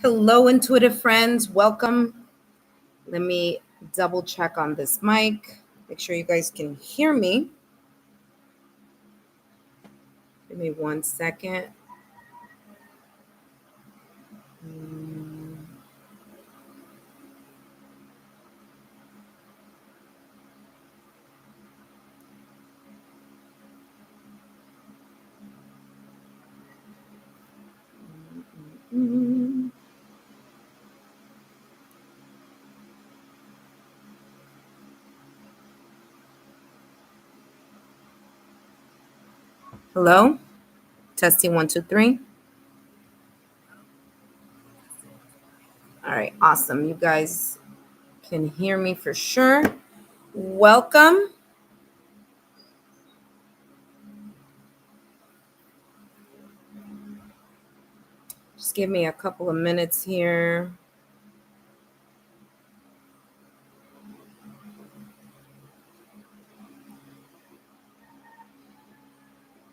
Hello, intuitive friends. Welcome. Let me double check on this mic. Make sure you guys can hear me. Give me 1 second. Hello? Testing 1, 2, 3. All right, awesome. You guys can hear me for sure. Welcome. Just give me a couple of minutes here.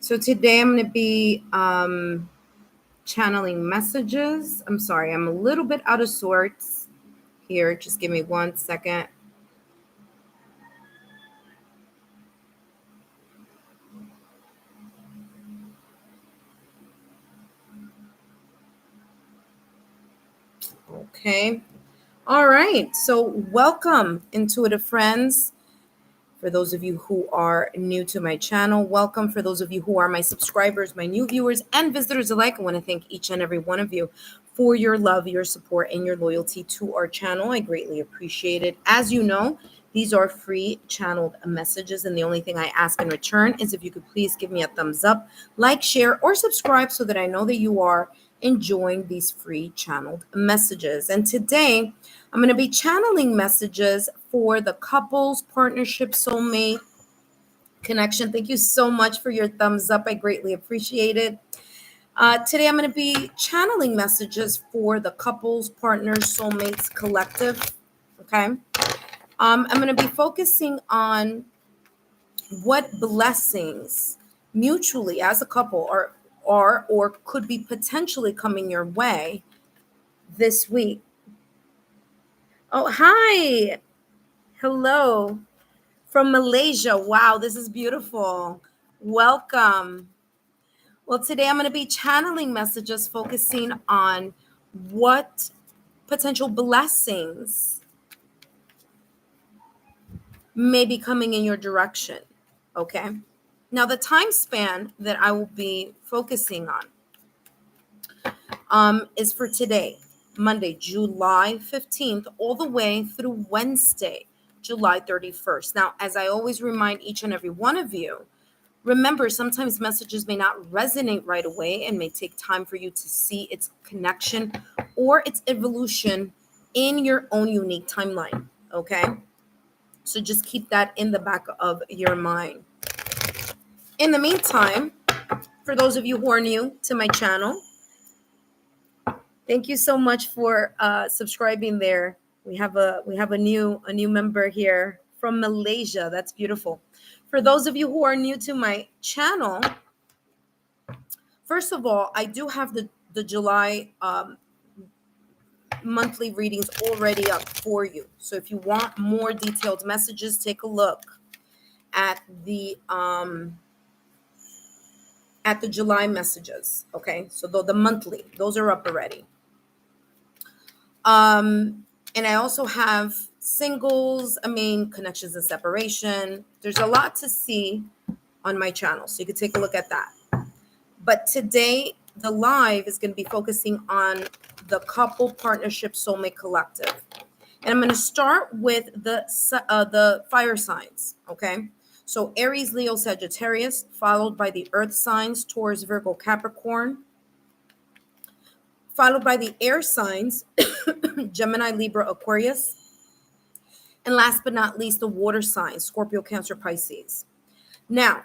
So today I'm going to be channeling messages. I'm sorry, I'm a little bit out of sorts here. Just give me 1 second. Okay. All right. So welcome, intuitive friends. For those of you who are new to my channel, welcome. For those of you who are my subscribers, my new viewers, and visitors alike, I want to thank each and every one of you for your love, your support, and your loyalty to our channel. I greatly appreciate it. As you know, these are free channeled messages, and the only thing I ask in return is if you could please give me a thumbs up, like, share, or subscribe so that I know that you are enjoying these free channeled messages. And today, I'm going to be channeling messages for the couples, partnership, soulmate connection. Thank you so much for your thumbs up. I greatly appreciate it. Today, I'm going to be channeling messages for the couples, partners, soulmates collective. Okay. I'm going to be focusing on what blessings mutually as a couple are or could be potentially coming your way this week. Oh, hi. Hello from Malaysia. Wow, this is beautiful. Welcome. Well, today I'm going to be channeling messages focusing on what potential blessings may be coming in your direction. Okay. Now, the time span that I will be focusing on is for today, Monday, July 15th, all the way through Wednesday, July 31st. Now, as I always remind each and every one of you, remember, sometimes messages may not resonate right away and may take time for you to see its connection or its evolution in your own unique timeline, okay? So just keep that in the back of your mind. In the meantime, for those of you who are new to my channel, thank you so much for subscribing there. We have a new member here from Malaysia. That's beautiful. For those of you who are new to my channel, first of all, I do have the July monthly readings already up for you. So if you want more detailed messages, take a look at the July messages. Okay, so the monthly, those are up already. And I also have singles, connections and separation. There's a lot to see on my channel, so you can take a look at that. But today, the live is going to be focusing on the couple, partnership, soulmate collective. And I'm going to start with the fire signs, okay? So Aries, Leo, Sagittarius, followed by the earth signs, Taurus, Virgo, Capricorn, followed by the air signs, Gemini, Libra, Aquarius, and last but not least, the water signs, Scorpio, Cancer, Pisces. Now,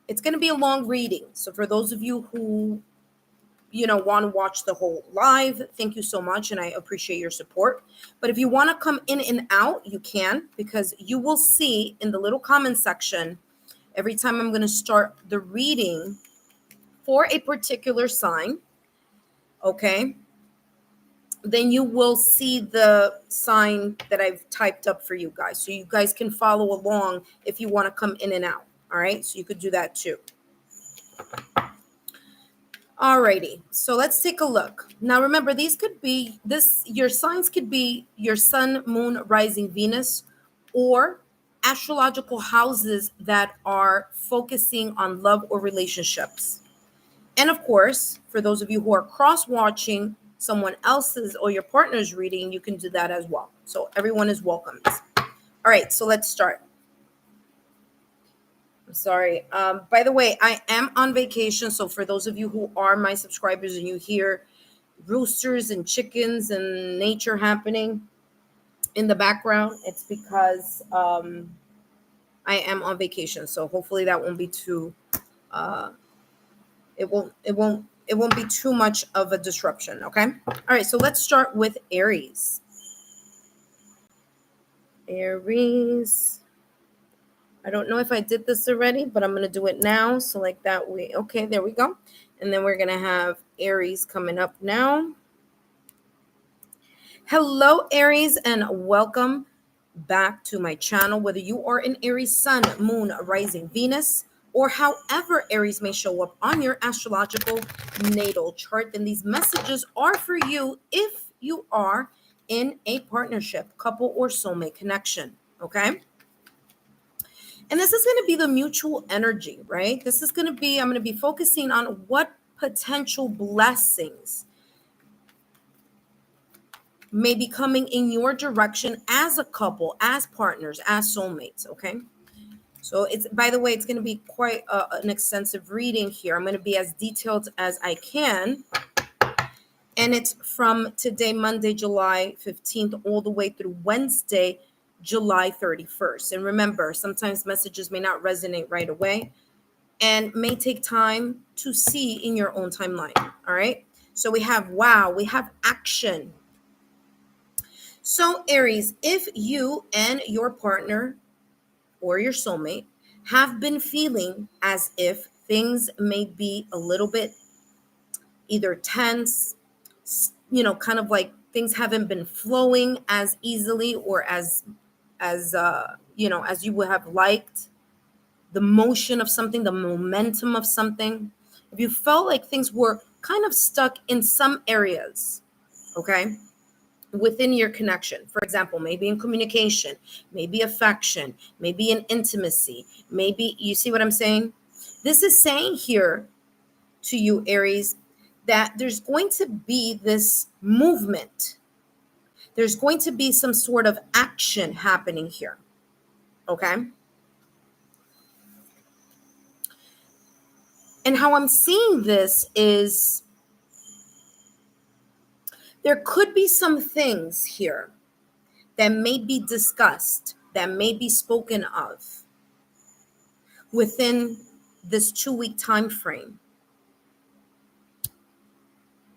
it's going to be a long reading. So for those of you who, want to watch the whole live, thank you so much, and I appreciate your support. But if you want to come in and out, you can, because you will see in the little comment section, every time I'm going to start the reading for a particular sign, okay, then you will see the sign that I've typed up for you guys. So you guys can follow along if you want to come in and out. All right. So you could do that too. Alrighty, so let's take a look. Now remember, these could be your signs could be your sun, moon, rising, Venus, or astrological houses that are focusing on love or relationships. And of course, for those of you who are cross-watching someone else's or your partner's reading, you can do that as well. So everyone is welcome. All right, so let's start. I'm sorry. By the way, I am on vacation. So for those of you who are my subscribers and you hear roosters and chickens and nature happening in the background, it's because I am on vacation. So hopefully that won't be too it won't be too much of a disruption. Okay. All right. So let's start with Aries. Aries. I don't know if I did this already, but I'm going to do it now. So like that way. Okay, there we go. And then we're going to have Aries coming up now. Hello, Aries, and welcome back to my channel. Whether you are an Aries sun, moon, rising, Venus, or however Aries may show up on your astrological natal chart, then these messages are for you if you are in a partnership, couple, or soulmate connection. Okay. And this is going to be the mutual energy, right? This is going to be, I'm going to be focusing on what potential blessings may be coming in your direction as a couple, as partners, as soulmates, okay? So it's, by the way, it's going to be quite an extensive reading here. I'm going to be as detailed as I can. And it's from today, Monday, July 15th, all the way through Wednesday, July 31st. And remember, sometimes messages may not resonate right away and may take time to see in your own timeline. All right. So we have wow, we have action. So Aries, if you and your partner or your soulmate have been feeling as if things may be a little bit either tense, kind of like things haven't been flowing as easily or as you would have liked, the motion of something, the momentum of something, if you felt like things were kind of stuck in some areas, okay, within your connection, for example, maybe in communication, maybe affection, maybe in intimacy, maybe, you see what I'm saying? This is saying here to you, Aries, that there's going to be this movement. There's going to be some sort of action happening here. Okay. And how I'm seeing this is there could be some things here that may be discussed, that may be spoken of within this 2-week time frame.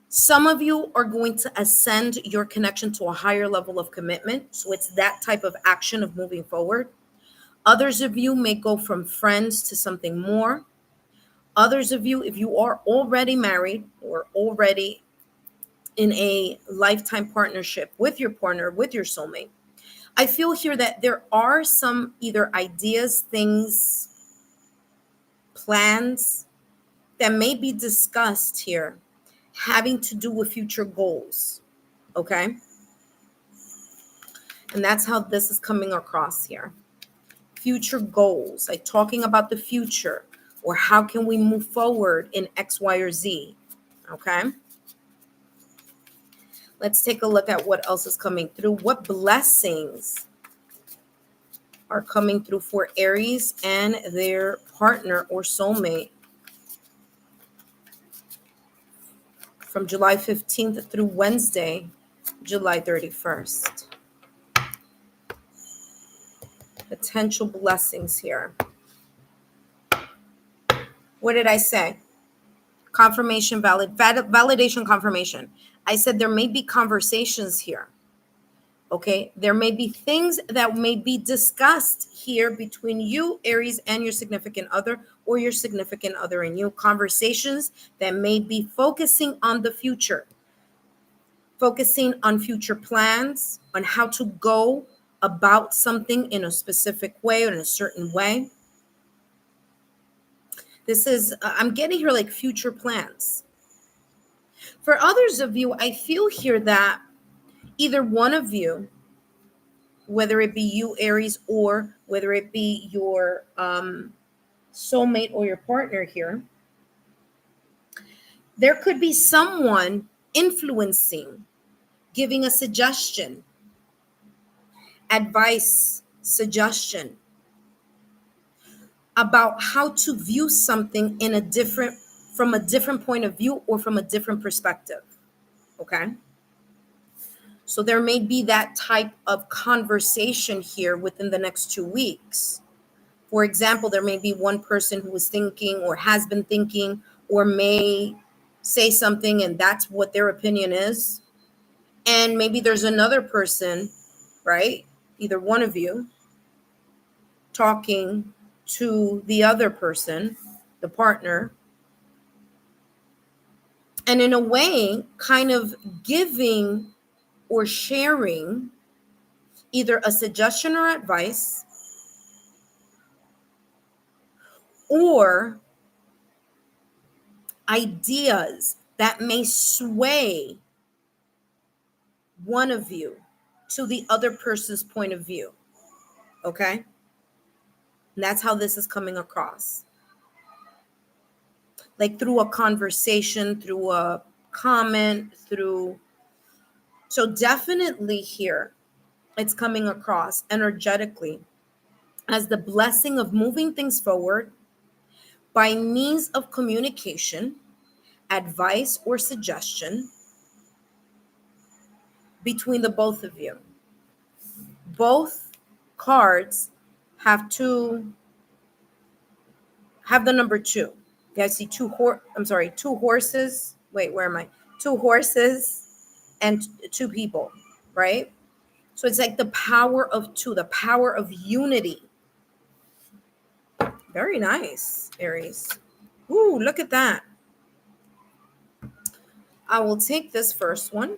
Some of you are going to ascend your connection to a higher level of commitment. So it's that type of action of moving forward. Others of you may go from friends to something more. Others of you, if you are already married or already in a lifetime partnership with your partner, with your soulmate, I feel here that there are some either ideas, things, plans that may be discussed here having to do with future goals, okay? And that's how this is coming across here. Future goals, like talking about the future or how can we move forward in X, Y, or Z, okay? Let's take a look at what else is coming through. What blessings are coming through for Aries and their partner or soulmate from July 15th through Wednesday, July 31st. Potential blessings here. What did I say? Confirmation, validation, confirmation. I said there may be conversations here. Okay, there may be things that may be discussed here between you, Aries, and your significant other, or your significant other and you. Conversations that may be focusing on the future. focusing on future plans, on how to go about something in a specific way or in a certain way. This is, I'm getting here like future plans. For others of you, I feel here that either one of you, whether it be you, Aries, or whether it be your soulmate or your partner here, there could be someone influencing, giving a suggestion, advice, suggestion about how to view something in a different, from a different point of view or from a different perspective. Okay. So there may be that type of conversation here within the next 2 weeks. For example, there may be one person who is thinking or has been thinking or may say something and that's what their opinion is. And maybe there's another person, right? Either one of you talking to the other person, the partner, and in a way kind of giving or sharing either a suggestion or advice or ideas that may sway one of you to the other person's point of view. Okay? And that's how this is coming across. Like through a conversation, through a comment, through... So definitely here, it's coming across energetically as the blessing of moving things forward by means of communication, advice, or suggestion between the both of you. Both cards have the number 2. Yeah, I see two horses. Wait, where am I? 2 horses and 2 people, right? So it's like the power of 2, the power of unity. Very nice, Aries. Ooh, look at that. I will take this first one.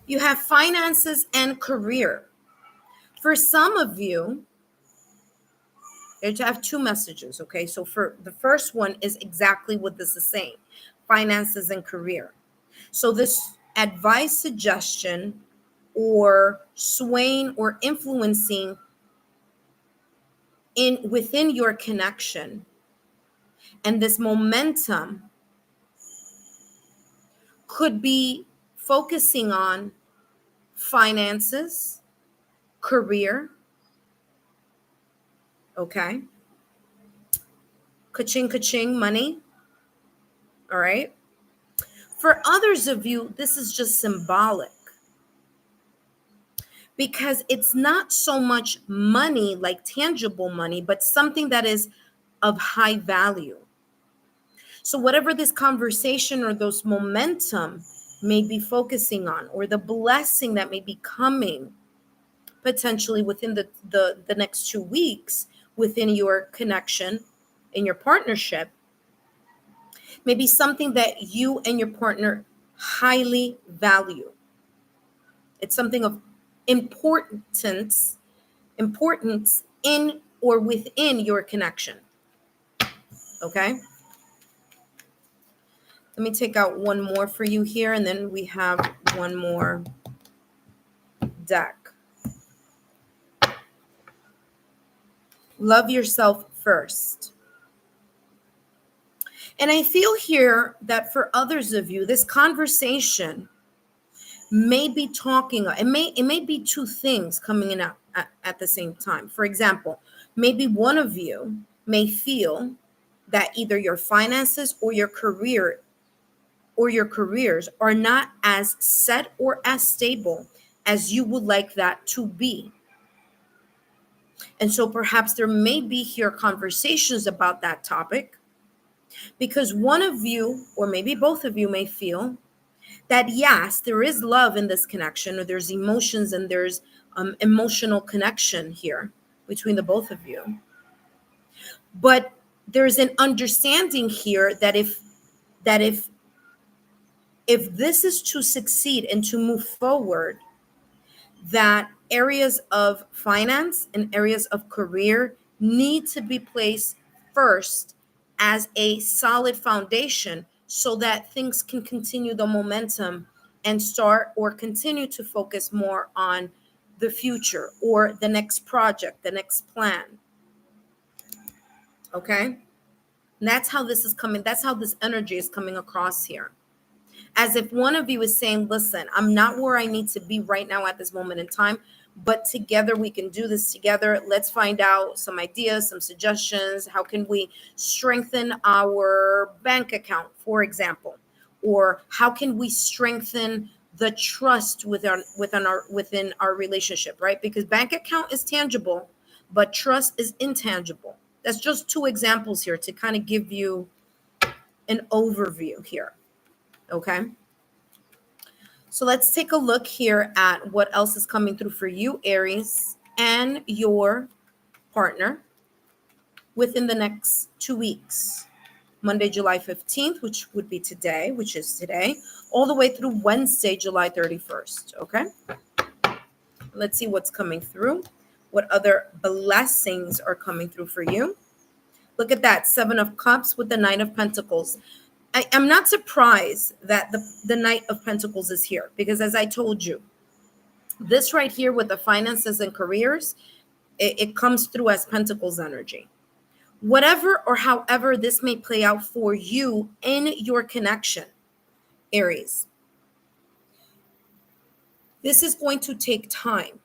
You have finances and career. For some of you, I have 2 messages, okay? So for the first one is exactly what this is saying, finances and career. So this advice, suggestion, or swaying or influencing within your connection, and this momentum could be focusing on finances, career, okay? Ka-ching, ka-ching, money, all right? For others of you, this is just symbolic because it's not so much money, like tangible money, but something that is of high value. So whatever this conversation or those momentum may be focusing on, or the blessing that may be coming potentially within the next 2 weeks within your connection, in your partnership, maybe something that you and your partner highly value. It's something of importance in or within your connection. Okay? Let me take out one more for you here, and then we have one more deck. Love yourself first. And I feel here that for others of you, this conversation may be talking, it may be 2 things coming in at the same time. For example, maybe one of you may feel that either your finances or your career or your careers are not as set or as stable as you would like that to be. And so perhaps there may be here conversations about that topic because one of you, or maybe both of you, may feel that yes, there is love in this connection, or there's emotions and there's emotional connection here between the both of you. But there's an understanding here that if If this is to succeed and to move forward, that areas of finance and areas of career need to be placed first as a solid foundation so that things can continue the momentum and start or continue to focus more on the future or the next project, the next plan. Okay? And that's how this is coming. That's how this energy is coming across here. As if one of you is saying, listen, I'm not where I need to be right now at this moment in time, but together we can do this together. Let's find out some ideas, some suggestions. How can we strengthen our bank account, for example? Or how can we strengthen the trust within our relationship, right? Because bank account is tangible, but trust is intangible. That's just two examples here to kind of give you an overview here. Okay. So let's take a look here at what else is coming through for you, Aries, and your partner within the next 2 weeks. Monday, July 15th, which would be today, which is today, all the way through Wednesday, July 31st. Okay. Let's see what's coming through. What other blessings are coming through for you? Look at that. 7 of Cups with the 9 of Pentacles. I'm not surprised that the Knight of Pentacles is here because, as I told you, this right here with the finances and careers, it comes through as Pentacles energy. Whatever or however this may play out for you in your connection, Aries, this is going to take time.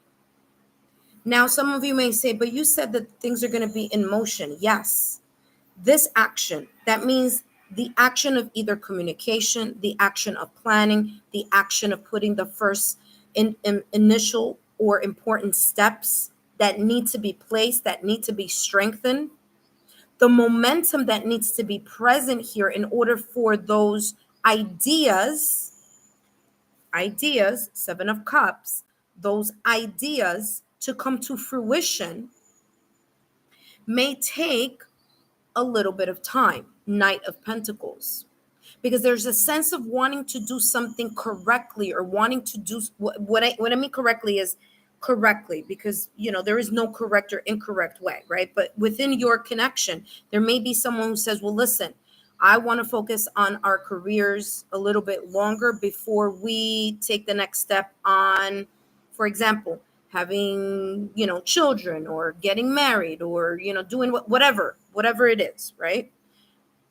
Now, some of you may say, but you said that things are going to be in motion. Yes, this action, that means the action of either communication, the action of planning, the action of putting the first initial or important steps that need to be placed, that need to be strengthened, the momentum that needs to be present here in order for those ideas, 7 of Cups, those ideas to come to fruition may take a little bit of time. Knight of Pentacles, because there's a sense of wanting to do something correctly or wanting to do what I mean correctly is correctly, because there is no correct or incorrect way, right? But within your connection, there may be someone who says, well, listen, I want to focus on our careers a little bit longer before we take the next step on, for example, having children or getting married or doing whatever it is, right?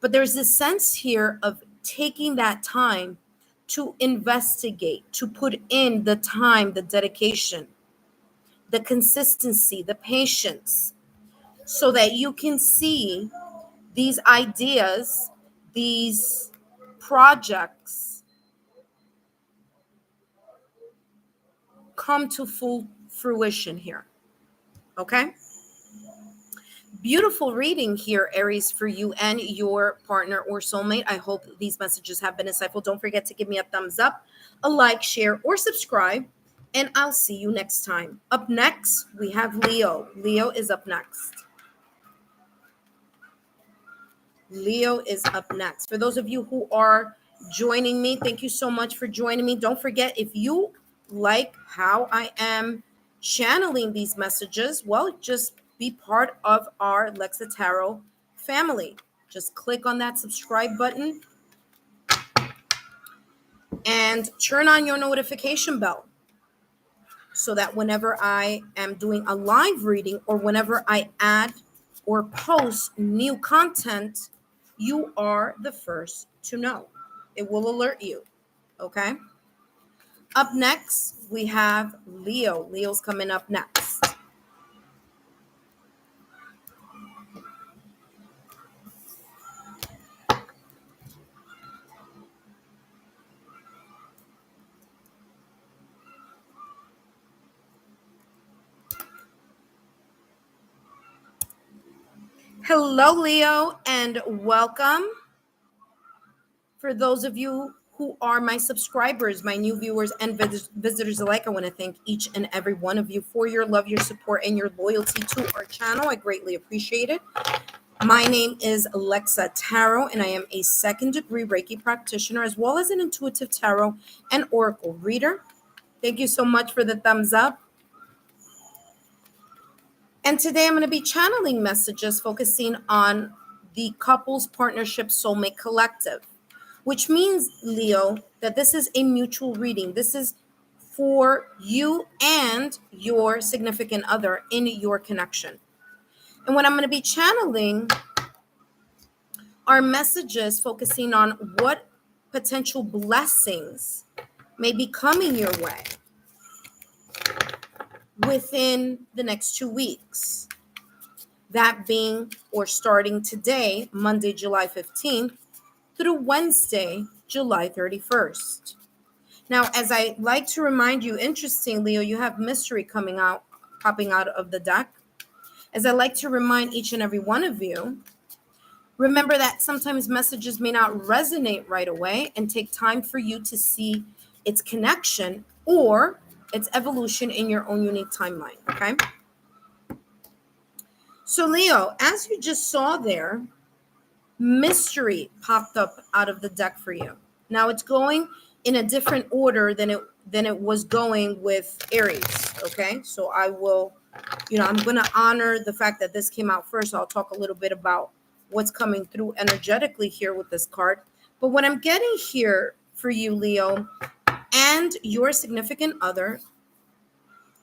But there's this sense here of taking that time to investigate, to put in the time, the dedication, the consistency, the patience, so that you can see these ideas, these projects come to full fruition here. Okay? Beautiful reading here, Aries, for you and your partner or soulmate. I hope these messages have been insightful. Don't forget to give me a thumbs up, a like, share, or subscribe, and I'll see you next time. Up next, we have Leo. Leo is up next. Leo is up next. For those of you who are joining me, thank you so much for joining me. Don't forget, if you like how I am channeling these messages, well, just be part of our Lexa Tarot family. Just click on that subscribe button and turn on your notification bell so that whenever I am doing a live reading or whenever I add or post new content, you are the first to know. It will alert you. Okay? Up next, we have Leo. Leo's coming up next. Hello, Leo, and welcome. For those of you who are my subscribers, my new viewers, and visitors alike, I want to thank each and every one of you for your love, your support, and your loyalty to our channel. I greatly appreciate it. My name is Alexa Tarot, and I am a second-degree Reiki practitioner as well as an intuitive tarot and oracle reader. Thank you so much for the thumbs up. And today I'm going to be channeling messages focusing on the couples partnership soulmate collective, which means, Leo, that this is a mutual reading. This is for you and your significant other in your connection. And what I'm going to be channeling are messages focusing on what potential blessings may be coming your way within the next 2 weeks. That being or starting today, Monday, July 15th, through Wednesday, July 31st. Now, as I like to remind you, interesting, Leo, you have mystery popping out of the deck. As I like to remind each and every one of you, remember that sometimes messages may not resonate right away and take time for you to see its connection or its evolution in your own unique timeline, okay? So, Leo, as you just saw there, mystery popped up out of the deck for you. Now it's going in a different order than it was going with Aries, okay? So I will, I'm going to honor the fact that this came out first. I'll talk a little bit about what's coming through energetically here with this card. But what I'm getting here for you, Leo, and your significant other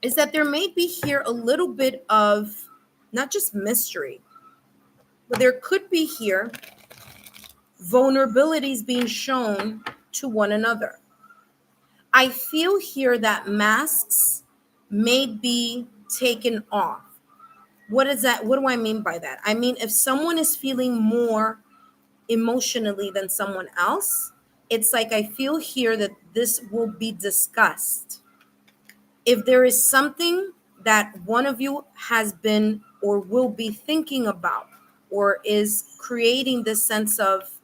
is that there may be here a little bit of not just mystery, but there could be here vulnerabilities being shown to one another. I feel here that masks may be taken off. What is that? What do I mean by that? I mean, if someone is feeling more emotionally than someone else, it's like I feel here that this will be discussed. If there is something that one of you has been or will be thinking about or is creating this sense of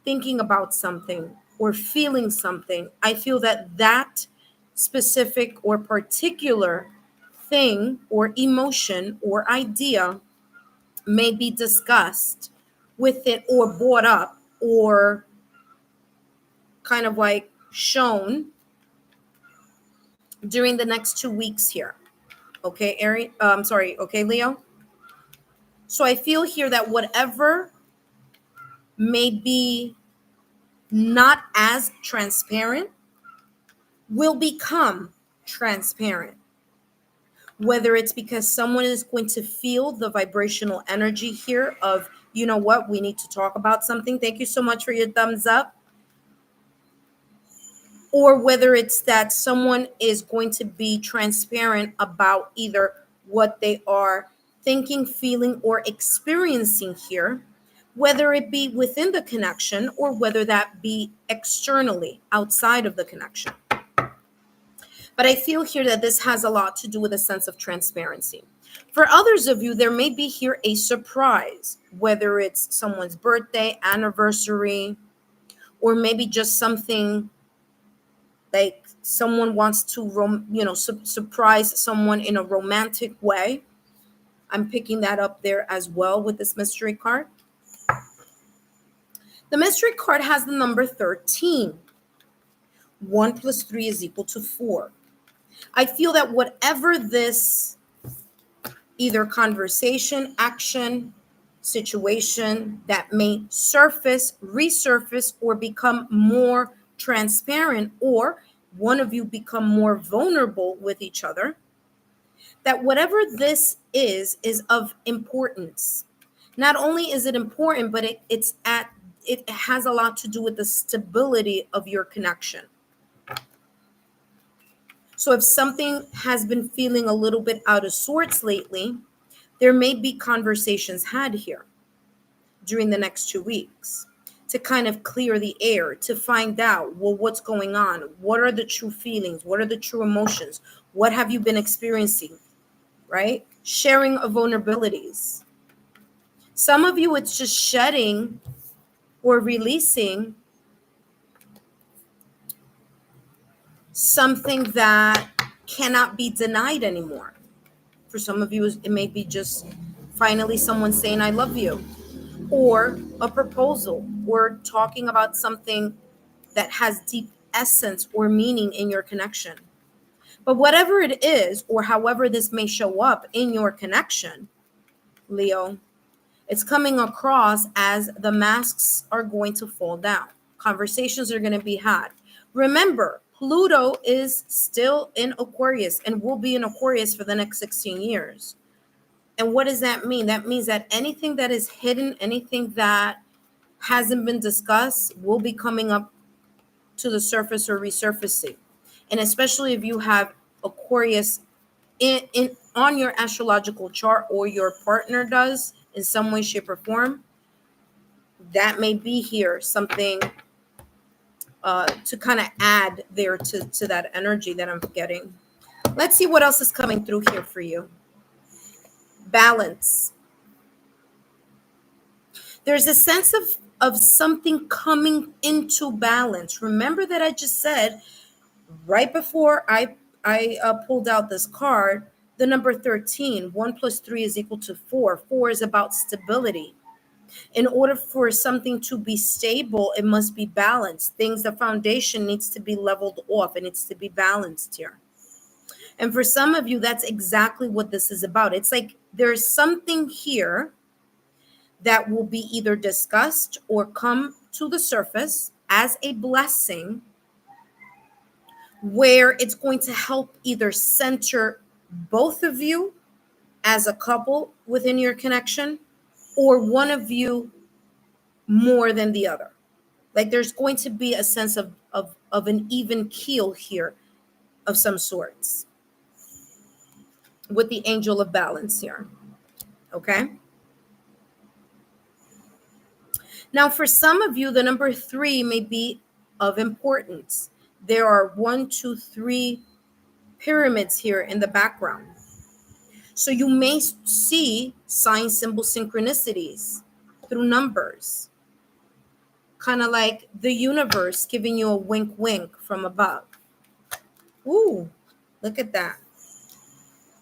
thinking about something or feeling something, I feel that that specific or particular thing or emotion or idea may be discussed with it or brought up or kind of like shown during the next 2 weeks here. Okay, okay, Leo. So I feel here that whatever may be not as transparent will become transparent. Whether it's because someone is going to feel the vibrational energy here of, you know what, we need to talk about something. Thank you so much for your thumbs up. Or whether it's that someone is going to be transparent about either what they are thinking, feeling, or experiencing here, whether it be within the connection or whether that be externally outside of the connection. But I feel here that this has a lot to do with a sense of transparency. For others of you, there may be here a surprise, whether it's someone's birthday, anniversary, or maybe just something like someone wants to, surprise someone in a romantic way. I'm picking that up there as well with this mystery card. The mystery card has the number 13. 1 plus 3 is equal to 4. I feel that whatever this either conversation, action, situation that may resurface, or become more transparent, or one of you become more vulnerable with each other, that whatever this is of importance. Not only is it important, but it has a lot to do with the stability of your connection. So if something has been feeling a little bit out of sorts lately, there may be conversations had here during the next 2 weeks to kind of clear the air, to find out, well, what's going on? What are the true feelings? What are the true emotions? What have you been experiencing, right? Sharing of vulnerabilities. Some of you, it's just shedding or releasing something that cannot be denied anymore. For some of you, it may be just finally someone saying I love you, or a proposal, or talking about something that has deep essence or meaning in your connection. But whatever it is, or however this may show up in your connection, Leo, it's coming across as the masks are going to fall down. Conversations are going to be had. Remember, Pluto is still in Aquarius and will be in Aquarius for the next 16 years. And what does that mean? That means that anything that is hidden, anything that hasn't been discussed, will be coming up to the surface or resurfacing. And especially if you have Aquarius in on your astrological chart, or your partner does in some way, shape, or form, that may be here something to kind of add there to that energy that I'm getting. Let's see what else is coming through here for you. Balance. There's a sense of something coming into balance. Remember that I just said right before I pulled out this card, the number 13, 1 plus 3 is equal to 4. 4 is about stability. In order for something to be stable, it must be balanced. The foundation needs to be leveled off. It needs to be balanced here. And for some of you, that's exactly what this is about. It's like there's something here that will be either discussed or come to the surface as a blessing, where it's going to help either center both of you as a couple within your connection, or one of you more than the other. Like there's going to be a sense of an even keel here of some sorts with the angel of balance here. Okay. Now, for some of you, the number 3 may be of importance. There are 1, 2, 3 pyramids here in the background. So you may see sign, symbol synchronicities through numbers, kind of like the universe giving you a wink, wink from above. Ooh, look at that.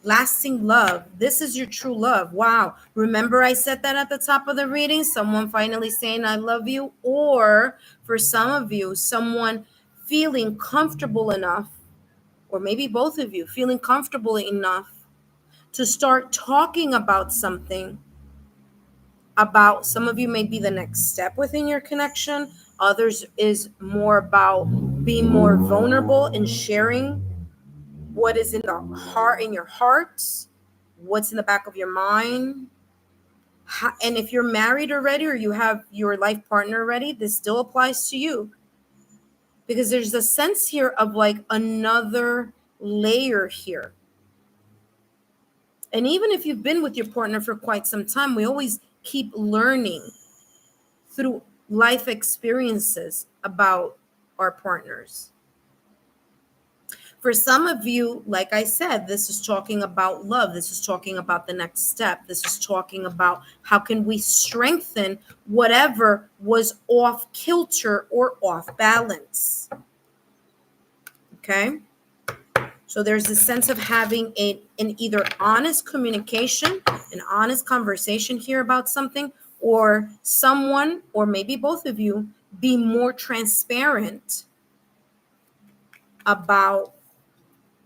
Lasting love. This is your true love. Wow. Remember I said that at the top of the reading? Someone finally saying I love you. Or for some of you, someone feeling comfortable enough, or maybe both of you feeling comfortable enough to start talking about something. About some of you may be the next step within your connection. Others is more about being more vulnerable and sharing what is in the heart, in your heart, what's in the back of your mind. And if you're married already, or you have your life partner already, this still applies to you, because there's a sense here of like another layer here. And even if you've been with your partner for quite some time, we always keep learning through life experiences about our partners. For some of you, like I said, this is talking about love. This is talking about the next step. This is talking about how can we strengthen whatever was off kilter or off balance. Okay? So there's a sense of having an either honest communication, an honest conversation here about something, or someone, or maybe both of you, be more transparent about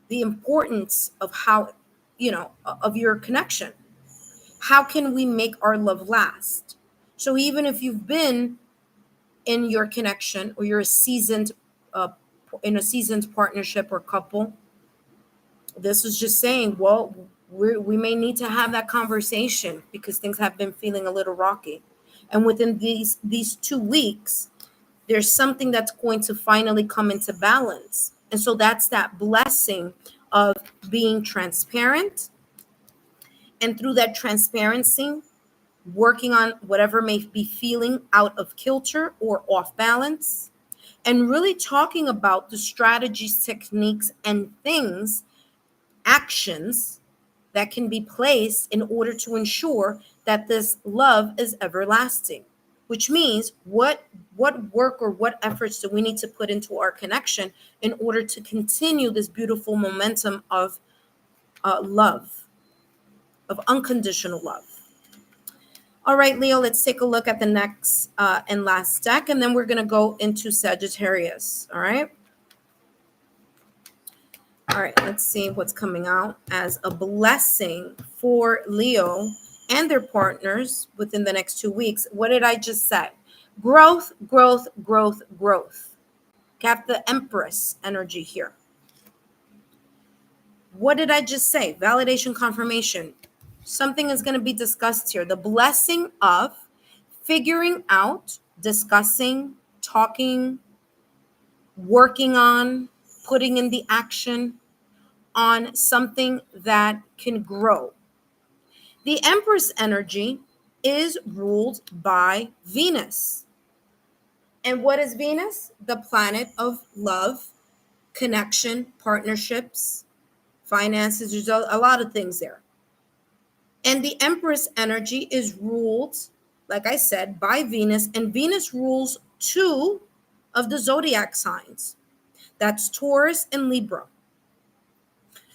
the importance of how, of your connection. How can we make our love last? So even if you've been in your connection, or you're in a seasoned partnership or couple, this is just saying, well, we may need to have that conversation because things have been feeling a little rocky. And within these 2 weeks, there's something that's going to finally come into balance. And so that's that blessing of being transparent. And through that transparency, working on whatever may be feeling out of kilter or off balance. And really talking about the strategies, techniques, and things, actions that can be placed in order to ensure that this love is everlasting. Which means what work or what efforts do we need to put into our connection in order to continue this beautiful momentum of love, of unconditional love. All right, Leo, let's take a look at the next and last deck, and then we're going to go into Sagittarius. All right. All right, let's see what's coming out as a blessing for Leo and their partners within the next 2 weeks. What did I just say? Growth, growth, growth, growth. Got the Empress energy here. What did I just say? Validation, confirmation. Something is going to be discussed here. The blessing of figuring out, discussing, talking, working on, putting in the action on something that can grow. The Empress energy is ruled by Venus. And what is Venus? The planet of love, connection, partnerships, finances. There's a lot of things there. And the Empress energy is ruled, like I said, by Venus. And Venus rules 2 of the zodiac signs. That's Taurus and Libra.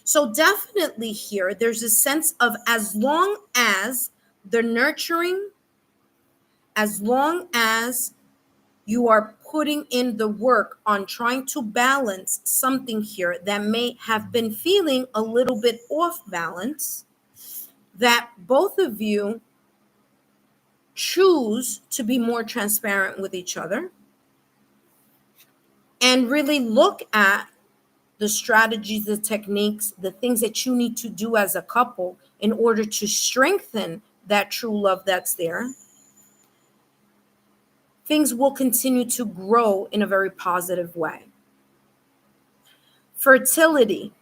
So definitely here, there's a sense of as long as the nurturing, as long as you are putting in the work on trying to balance something here that may have been feeling a little bit off balance, that both of you choose to be more transparent with each other and really look at the strategies, the techniques, the things that you need to do as a couple in order to strengthen that true love that's there. Things will continue to grow in a very positive way. Fertility.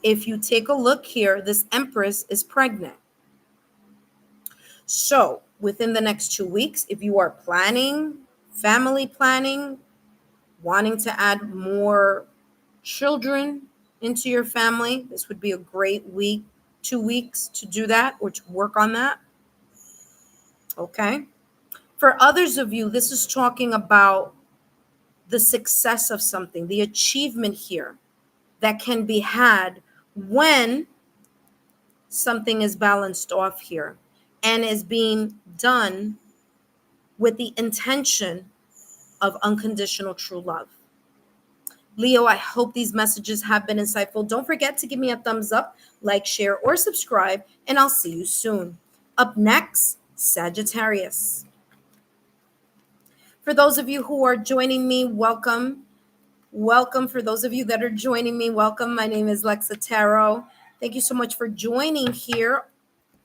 If you take a look here, this Empress is pregnant. So within the next 2 weeks, if you are planning, family planning, wanting to add more children into your family, this would be a great week, 2 weeks to do that or to work on that. Okay. For others of you, this is talking about the success of something, the achievement here that can be had when something is balanced off here and is being done with the intention of unconditional true love. Leo, I hope these messages have been insightful. Don't forget to give me a thumbs up, like, share, or subscribe, and I'll see you soon. Up next, Sagittarius. For those of you who are joining me, welcome. Welcome. For those of you that are joining me, welcome. My name is Lexa Tarot. Thank you so much for joining here,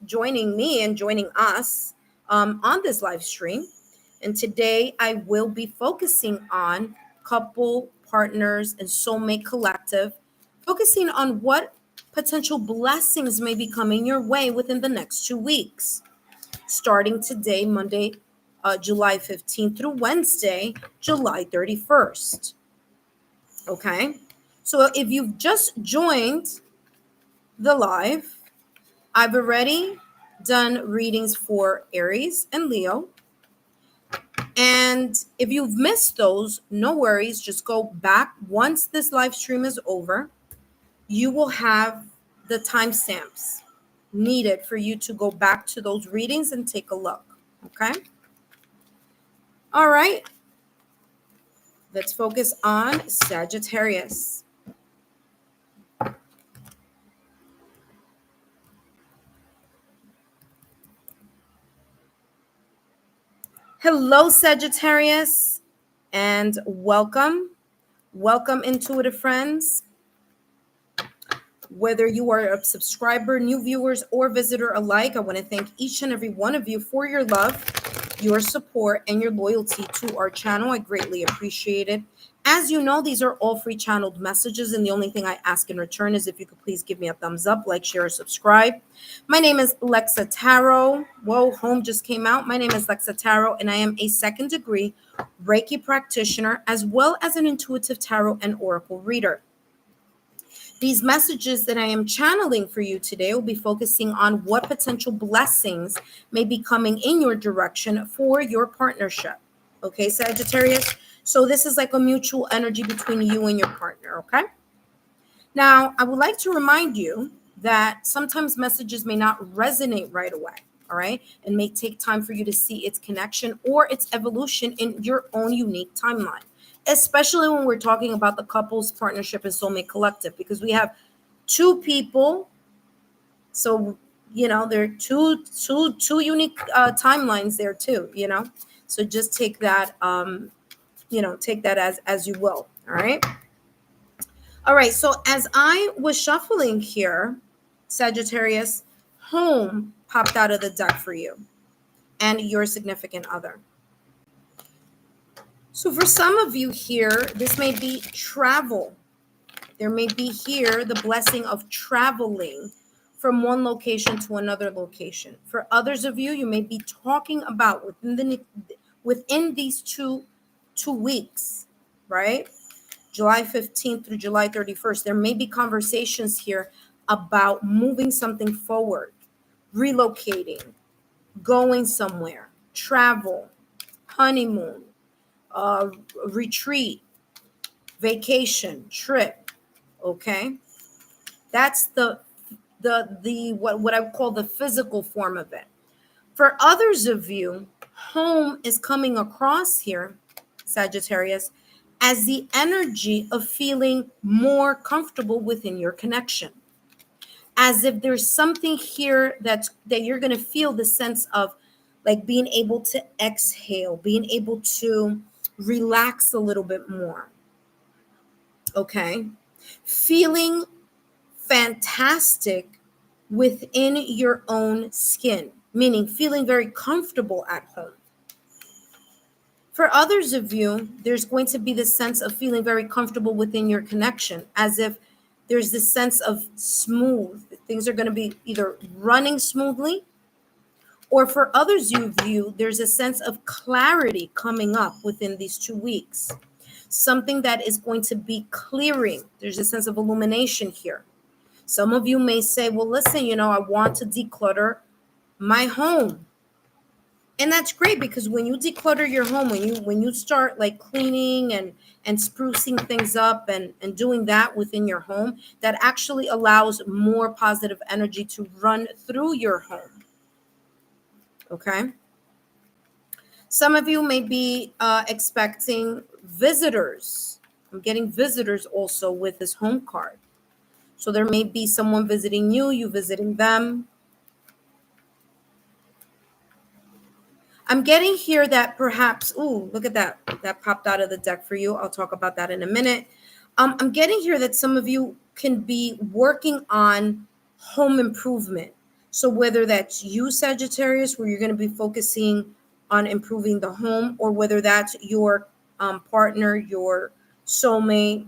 joining me and joining us on this live stream. And today I will be focusing on couple, partners, and soulmate collective, focusing on what potential blessings may be coming your way within the next 2 weeks, starting today, Monday, July 15th through Wednesday, July 31st. Okay, so if you've just joined the live, I've already done readings for Aries and Leo. And if you've missed those, no worries, just go back. Once this live stream is over, you will have the timestamps needed for you to go back to those readings and take a look. Okay. All right. Let's focus on Sagittarius. Hello, Sagittarius, and welcome. Welcome, intuitive friends. Whether you are a subscriber, new viewers, or visitor alike, I want to thank each and every one of you for your love, your support, and your loyalty to our channel. I greatly appreciate it. As you know, these are all free channeled messages, and the only thing I ask in return is if you could please give me a thumbs up, like, share, or subscribe. My name is Lexa Tarot. Whoa, home just came out. My name is Lexa Tarot, and I am a 2nd degree Reiki practitioner, as well as an intuitive tarot and oracle reader. These messages that I am channeling for you today will be focusing on what potential blessings may be coming in your direction for your partnership. Okay, Sagittarius? So this is like a mutual energy between you and your partner, okay? Now, I would like to remind you that sometimes messages may not resonate right away. all right? And may take time for you to see its connection or its evolution in your own unique timeline, especially when we're talking about the couples, partnership, and soulmate collective, because we have two people. So, there are two unique timelines there too, So just take that, take that as you will, all right? All right, so as I was shuffling here, Sagittarius, home popped out of the deck for you and your significant other. So for some of you here, this may be travel. There may be here the blessing of traveling from one location to another location. For others of you, you may be talking about within these two weeks, right? July 15th through July 31st, there may be conversations here about moving something forward, relocating, going somewhere, travel, honeymoon, retreat, vacation, trip, okay? That's the what I would call the physical form of it. For others of you, home is coming across here, Sagittarius, as the energy of feeling more comfortable within your connection. As if there's something here that you're going to feel the sense of like being able to exhale, being able to relax a little bit more. Okay? Feeling fantastic within your own skin, meaning feeling very comfortable at home. For others of you, there's going to be this sense of feeling very comfortable within your connection, as if there's this sense of smooth. Things are going to be either running smoothly, or for others of you, there's a sense of clarity coming up within these 2 weeks. Something that is going to be clearing. There's a sense of illumination here. Some of you may say, well, listen, I want to declutter my home. And that's great, because when you declutter your home, when you start like cleaning and sprucing things up and doing that within your home, that actually allows more positive energy to run through your home. Okay. Some of you may be expecting visitors. I'm getting visitors also with this home card. So there may be someone visiting you visiting them. I'm getting here that perhaps, ooh, look at that. That popped out of the deck for you. I'll talk about that in a minute. I'm getting here that some of you can be working on home improvement. So whether that's you, Sagittarius, where you're going to be focusing on improving the home, or whether that's your partner, your soulmate,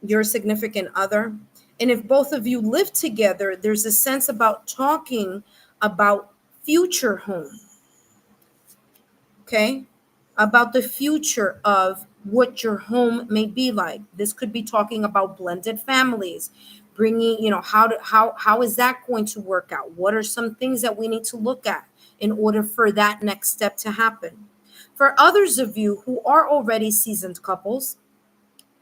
your significant other. And if both of you live together, there's a sense about talking about future home. Okay, about the future of what your home may be like. This could be talking about blended families, bringing, how is that going to work out? What are some things that we need to look at in order for that next step to happen? For others of you who are already seasoned couples,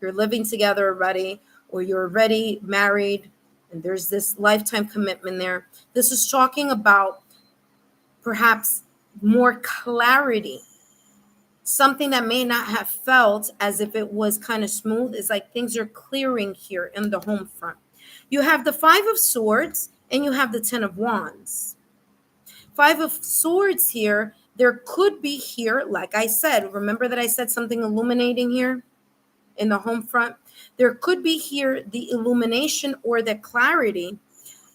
you're living together already, or you're already married, and there's this lifetime commitment there. This is talking about perhaps more clarity. Something that may not have felt as if it was kind of smooth is like things are clearing here in the home front. You have the 5 of Swords and you have the 10 of Wands. 5 of Swords here, there could be here, like I said, remember that I said something illuminating here in the home front? There could be here the illumination or the clarity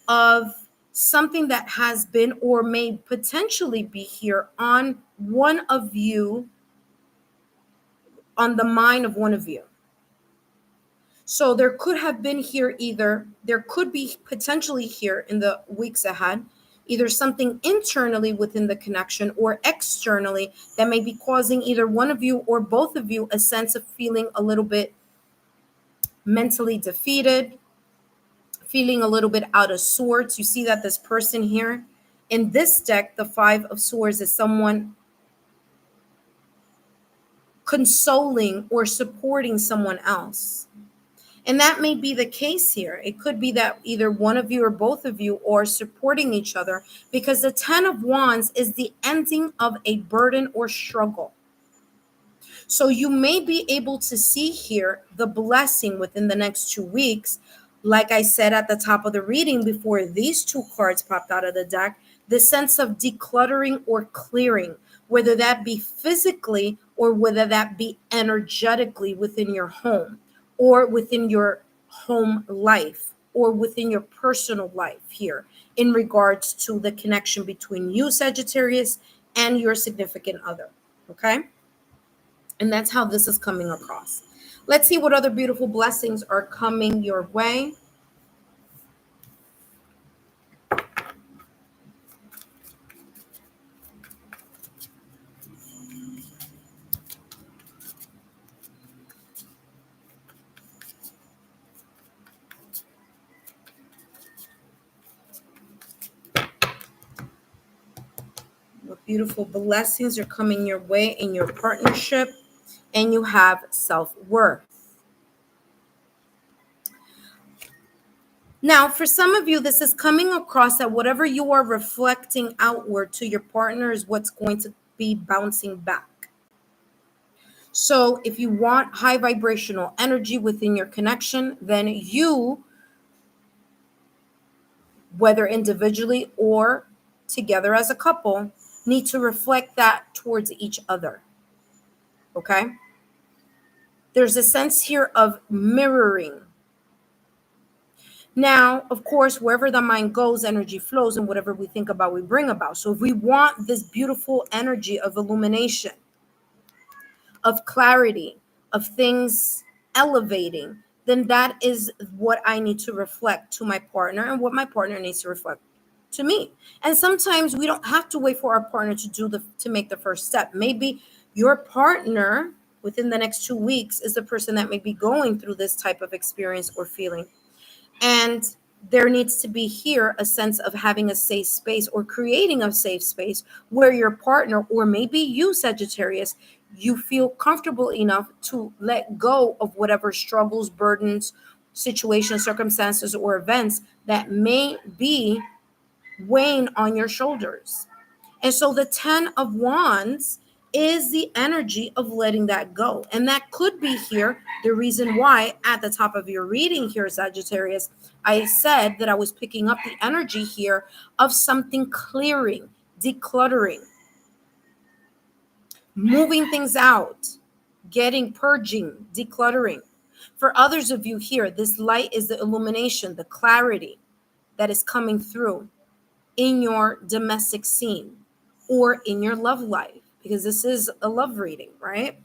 of something that has been or may potentially be here on one of you, on the mind of one of you. So there could have been here there could be potentially here in the weeks ahead, either something internally within the connection or externally that may be causing either one of you or both of you a sense of feeling a little bit mentally defeated, feeling a little bit out of sorts. You see that this person here in this deck, the 5 of Swords, is someone consoling or supporting someone else. And that may be the case here. It could be that either one of you or both of you are supporting each other, because the 10 of Wands is the ending of a burden or struggle. So you may be able to see here the blessing within the next 2 weeks. Like I said at the top of the reading before these two cards popped out of the deck, the sense of decluttering or clearing, whether that be physically or whether that be energetically within your home or within your home life or within your personal life here in regards to the connection between you, Sagittarius, and your significant other. Okay? And that's how this is coming across. Let's see what other beautiful blessings are coming your way. What beautiful blessings are coming your way in your partnership, and you have self-worth. Now, for some of you, this is coming across that whatever you are reflecting outward to your partner is what's going to be bouncing back. So if you want high vibrational energy within your connection, then you, whether individually or together as a couple, need to reflect that towards each other. Okay? There's a sense here of mirroring. Now, of course, wherever the mind goes, energy flows, and whatever we think about, we bring about. So if we want this beautiful energy of illumination, of clarity, of things elevating, then that is what I need to reflect to my partner and what my partner needs to reflect to me. And sometimes we don't have to wait for our partner to make the first step. Maybe your partner within the next 2 weeks is the person that may be going through this type of experience or feeling. And there needs to be here a sense of having a safe space or creating a safe space where your partner, or maybe you, Sagittarius, you feel comfortable enough to let go of whatever struggles, burdens, situations, circumstances, or events that may be weighing on your shoulders. And so the 10 of Wands is the energy of letting that go. And that could be here the reason why at the top of your reading here, Sagittarius, I said that I was picking up the energy here of something clearing, decluttering, moving things out, purging, decluttering. For others of you here, this light is the illumination, the clarity that is coming through in your domestic scene or in your love life, because this is a love reading, right?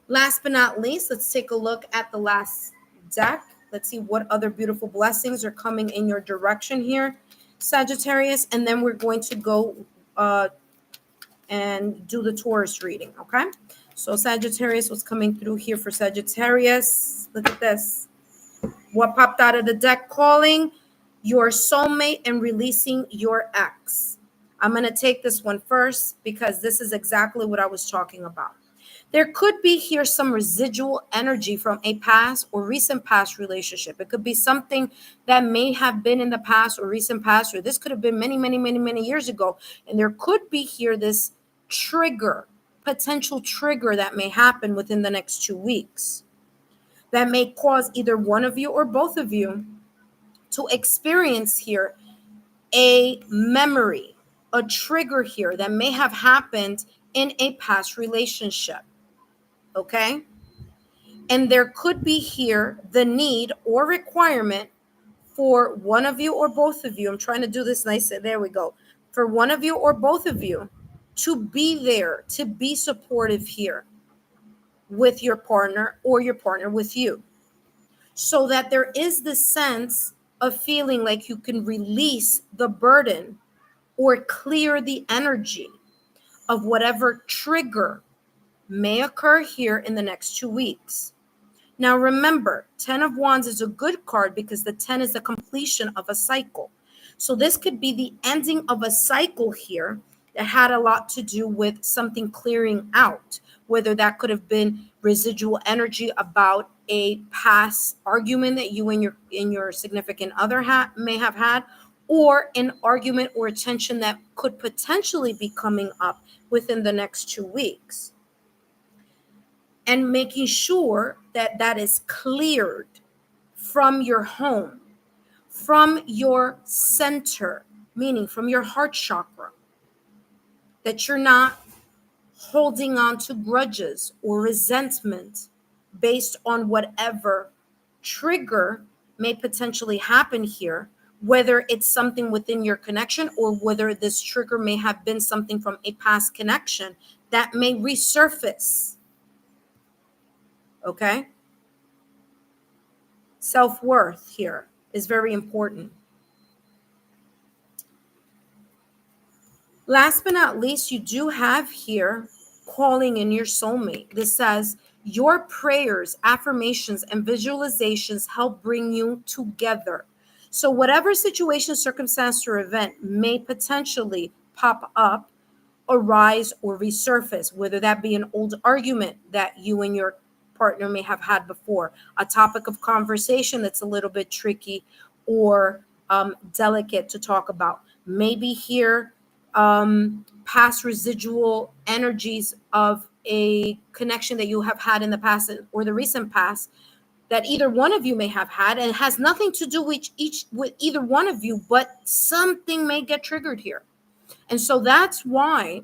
Last but not least, let's take a look at the last deck. Let's see what other beautiful blessings are coming in your direction here, Sagittarius, and then we're going to go and do the Taurus reading, okay? So Sagittarius, what's coming through here for Sagittarius? Look at this. What popped out of the deck? Calling your soulmate and releasing your ex. I'm going to take this one first because this is exactly what I was talking about. There could be here some residual energy from a past or recent past relationship. It could be something that may have been in the past or recent past, or this could have been many years ago. And there could be here this potential trigger that may happen within the next 2 weeks that may cause either one of you or both of you to experience here a memory, a trigger here that may have happened in a past relationship, okay? And there could be here the need or requirement for one of you or both of you. I'm trying to do this nice. There we go. For one of you or both of you to be there, to be supportive here with your partner or your partner with you, so that there is this sense of feeling like you can release the burden or clear the energy of whatever trigger may occur here in the next 2 weeks. Now remember, 10 of Wands is a good card because the 10 is the completion of a cycle. So this could be the ending of a cycle here that had a lot to do with something clearing out, whether that could have been residual energy about a past argument that you and your significant other may have had, or an argument or a tension that could potentially be coming up within the next 2 weeks. And making sure that that is cleared from your home, from your center, meaning from your heart chakra, that you're not holding on to grudges or resentment based on whatever trigger may potentially happen here, whether it's something within your connection or whether this trigger may have been something from a past connection that may resurface. Okay? Self-worth here is very important. Last but not least, you do have here calling in your soulmate. This says, your prayers, affirmations, and visualizations help bring you together. So whatever situation, circumstance, or event may potentially pop up, arise, or resurface, whether that be an old argument that you and your partner may have had before, a topic of conversation that's a little bit tricky or delicate to talk about. Maybe here, past residual energies of a connection that you have had in the past or the recent past that either one of you may have had, and it has nothing to do with either one of you, but something may get triggered here. And so that's why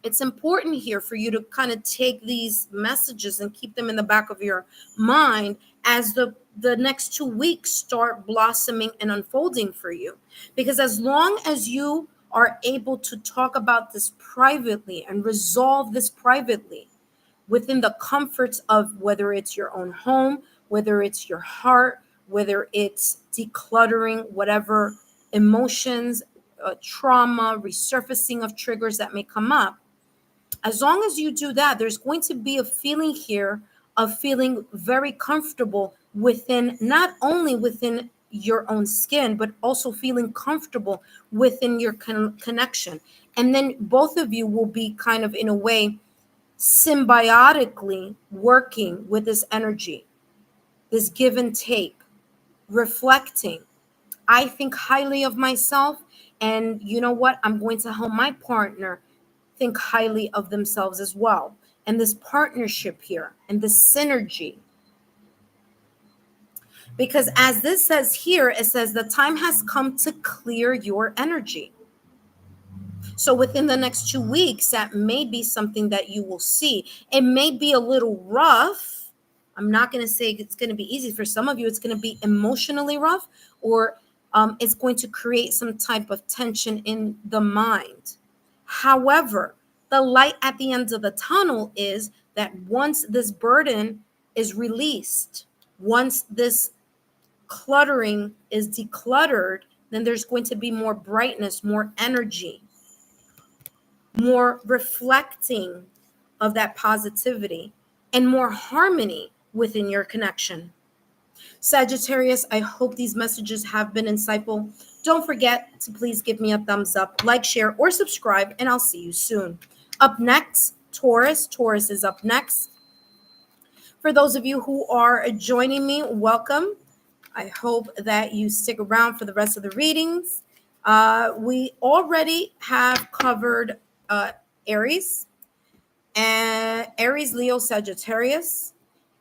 it's important here for you to kind of take these messages and keep them in the back of your mind as the next 2 weeks start blossoming and unfolding for you. Because as long as you are able to talk about this privately and resolve this privately within the comforts of whether it's your own home, whether it's your heart, whether it's decluttering whatever emotions, trauma, resurfacing of triggers that may come up, as long as you do that, there's going to be a feeling here of feeling very comfortable within, not only within your own skin, but also feeling comfortable within your connection. And then both of you will be kind of, in a way, symbiotically working with this energy, this give and take, reflecting. I think highly of myself, and you know what? I'm going to help my partner think highly of themselves as well. And this partnership here and this synergy. Because as this says here, it says the time has come to clear your energy. So within the next 2 weeks, that may be something that you will see. It may be a little rough. I'm not going to say it's going to be easy. For some of you, it's going to be emotionally rough, or it's going to create some type of tension in the mind. However, the light at the end of the tunnel is that once this burden is released, once this cluttering is decluttered, then there's going to be more brightness, more energy, more reflecting of that positivity, and more harmony within your connection. Sagittarius, I hope these messages have been insightful. Don't forget to please give me a thumbs up, like, share, or subscribe, and I'll see you soon. Up next, Taurus. Taurus is up next. For those of you who are joining me, welcome. I hope that you stick around for the rest of the readings. We already have covered Aries, and Aries, Leo, Sagittarius.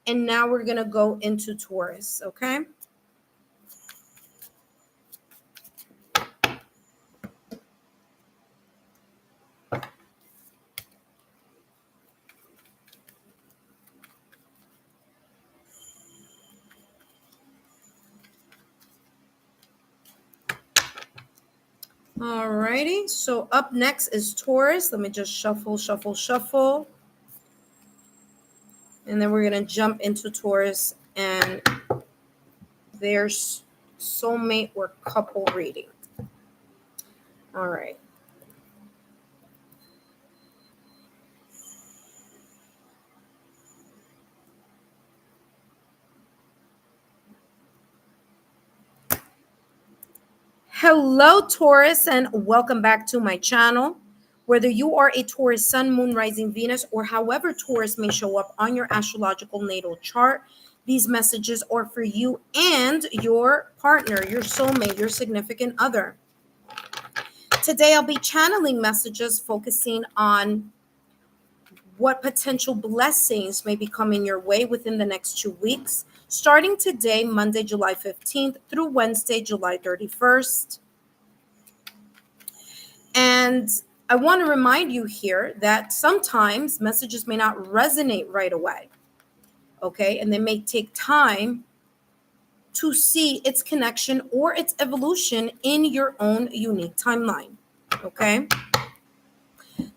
And now we're going to go into Taurus, okay? Alrighty, so up next is Taurus. Let me just shuffle. And then we're going to jump into Taurus and their soulmate or couple reading. All right. Hello, Taurus, and welcome back to my channel. Whether you are a Taurus sun, moon, rising, Venus, or however Taurus may show up on your astrological natal chart, These messages are for you and your partner, your soulmate, your significant other. Today, I'll be channeling messages focusing on what potential blessings may be coming your way within the next 2 weeks, starting today, Monday, July 15th, through Wednesday, July 31st. And I want to remind you here that sometimes messages may not resonate right away, okay? And they may take time to see its connection or its evolution in your own unique timeline, okay?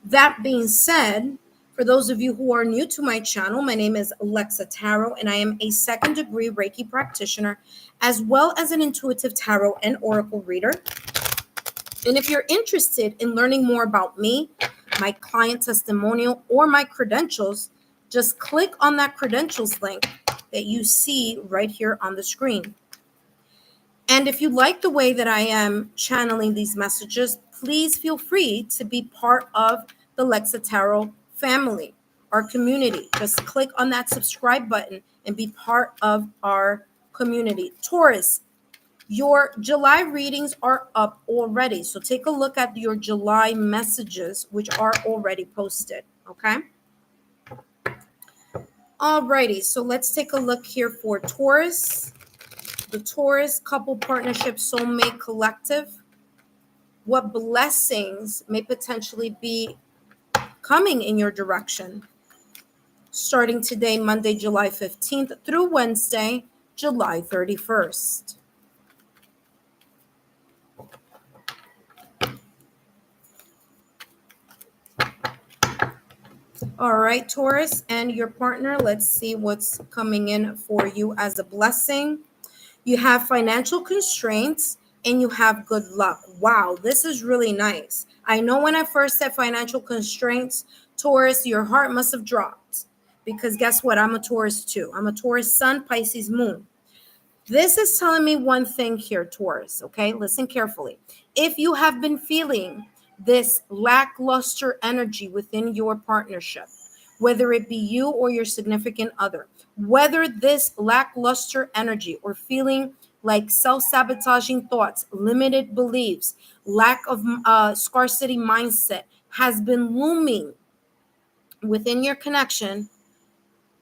That being said, for those of you who are new to my channel, my name is Alexa Tarot, and I am a second-degree Reiki practitioner, as well as an intuitive tarot and oracle reader. And if you're interested in learning more about me, my client testimonial, or my credentials, just click on that credentials link that you see right here on the screen. And if you like the way that I am channeling these messages, please feel free to be part of the Alexa Tarot family, our community. Just click on that subscribe button and be part of our community. Taurus, your July readings are up already. So take a look at your July messages, which are already posted, okay? Alrighty, so let's take a look here for Taurus. The Taurus couple partnership soulmate collective. What blessings may potentially be coming in your direction starting today, Monday, July 15th through Wednesday, July 31st. All right, Taurus and your partner, let's see what's coming in for you as a blessing. You have financial constraints and you have good luck. Wow, this is really nice. I know when I first said financial constraints, Taurus, your heart must have dropped because guess what? I'm a Taurus too. I'm a Taurus sun, Pisces moon. This is telling me one thing here, Taurus, okay? Listen carefully. If you have been feeling this lackluster energy within your partnership, whether it be you or your significant other, whether this lackluster energy or feeling like self-sabotaging thoughts, limited beliefs, lack of scarcity mindset has been looming within your connection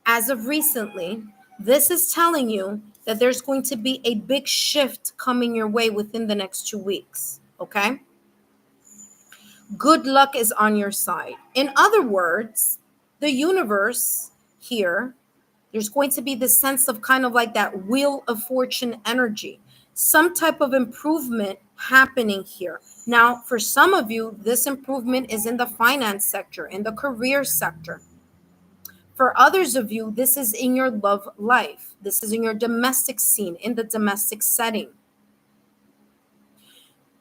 as of recently, this is telling you that there's going to be a big shift coming your way within the next 2 weeks, okay? Good luck is on your side. In other words, the universe here, there's going to be this sense of kind of like that wheel of fortune energy, some type of improvement happening here. Now, for some of you, this improvement is in the finance sector, in the career sector. For others of you, this is in your love life. This is in your domestic scene, in the domestic setting.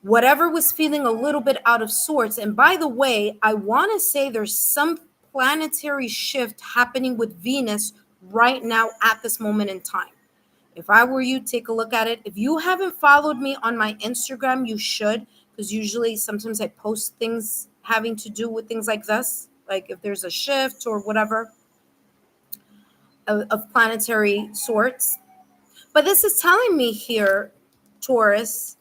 Whatever was feeling a little bit out of sorts. And by the way, I want to say there's some planetary shift happening with Venus right now at this moment in time. If I were you, take a look at it. If you haven't followed me on my Instagram, you should, because usually sometimes I post things having to do with things like this, like if there's a shift or whatever of planetary sorts. But this is telling me here, Taurus,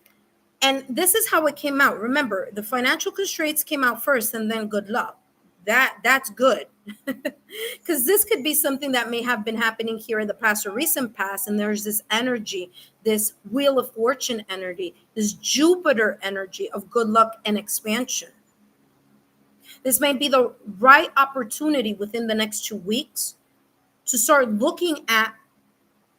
and this is how it came out. Remember, the financial constraints came out first and then good luck. That's good. Because this could be something that may have been happening here in the past or recent past. And there's this energy, this wheel of fortune energy, this Jupiter energy of good luck and expansion. This may be the right opportunity within the next 2 weeks to start looking at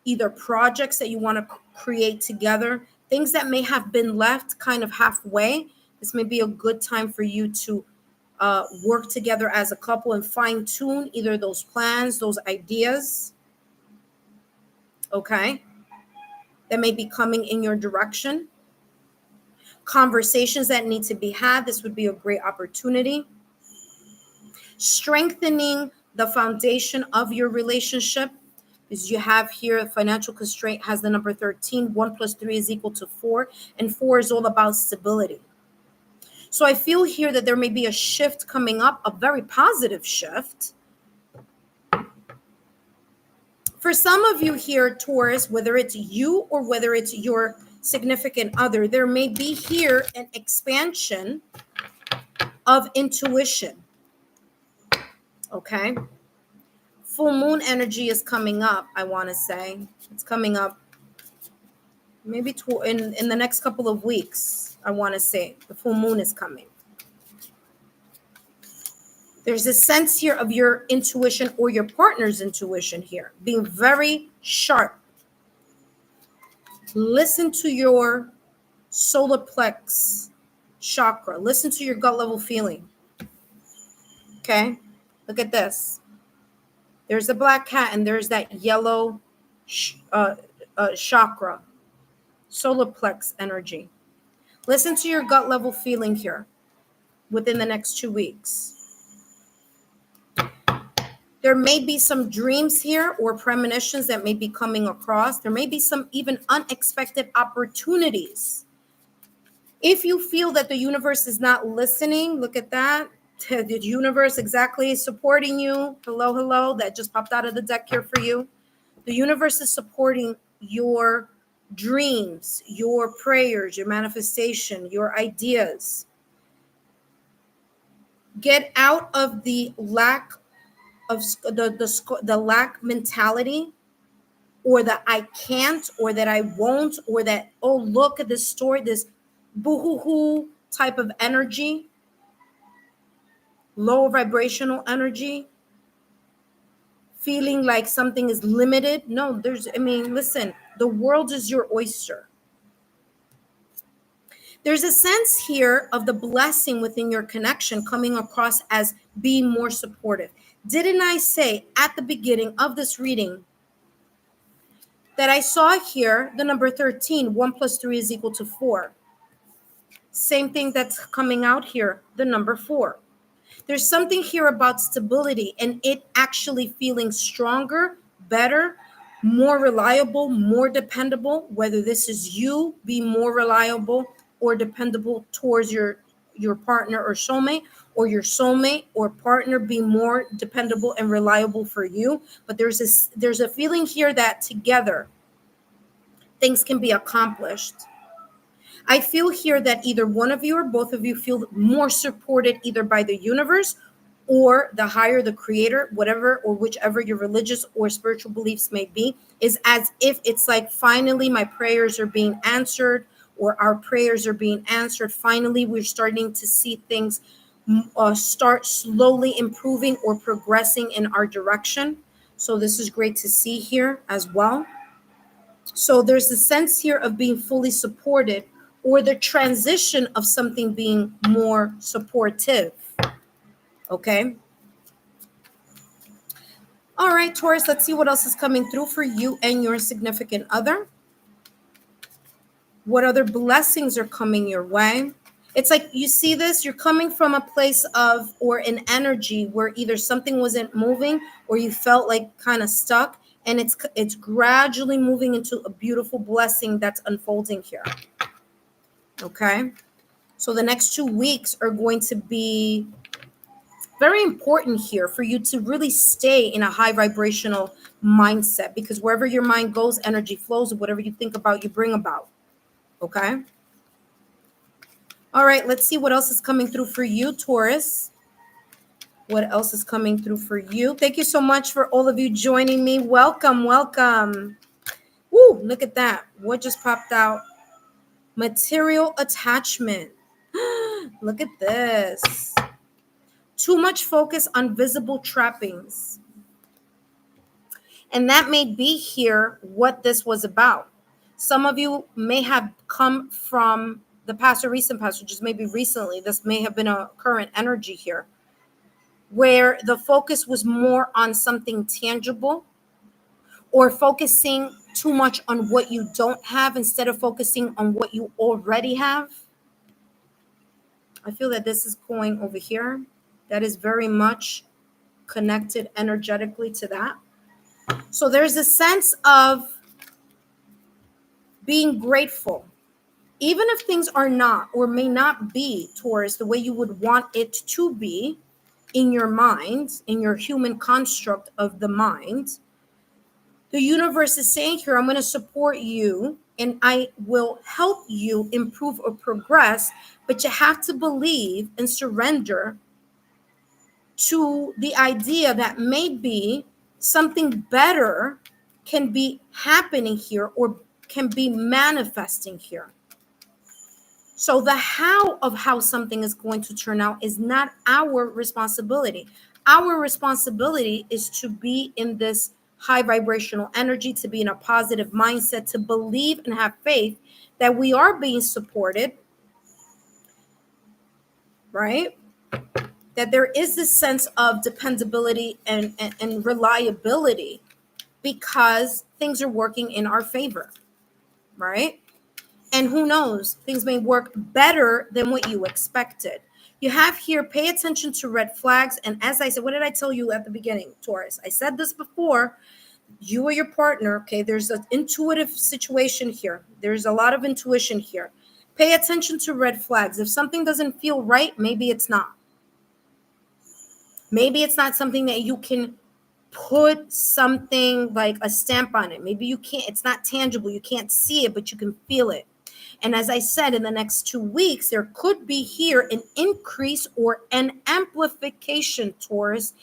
either projects that you want to create together, things that may have been left kind of halfway. This may be a good time for you to work together as a couple and fine tune either those plans, those ideas, okay, that may be coming in your direction. Conversations that need to be had. This would be a great opportunity. Strengthening the foundation of your relationship. Because you have here a financial constraint has the number 13. 1 + 3 is equal to 4. And 4 is all about stability. So I feel here that there may be a shift coming up, a very positive shift For some of you here, Taurus, whether it's you or whether it's your significant other, there may be here an expansion of intuition. Okay. Full moon energy is coming up, I want to say. It's coming up maybe in the next couple of weeks, I want to say. The full moon is coming. There's a sense here of your intuition or your partner's intuition here, being very sharp. Listen to your solar plex chakra. Listen to your gut level feeling. Okay? Look at this. There's the black cat and there's that yellow chakra, solar plex energy. Listen to your gut level feeling here within the next 2 weeks. There may be some dreams here or premonitions that may be coming across. There may be some even unexpected opportunities. If you feel that the universe is not listening, look at that. The universe exactly supporting you. Hello, hello. That just popped out of the deck here for you. The universe is supporting your dreams, your prayers, your manifestation, your ideas. Get out of the lack of the lack mentality, or that I can't, or that I won't, or that, oh, look at this story, this boo-hoo-hoo type of energy, low vibrational energy, feeling like something is limited. No, listen, the world is your oyster. There's a sense here of the blessing within your connection coming across as being more supportive. Didn't I say at the beginning of this reading that I saw here the number 13, 1 + 3 = 4. Same thing that's coming out here, the number 4. There's something here about stability and it actually feeling stronger, better, more reliable, more dependable, whether this is you being more reliable or dependable towards your partner or soulmate, or your soulmate or partner being more dependable and reliable for you. But there's a feeling here that together things can be accomplished. I feel here that either one of you or both of you feel more supported either by the universe or the higher, the creator, whatever or whichever your religious or spiritual beliefs may be, is as if it's like, finally my prayers are being answered, or our prayers are being answered. Finally, we're starting to see things start slowly improving or progressing in our direction. So this is great to see here as well. So there's a sense here of being fully supported, or the transition of something being more supportive. Okay. All right, Taurus, let's see what else is coming through for you and your significant other. What other blessings are coming your way? It's like, you see this, you're coming from a place of, or an energy where either something wasn't moving or you felt like kind of stuck, and it's gradually moving into a beautiful blessing that's unfolding here. Okay. So the next 2 weeks are going to be very important here for you to really stay in a high vibrational mindset, because wherever your mind goes, energy flows, and whatever you think about, you bring about. Okay. All right, let's see what else is coming through for you, Taurus. What else is coming through for you? Thank you so much for all of you joining me. Welcome, welcome. Woo, look at that. What just popped out? Material attachment. Look at this. Too much focus on visible trappings. And that may be here what this was about. Some of you may have come from the past or recent past, or just maybe recently. This may have been a current energy here, where the focus was more on something tangible, or focusing too much on what you don't have instead of focusing on what you already have. I feel that this is going over here. That is very much connected energetically to that. So there's a sense of being grateful. Even if things are not or may not be, Taurus, the way you would want it to be in your mind, in your human construct of the mind, The universe is saying here, I'm going to support you and I will help you improve or progress, but you have to believe and surrender to the idea that maybe something better can be happening here or can be manifesting here. So the how of how something is going to turn out is not our responsibility. Our responsibility is to be in this high vibrational energy, to be in a positive mindset, to believe and have faith that we are being supported, right? That there is this sense of dependability and reliability because things are working in our favor, right? And who knows, things may work better than what you expected. You have here, pay attention to red flags. And as I said, what did I tell you at the beginning, Taurus? I said this before, you or your partner, okay, there's an intuitive situation here. There's a lot of intuition here. Pay attention to red flags. If something doesn't feel right, maybe it's not. Maybe it's not something that you can put something like a stamp on it. Maybe you can't, it's not tangible. You can't see it, but you can feel it. And as I said, in the next 2 weeks, there could be here an increase or an amplification, Taurus,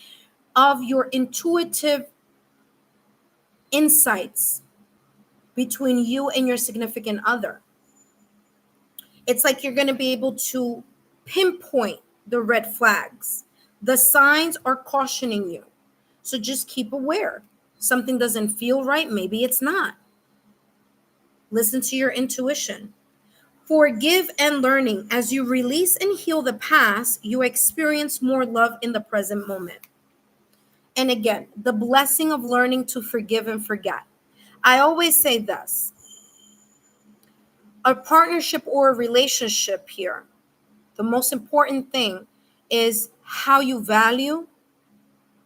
of your intuitive insights between you and your significant other. It's like you're going to be able to pinpoint the red flags. The signs are cautioning you. So just keep aware. Something doesn't feel right. Maybe it's not. Listen to your intuition. Forgive and learning. As you release and heal the past, you experience more love in the present moment. And again, the blessing of learning to forgive and forget. I always say this. A partnership or a relationship here, the most important thing is how you value,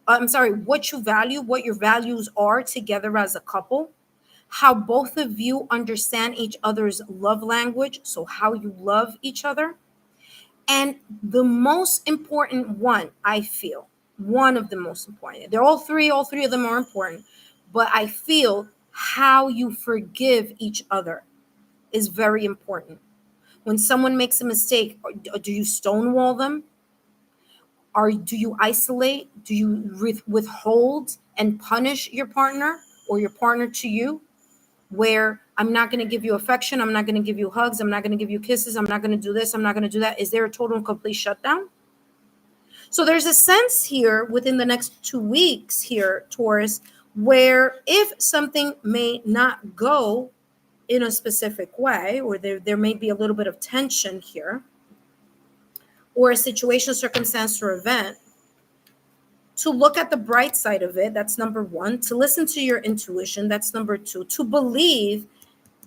what you value, what your values are together as a couple, how both of you understand each other's love language, so how you love each other. And the most important one, I feel, one of the most important, they're all three of them are important, but I feel how you forgive each other is very important. When someone makes a mistake, do you stonewall them? Do you isolate? Do you withhold and punish your partner or your partner to you? Where I'm not going to give you affection, I'm not going to give you hugs, I'm not going to give you kisses, I'm not going to do this, I'm not going to do that. Is there a total and complete shutdown? So there's a sense here within the next 2 weeks here, Taurus, where if something may not go in a specific way, or there may be a little bit of tension here, or a situation, circumstance, or event, to look at the bright side of it, that's number one. To listen to your intuition, that's number two. To believe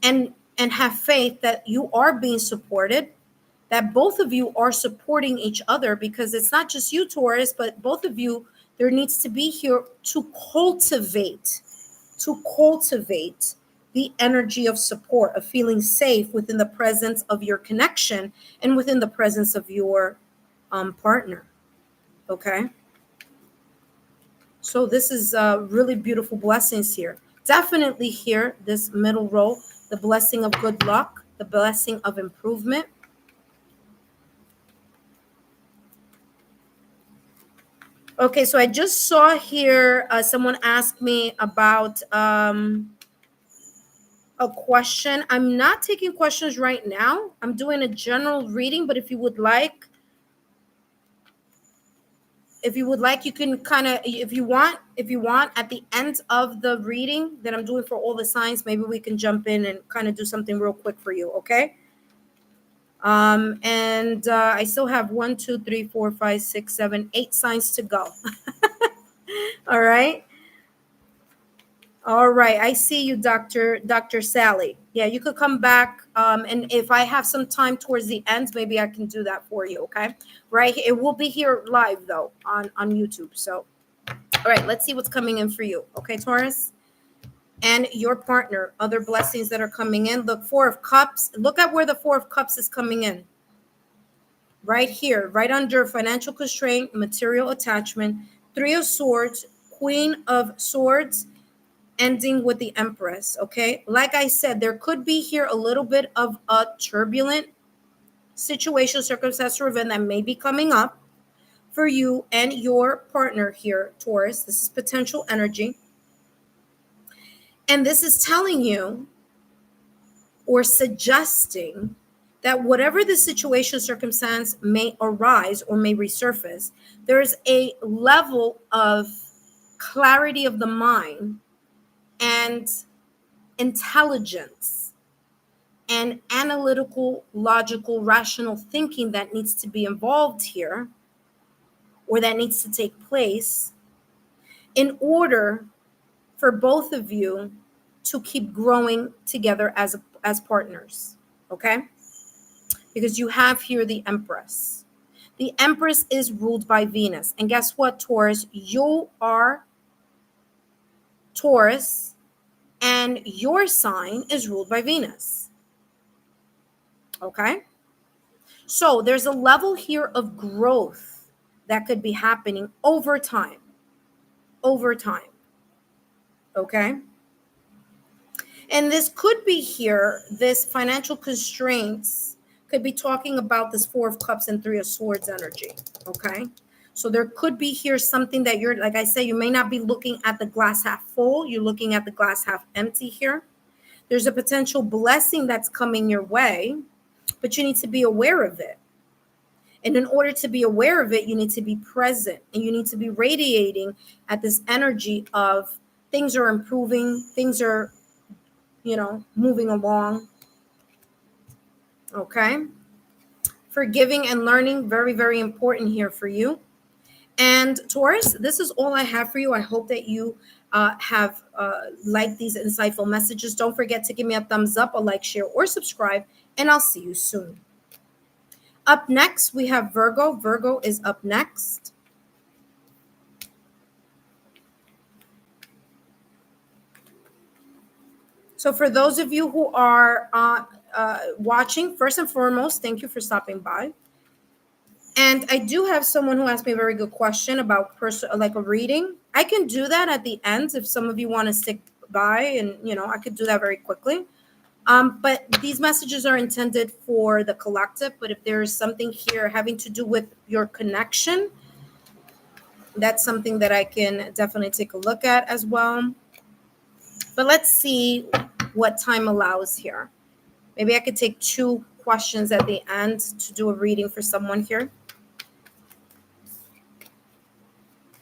and have faith that you are being supported, that both of you are supporting each other, because it's not just you, Taurus, but both of you, there needs to be here to cultivate the energy of support, of feeling safe within the presence of your connection and within the presence of your partner. Okay. So this is really beautiful blessings here. Definitely here, this middle row, the blessing of good luck, the blessing of improvement. Okay, so I just saw here someone asked me about a question. I'm not taking questions right now. I'm doing a general reading, but if you would like, you can kind of, if you want, at the end of the reading that I'm doing for all the signs, maybe we can jump in and kind of do something real quick for you, okay? And I still have 1, 2, 3, 4, 5, 6, 7, 8 signs to go. All right. All right. I see you, Dr. Sally. Yeah, you could come back. And if I have some time towards the end, maybe I can do that for you. Okay. Right. It will be here live though on YouTube. So, all right, let's see what's coming in for you. Okay, Taurus. And your partner, other blessings that are coming in. Look, 4 of Cups. Look at where the 4 of Cups is coming in. Right here, right under financial constraint, material attachment, 3 of Swords, Queen of Swords, ending with the Empress, okay? Like I said, there could be here a little bit of a turbulent situation, circumstance, or event that may be coming up for you and your partner here, Taurus. This is potential energy. And this is telling you or suggesting that whatever the situation, circumstance may arise or may resurface, there's a level of clarity of the mind and intelligence and analytical, logical, rational thinking that needs to be involved here, or that needs to take place in order for both of you to keep growing together as partners, okay? Because you have here the Empress. The Empress is ruled by Venus. And guess what, Taurus? You are Taurus, and your sign is ruled by Venus. Okay? So there's a level here of growth that could be happening over time. Over time. Okay? And this could be here, this financial constraints could be talking about this Four of Cups and Three of Swords energy. Okay? So there could be here something that you're, like I say, you may not be looking at the glass half full. You're looking at the glass half empty here. There's a potential blessing that's coming your way, but you need to be aware of it. And in order to be aware of it, you need to be present, and you need to be radiating at this energy of things are improving, things are, moving along. Okay? Forgiving and learning, very, very important here for you. And Taurus, this is all I have for you. I hope that you have liked these insightful messages. Don't forget to give me a thumbs up, a like, share, or subscribe, and I'll see you soon. Up next, we have Virgo. Virgo is up next. So for those of you who are watching, first and foremost, thank you for stopping by. And I do have someone who asked me a very good question about like a reading. I can do that at the end if some of you want to stick by, and I could do that very quickly. But these messages are intended for the collective. But if there's something here having to do with your connection, that's something that I can definitely take a look at as well. But let's see what time allows here. Maybe I could take 2 questions at the end to do a reading for someone here.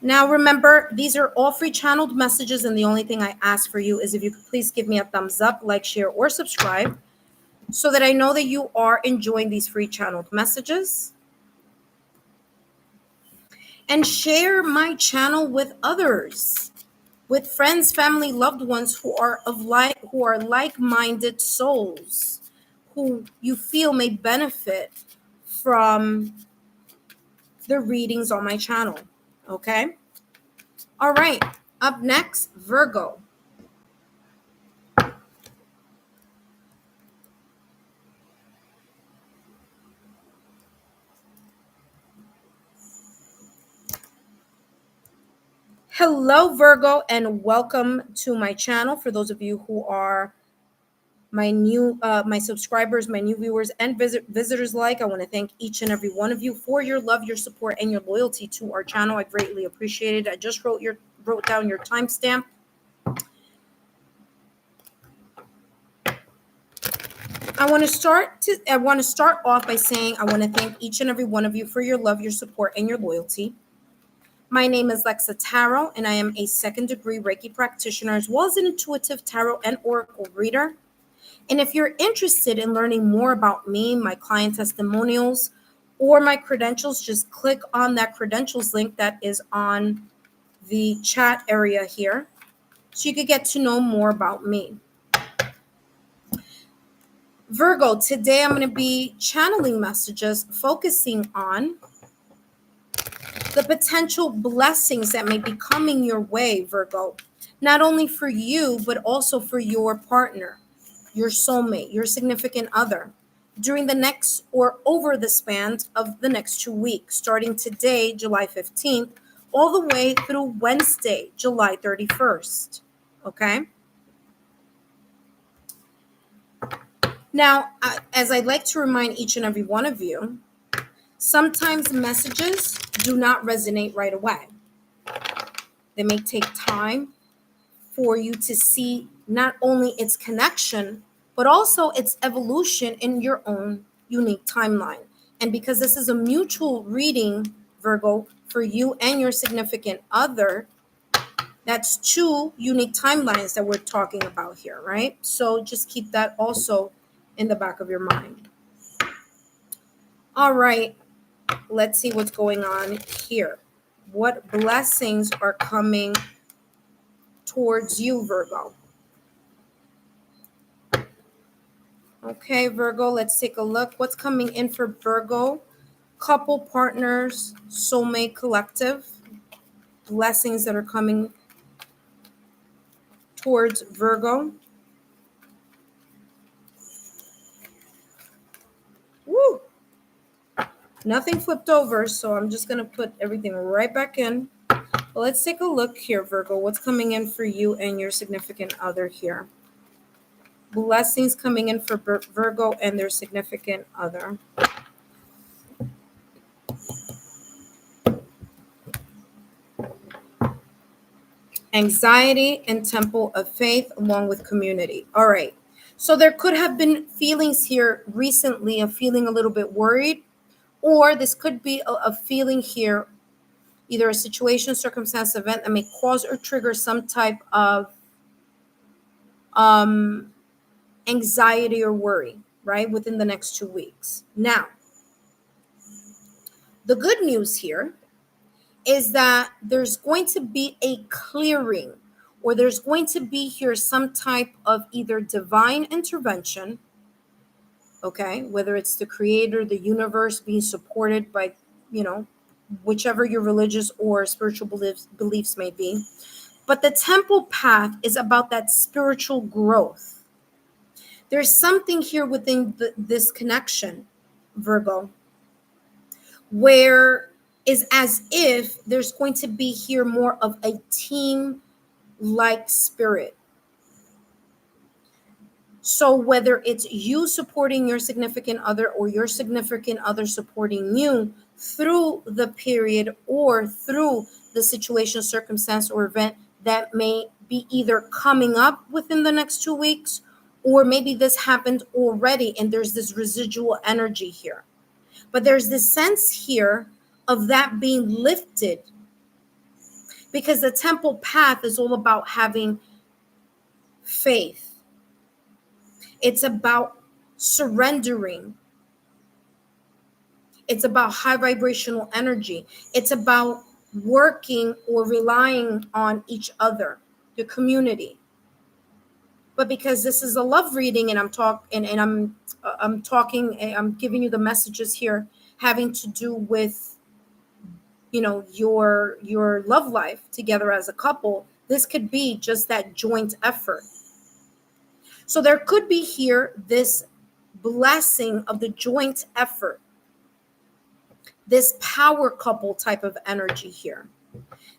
Now, remember, these are all free channeled messages, and the only thing I ask for you is if you could please give me a thumbs up, like, share, or subscribe so that I know that you are enjoying these free channeled messages. And share my channel with others, with friends, family, loved ones who are like-minded souls, who you feel may benefit from the readings on my channel. Okay? All right. Up next, Virgo. Hello, Virgo, and welcome to my channel. For those of you who are my subscribers, my new viewers, and visitors alike, I want to thank each and every one of you for your love, your support, and your loyalty to our channel. I greatly appreciate it. I just wrote down your timestamp. I want to start off by saying I want to thank each and every one of you for your love, your support, and your loyalty. My name is Lexa Tarot, and I am a 2nd degree Reiki practitioner, as well as an intuitive tarot and oracle reader. And if you're interested in learning more about me, my client testimonials, or my credentials, just click on that credentials link that is on the chat area here, so you could get to know more about me. Virgo, today I'm going to be channeling messages focusing on the potential blessings that may be coming your way, Virgo, not only for you, but also for your partner, your soulmate, your significant other, during the next or over the span of the next 2 weeks, starting today, July 15th, all the way through Wednesday, July 31st. Okay? Now, as I'd like to remind each and every one of you, sometimes messages do not resonate right away. They may take time for you to see not only its connection, but also its evolution in your own unique timeline. And because this is a mutual reading, Virgo, for you and your significant other, that's two unique timelines that we're talking about here, right? So just keep that also in the back of your mind. All right, let's see what's going on here. What blessings are coming towards you, Virgo? Okay, Virgo, let's take a look. What's coming in for Virgo? Couple, partners, soulmate, collective. Blessings that are coming towards Virgo. Woo! Nothing flipped over, so I'm just going to put everything right back in. Well, let's take a look here, Virgo. What's coming in for you and your significant other here? Blessings coming in for Virgo and their significant other. Anxiety and temple of faith along with community. All right. So there could have been feelings here recently of feeling a little bit worried, or this could be a feeling here, either a situation, circumstance, event that may cause or trigger some type of anxiety or worry, right, within the next 2 weeks. Now, the good news here is that there's going to be a clearing, or there's going to be here some type of either divine intervention, okay, whether it's the creator, the universe being supported by, whichever your religious or spiritual beliefs may be. But the temple path is about that spiritual growth. There's something here within this connection, Virgo, where is as if there's going to be here more of a team-like spirit. So whether it's you supporting your significant other or your significant other supporting you through the period or through the situation, circumstance, or event that may be either coming up within the next 2 weeks, or maybe this happened already and there's this residual energy here. But there's this sense here of that being lifted, because the temple path is all about having faith. It's about surrendering. It's about high vibrational energy. It's about working or relying on each other, the community. But because this is a love reading and I'm giving you the messages here having to do with your love life together as a couple, this could be just that joint effort. So there could be here this blessing of the joint effort, this power couple type of energy here,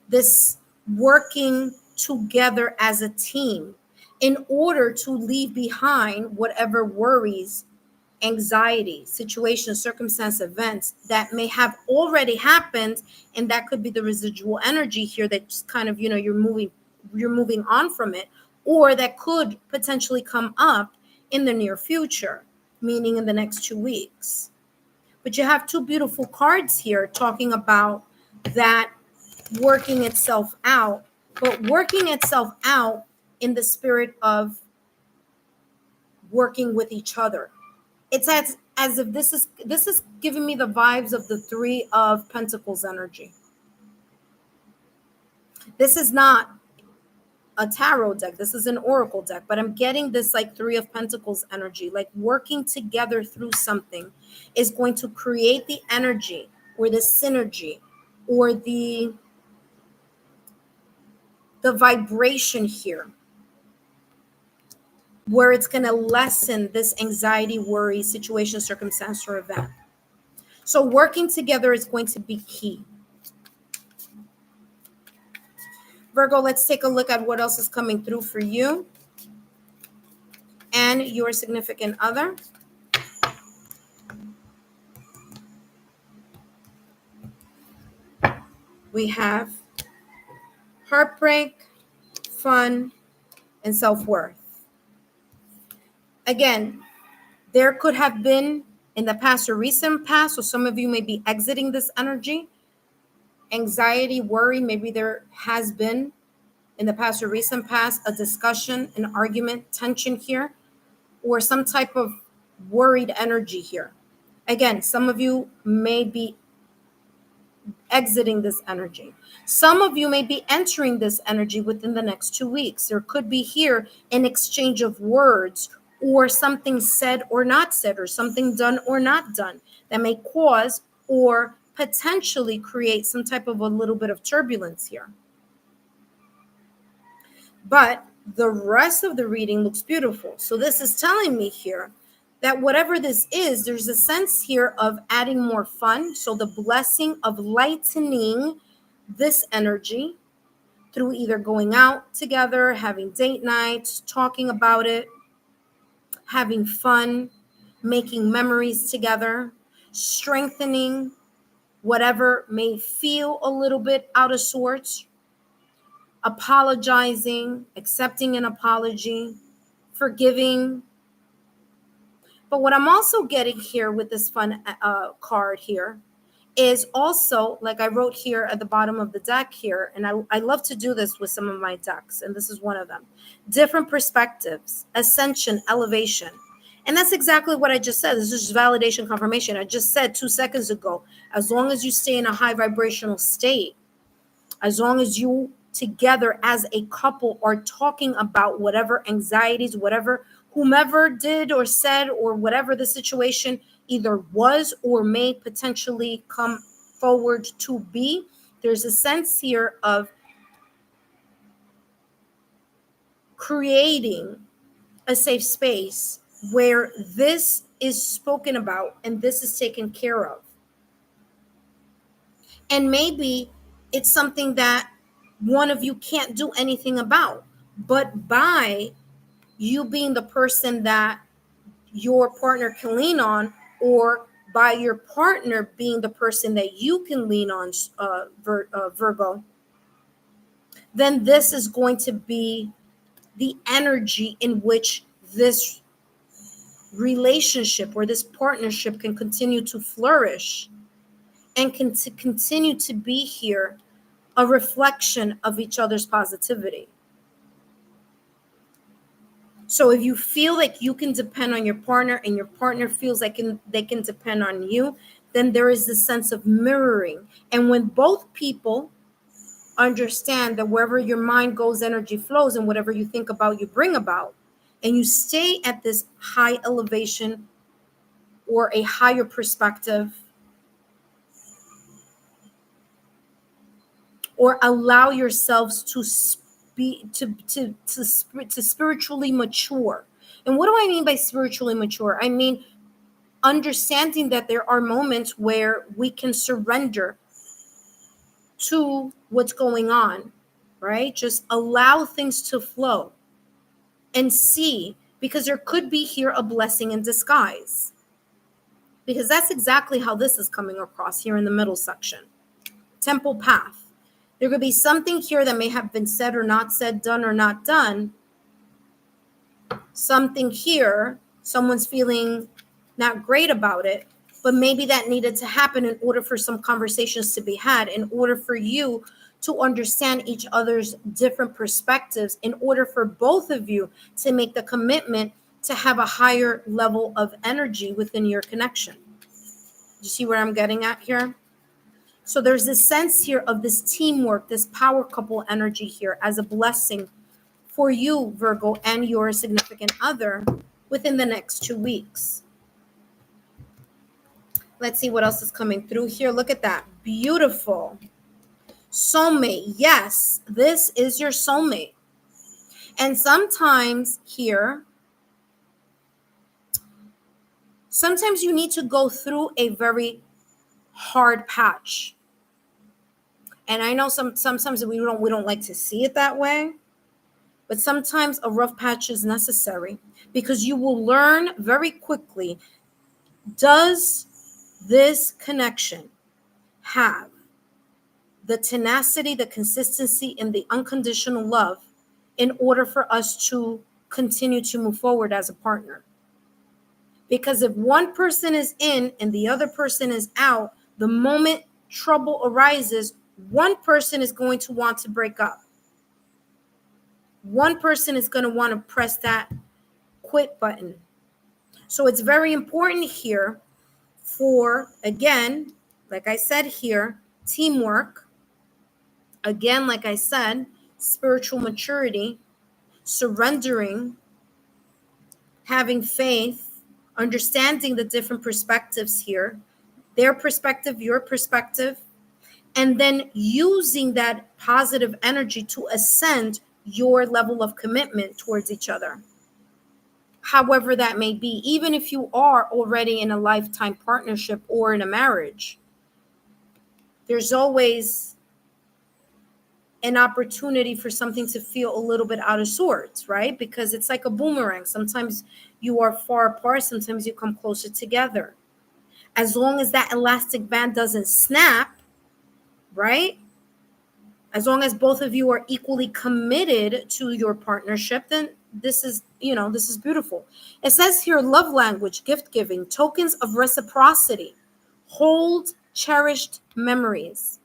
this working together as a team in order to leave behind whatever worries, anxiety, situations, circumstance, events that may have already happened. And that could be the residual energy here that just kind of, you're moving on from it, or that could potentially come up in the near future, meaning in the next 2 weeks. But you have two beautiful cards here talking about that working itself out, but working itself out in the spirit of working with each other. It's as if this is giving me the vibes of the Three of Pentacles energy. This is not a tarot deck. This is an oracle deck, but I'm getting this like Three of Pentacles energy, like working together through something is going to create the energy or the synergy or the vibration here where it's going to lessen this anxiety, worry, situation, circumstance, or event. So working together is going to be key. Virgo, let's take a look at what else is coming through for you and and your significant other. We have heartbreak, fun, and self-worth. Again, there could have been in the past or recent past, so some of you may be exiting this energy, anxiety, worry. Maybe there has been in the past or recent past a discussion, an argument, tension here, or some type of worried energy here. Again, some of you may be exiting this energy. Some of you may be entering this energy within the next 2 weeks. There could be here an exchange of words or something said or not said, or something done or not done that may cause or potentially create some type of a little bit of turbulence here. But the rest of the reading looks beautiful. So this is telling me here that whatever this is, there's a sense here of adding more fun. So the blessing of lightening this energy through either going out together, having date nights, talking about it, having fun, making memories together, strengthening whatever may feel a little bit out of sorts, apologizing, accepting an apology, forgiving. But what I'm also getting here with this fun card here is also, like I wrote here at the bottom of the deck here, and I love to do this with some of my decks, and this is one of them. Different perspectives, ascension, elevation. And that's exactly what I just said. This is validation, confirmation. I just said 2 seconds ago, as long as you stay in a high vibrational state, as long as you together as a couple are talking about whatever anxieties, whatever whomever did or said, or whatever the situation either was or may potentially come forward to be, there's a sense here of creating a safe space where this is spoken about and this is taken care of. And maybe it's something that one of you can't do anything about, but by you being the person that your partner can lean on, or by your partner being the person that you can lean on, Virgo, then this is going to be the energy in which this relationship or this partnership can continue to flourish and can continue to be here, a reflection of each other's positivity. So if you feel like you can depend on your partner and your partner feels like they can depend on you, then there is this sense of mirroring. And when both people understand that wherever your mind goes, energy flows, and whatever you think about, you bring about, and you stay at this high elevation or a higher perspective, or allow yourselves to spiritually mature. And what do I mean by spiritually mature? I mean understanding that there are moments where we can surrender to what's going on, right? Just allow things to flow and see, because there could be here a blessing in disguise, because that's exactly how this is coming across here in the middle section. Temple path. There could be something here that may have been said or not said, done or not done. Something here, someone's feeling not great about it, but maybe that needed to happen in order for some conversations to be had, in order for you to understand each other's different perspectives, in order for both of you to make the commitment to have a higher level of energy within your connection. You see where I'm getting at here? So there's this sense here of this teamwork, this power couple energy here as a blessing for you, Virgo, and your significant other within the next 2 weeks. Let's see what else is coming through here. Look at that. Beautiful. Soulmate. Yes, this is your soulmate. And sometimes here, sometimes you need to go through a very hard patch. And I know sometimes we don't like to see it that way, But sometimes a rough patch is necessary because you will learn very quickly, does this connection have the tenacity, the consistency, and the unconditional love in order for us to continue to move forward as a partner? Because if one person is in and the other person is out, the moment trouble arises, one person is going to want to break up. One person is going to want to press that quit button. So it's very important here for, again, like I said here, teamwork. Again, like I said, spiritual maturity, surrendering, having faith, understanding the different perspectives here, their perspective, your perspective, and then using that positive energy to ascend your level of commitment towards each other. However that may be, even if you are already in a lifetime partnership or in a marriage, there's always an opportunity for something to feel a little bit out of sorts, right? Because it's like a boomerang. Sometimes you are far apart, sometimes you come closer together. As long as that elastic band doesn't snap, right? As long as both of you are equally committed to your partnership, then this is beautiful. It says here, love language, gift giving, tokens of reciprocity, hold cherished memories.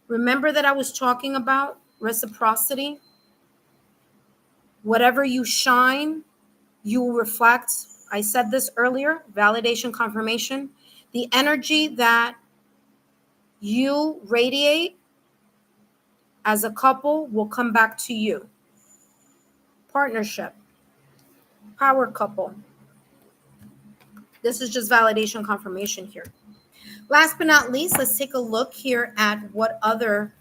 Remember that I was talking about reciprocity? Whatever you shine, you will reflect. I said this earlier, validation, confirmation. The energy that you radiate as a couple will come back to you. Partnership, power couple. This is just validation, confirmation here. Last but not least, let's take a look here at what other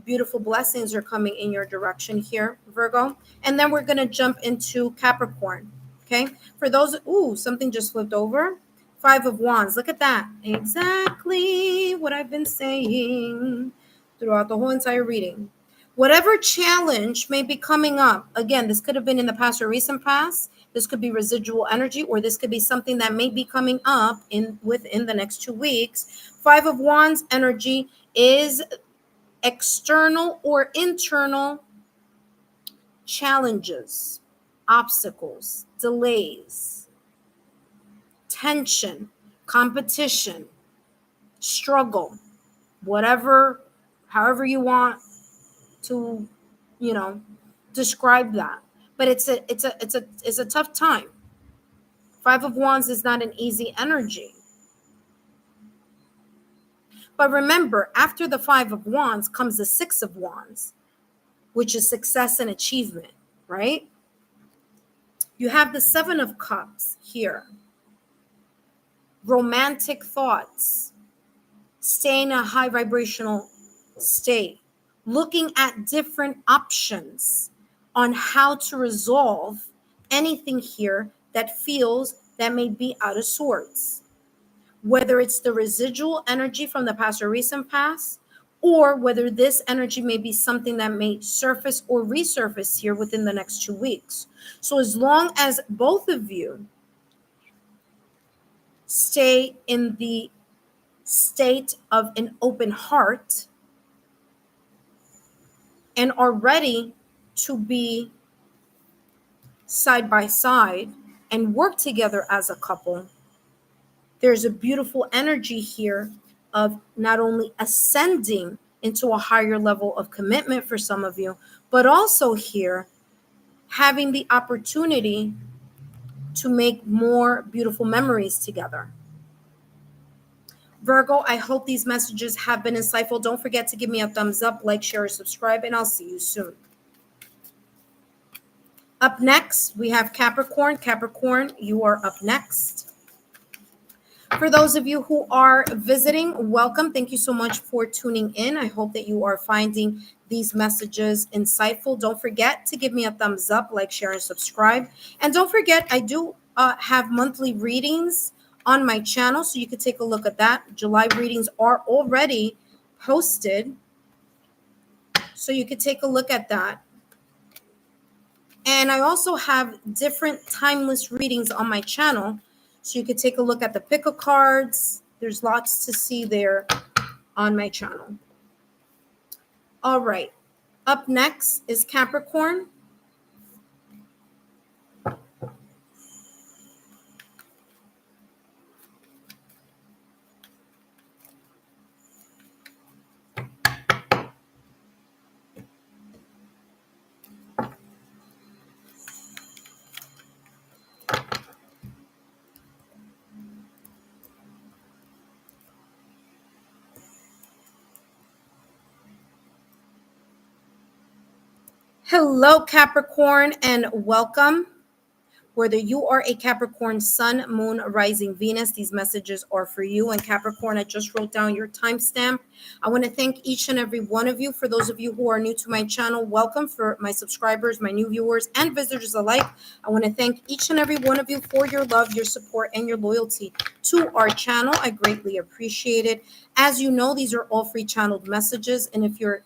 beautiful blessings are coming in your direction here, Virgo. And then we're going to jump into Capricorn. Okay. For those, something just flipped over. 5 of Wands. Look at that. Exactly what I've been saying throughout the whole entire reading. Whatever challenge may be coming up, again, this could have been in the past or recent past. This could be residual energy, or this could be something that may be coming up within the next 2 weeks. 5 of Wands energy is external or internal challenges, obstacles, delays, tension, competition, struggle, however you want to, describe that. But it's a tough time. 5 of Wands is not an easy energy. But remember, after the 5 of Wands comes the 6 of Wands, which is success and achievement, right? You have the 7 of Cups here. Romantic thoughts. Stay in a high vibrational state. Looking at different options on how to resolve anything here that may be out of sorts. Whether it's the residual energy from the past or recent past, or whether this energy may be something that may surface or resurface here within the next 2 weeks. So as long as both of you stay in the state of an open heart and are ready to be side by side and work together as a couple, there's a beautiful energy here of not only ascending into a higher level of commitment for some of you, but also here having the opportunity to make more beautiful memories together. Virgo, I hope these messages have been insightful. Don't forget to give me a thumbs up, like, share, subscribe, and I'll see you soon. Up next, we have Capricorn. Capricorn, you are up next. For those of you who are visiting, welcome. Thank you so much for tuning in. I hope that you are finding these messages insightful. Don't forget to give me a thumbs up, like, share, and subscribe. And don't forget, I do have monthly readings on my channel, so you can take a look at that. July readings are already posted, so you could take a look at that. And I also have different timeless readings on my channel. So you could take a look at the pick of cards. There's lots to see there on my channel. All right. Up next is Capricorn. Hello, Capricorn, and welcome. Whether you are a Capricorn sun, moon, rising, Venus, these messages are for you. And Capricorn, I just wrote down your timestamp. I want to thank each and every one of you. For those of you who are new to my channel, welcome. For my subscribers, my new viewers, and visitors alike, I want to thank each and every one of you for your love, your support, and your loyalty to our channel. I greatly appreciate it. As you know, these are all free channeled messages. And if you're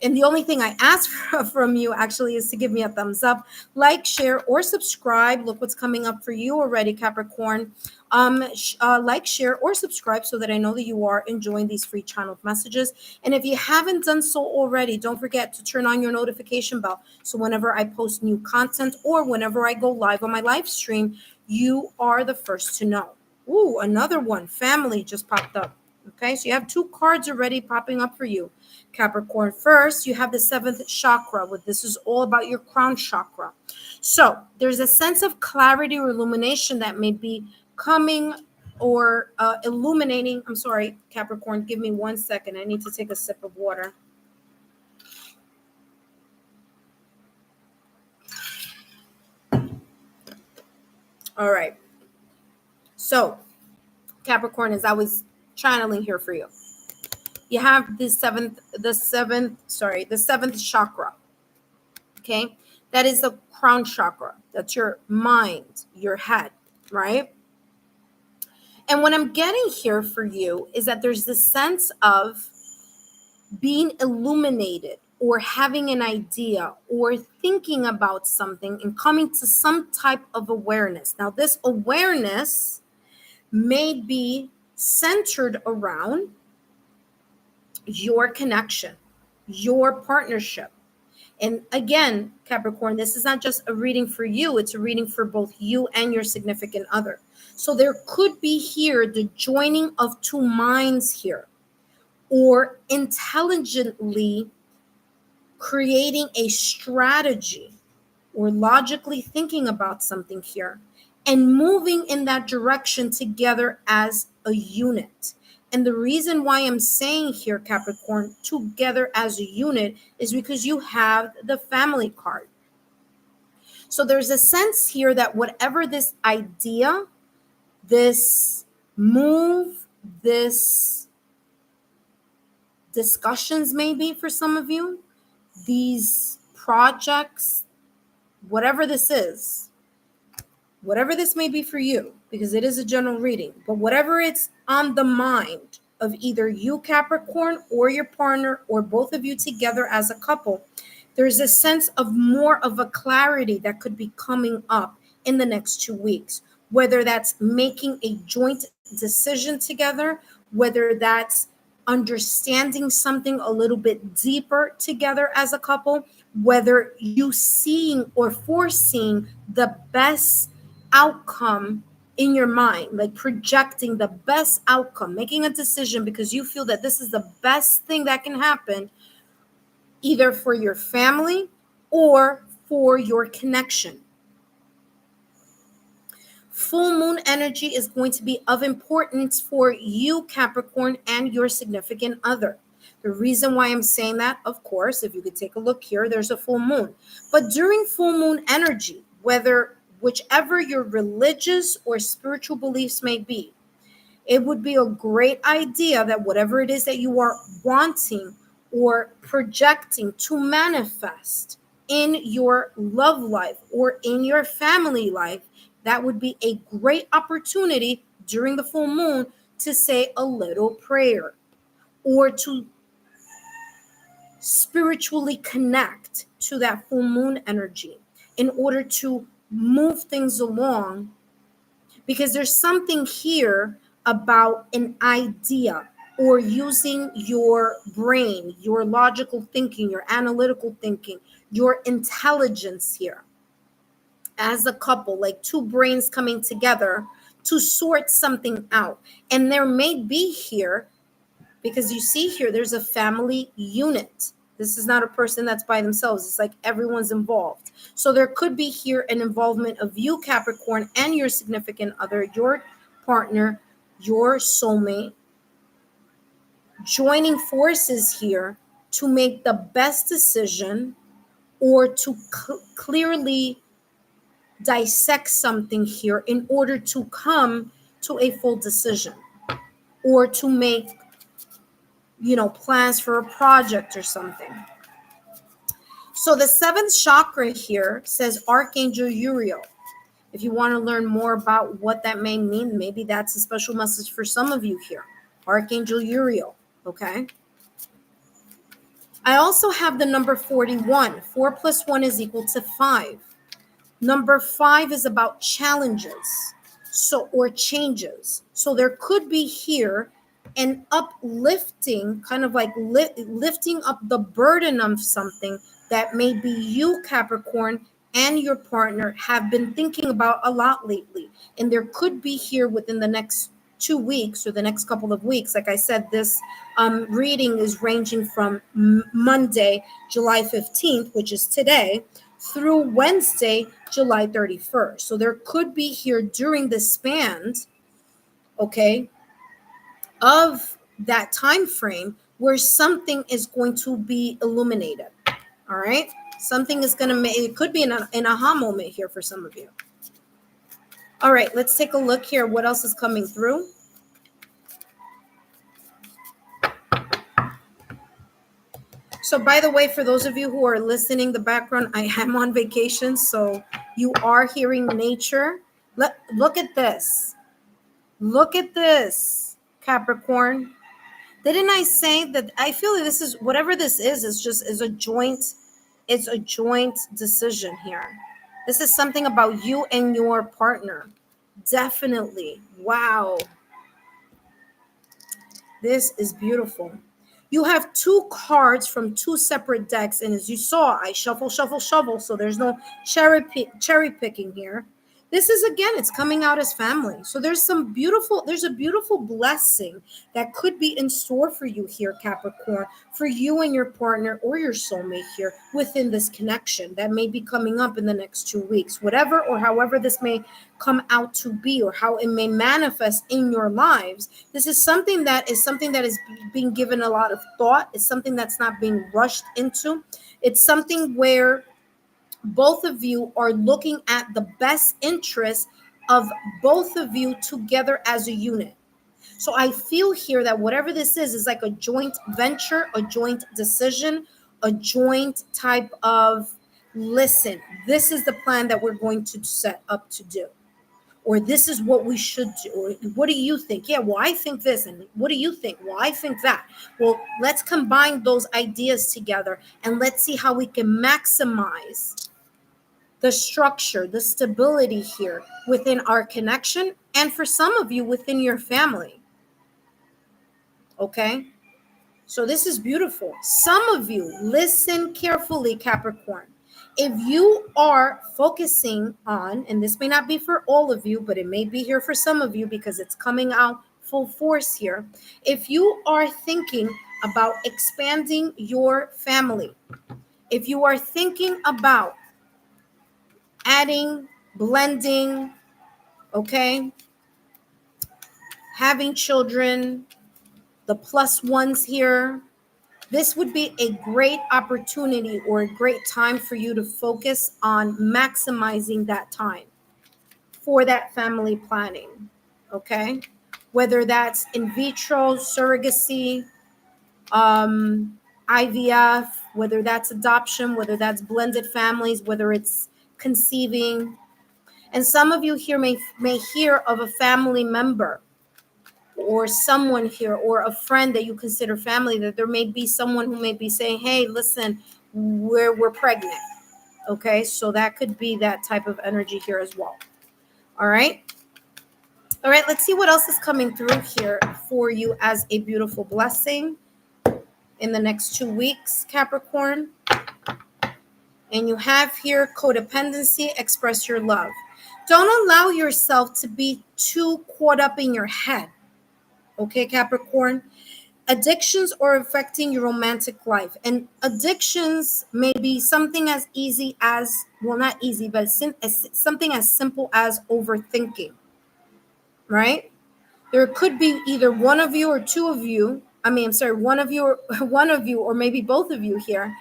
and the only thing I ask from you actually is to give me a thumbs up, like, share, or subscribe. Look what's coming up for you already, Capricorn. Like, share, or subscribe so that I know that you are enjoying these free channeled messages. And if you haven't done so already, don't forget to turn on your notification bell. So whenever I post new content or whenever I go live on my live stream, you are the first to know. Ooh, another one. Family just popped up. Okay, so you have two cards already popping up for you, Capricorn. First, you have the 7th chakra. This is all about your crown chakra. So there's a sense of clarity or illumination that may be coming or illuminating. I'm sorry, Capricorn, give me 1 second. I need to take a sip of water. All right. So, Capricorn, as I was channeling here for you, you have the seventh chakra. Okay, that is the crown chakra. That's your mind, your head, right? And what I'm getting here for you is that there's this sense of being illuminated or having an idea or thinking about something and coming to some type of awareness. Now, this awareness may be centered around your connection, your partnership. And again, Capricorn, this is not just a reading for you, it's a reading for both you and your significant other. So there could be here the joining of two minds here, or intelligently creating a strategy or logically thinking about something here and moving in that direction together as a unit. And the reason why I'm saying here, Capricorn, together as a unit is because you have the family card. So there's a sense here that whatever this idea, this move, this discussions maybe for some of you, these projects, whatever this is, whatever this may be for you, because it is a general reading, but whatever it's on the mind of either you, Capricorn, or your partner, or both of you together as a couple, there's a sense of more of a clarity that could be coming up in the next 2 weeks, whether that's making a joint decision together, whether that's understanding something a little bit deeper together as a couple, whether you seeing or foreseeing the best outcome in your mind, like projecting the best outcome, making a decision because you feel that this is the best thing that can happen, either for your family or for your connection. Full moon energy is going to be of importance for you, Capricorn, and your significant other. The reason why I'm saying that, of course, if you could take a look here, there's a full moon. But during full moon energy, whichever your religious or spiritual beliefs may be, it would be a great idea that whatever it is that you are wanting or projecting to manifest in your love life or in your family life, that would be a great opportunity during the full moon to say a little prayer or to spiritually connect to that full moon energy in order to move things along, because there's something here about an idea or using your brain, your logical thinking, your analytical thinking, your intelligence here as a couple, like two brains coming together to sort something out. And there may be here, because you see here, there's a family unit. This is not a person that's by themselves. It's like everyone's involved. So there could be here an involvement of you, Capricorn, and your significant other, your partner, your soulmate, joining forces here to make the best decision or to clearly dissect something here in order to come to a full decision or to make plans for a project or something. So the seventh chakra here says Archangel Uriel. If you want to learn more about what that may mean, maybe that's a special message for some of you here. Archangel Uriel, okay? I also have the number 41. 4 plus 1 is equal to 5. Number 5 is about challenges, or changes. So there could be here an uplifting, kind of like lifting up the burden of something that maybe you, Capricorn, and your partner have been thinking about a lot lately. And there could be here within the next 2 weeks or the next couple of weeks. Like I said, this reading is ranging from Monday, July 15th, which is today, through Wednesday, July 31st. So there could be here during the span, okay, of that time frame where something is going to be illuminated. All right, something is going to make, it could be an aha moment here for some of you. All right, let's take a look here. What else is coming through? So by the way, for those of you who are listening, the background, I am on vacation, so you are hearing nature. Look at this. Look at this, Capricorn. Didn't I say that I feel that this is, whatever this is a joint, it's a joint decision here. This is something about you and your partner. Definitely. Wow. This is beautiful. You have 2 cards from 2 separate decks, and as you saw, I shuffle, so there's no cherry picking here. This is, again, it's coming out as family. So there's a beautiful blessing that could be in store for you here, Capricorn, for you and your partner or your soulmate here within this connection that may be coming up in the next 2 weeks, whatever or however this may come out to be or how it may manifest in your lives. This is something that is being given a lot of thought. It's something that's not being rushed into. It's something where both of you are looking at the best interest of both of you together as a unit. So I feel here that whatever this is like a joint venture, a joint decision, a joint type of, listen, this is the plan that we're going to set up to do. Or this is what we should do. Or what do you think? Yeah, well, I think this. And what do you think? Well, I think that. Well, let's combine those ideas together and let's see how we can maximize the structure, the stability here within our connection, and for some of you within your family. Okay? So this is beautiful. Some of you, listen carefully, Capricorn. If you are focusing on, and this may not be for all of you, but it may be here for some of you because it's coming out full force here. If you are thinking about expanding your family, if you are thinking about adding, blending, okay, having children, the plus ones here, this would be a great opportunity or a great time for you to focus on maximizing that time for that family planning, okay? Whether that's in vitro, surrogacy, IVF, whether that's adoption, whether that's blended families, whether it's conceiving. And some of you here may hear of a family member or someone here, or a friend that you consider family, that there may be someone who may be saying, hey, listen, we're pregnant. Okay, so that could be that type of energy here as well. All right. All right, let's see what else is coming through here for you as a beautiful blessing in the next 2 weeks, Capricorn. And you have here codependency, express your love. Don't allow yourself to be too caught up in your head. Okay, Capricorn. Addictions are affecting your romantic life. And addictions may be something as easy as, well, not easy, but something as simple as overthinking, right? There could be either one of you or two of you. One of you or one of you, or maybe both of you here,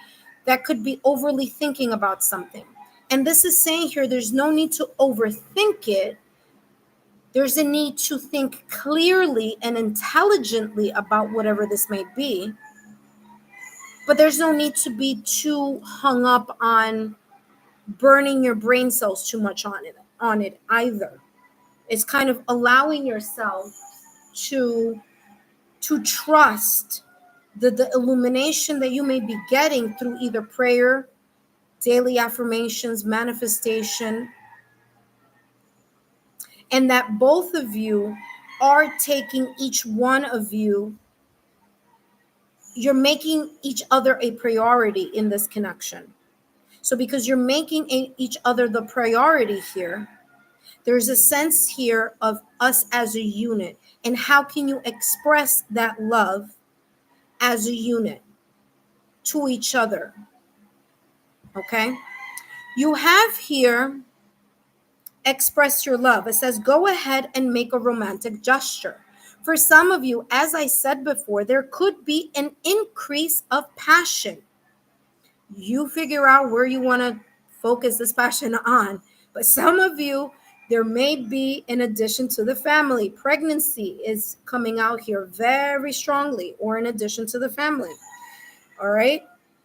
that could be overly thinking about something. And this is saying here, there's no need to overthink it. There's a need to think clearly and intelligently about whatever this may be. But there's no need to be too hung up on burning your brain cells too much on it either. It's kind of allowing yourself to trust the illumination that you may be getting through either prayer, daily affirmations, manifestation, and that both of you are taking each one of you, you're making each other a priority in this connection. So because you're making each other the priority here, there's a sense here of us as a unit. And how can you express that love as a unit to each other? Okay? You have here express your love. It says, go ahead and make a romantic gesture. For some of you, as I said before, there could be an increase of passion. You figure out where you want to focus this passion on. But some of you, there may be, in addition to the family, pregnancy is coming out here very strongly, or in addition to the family. All right.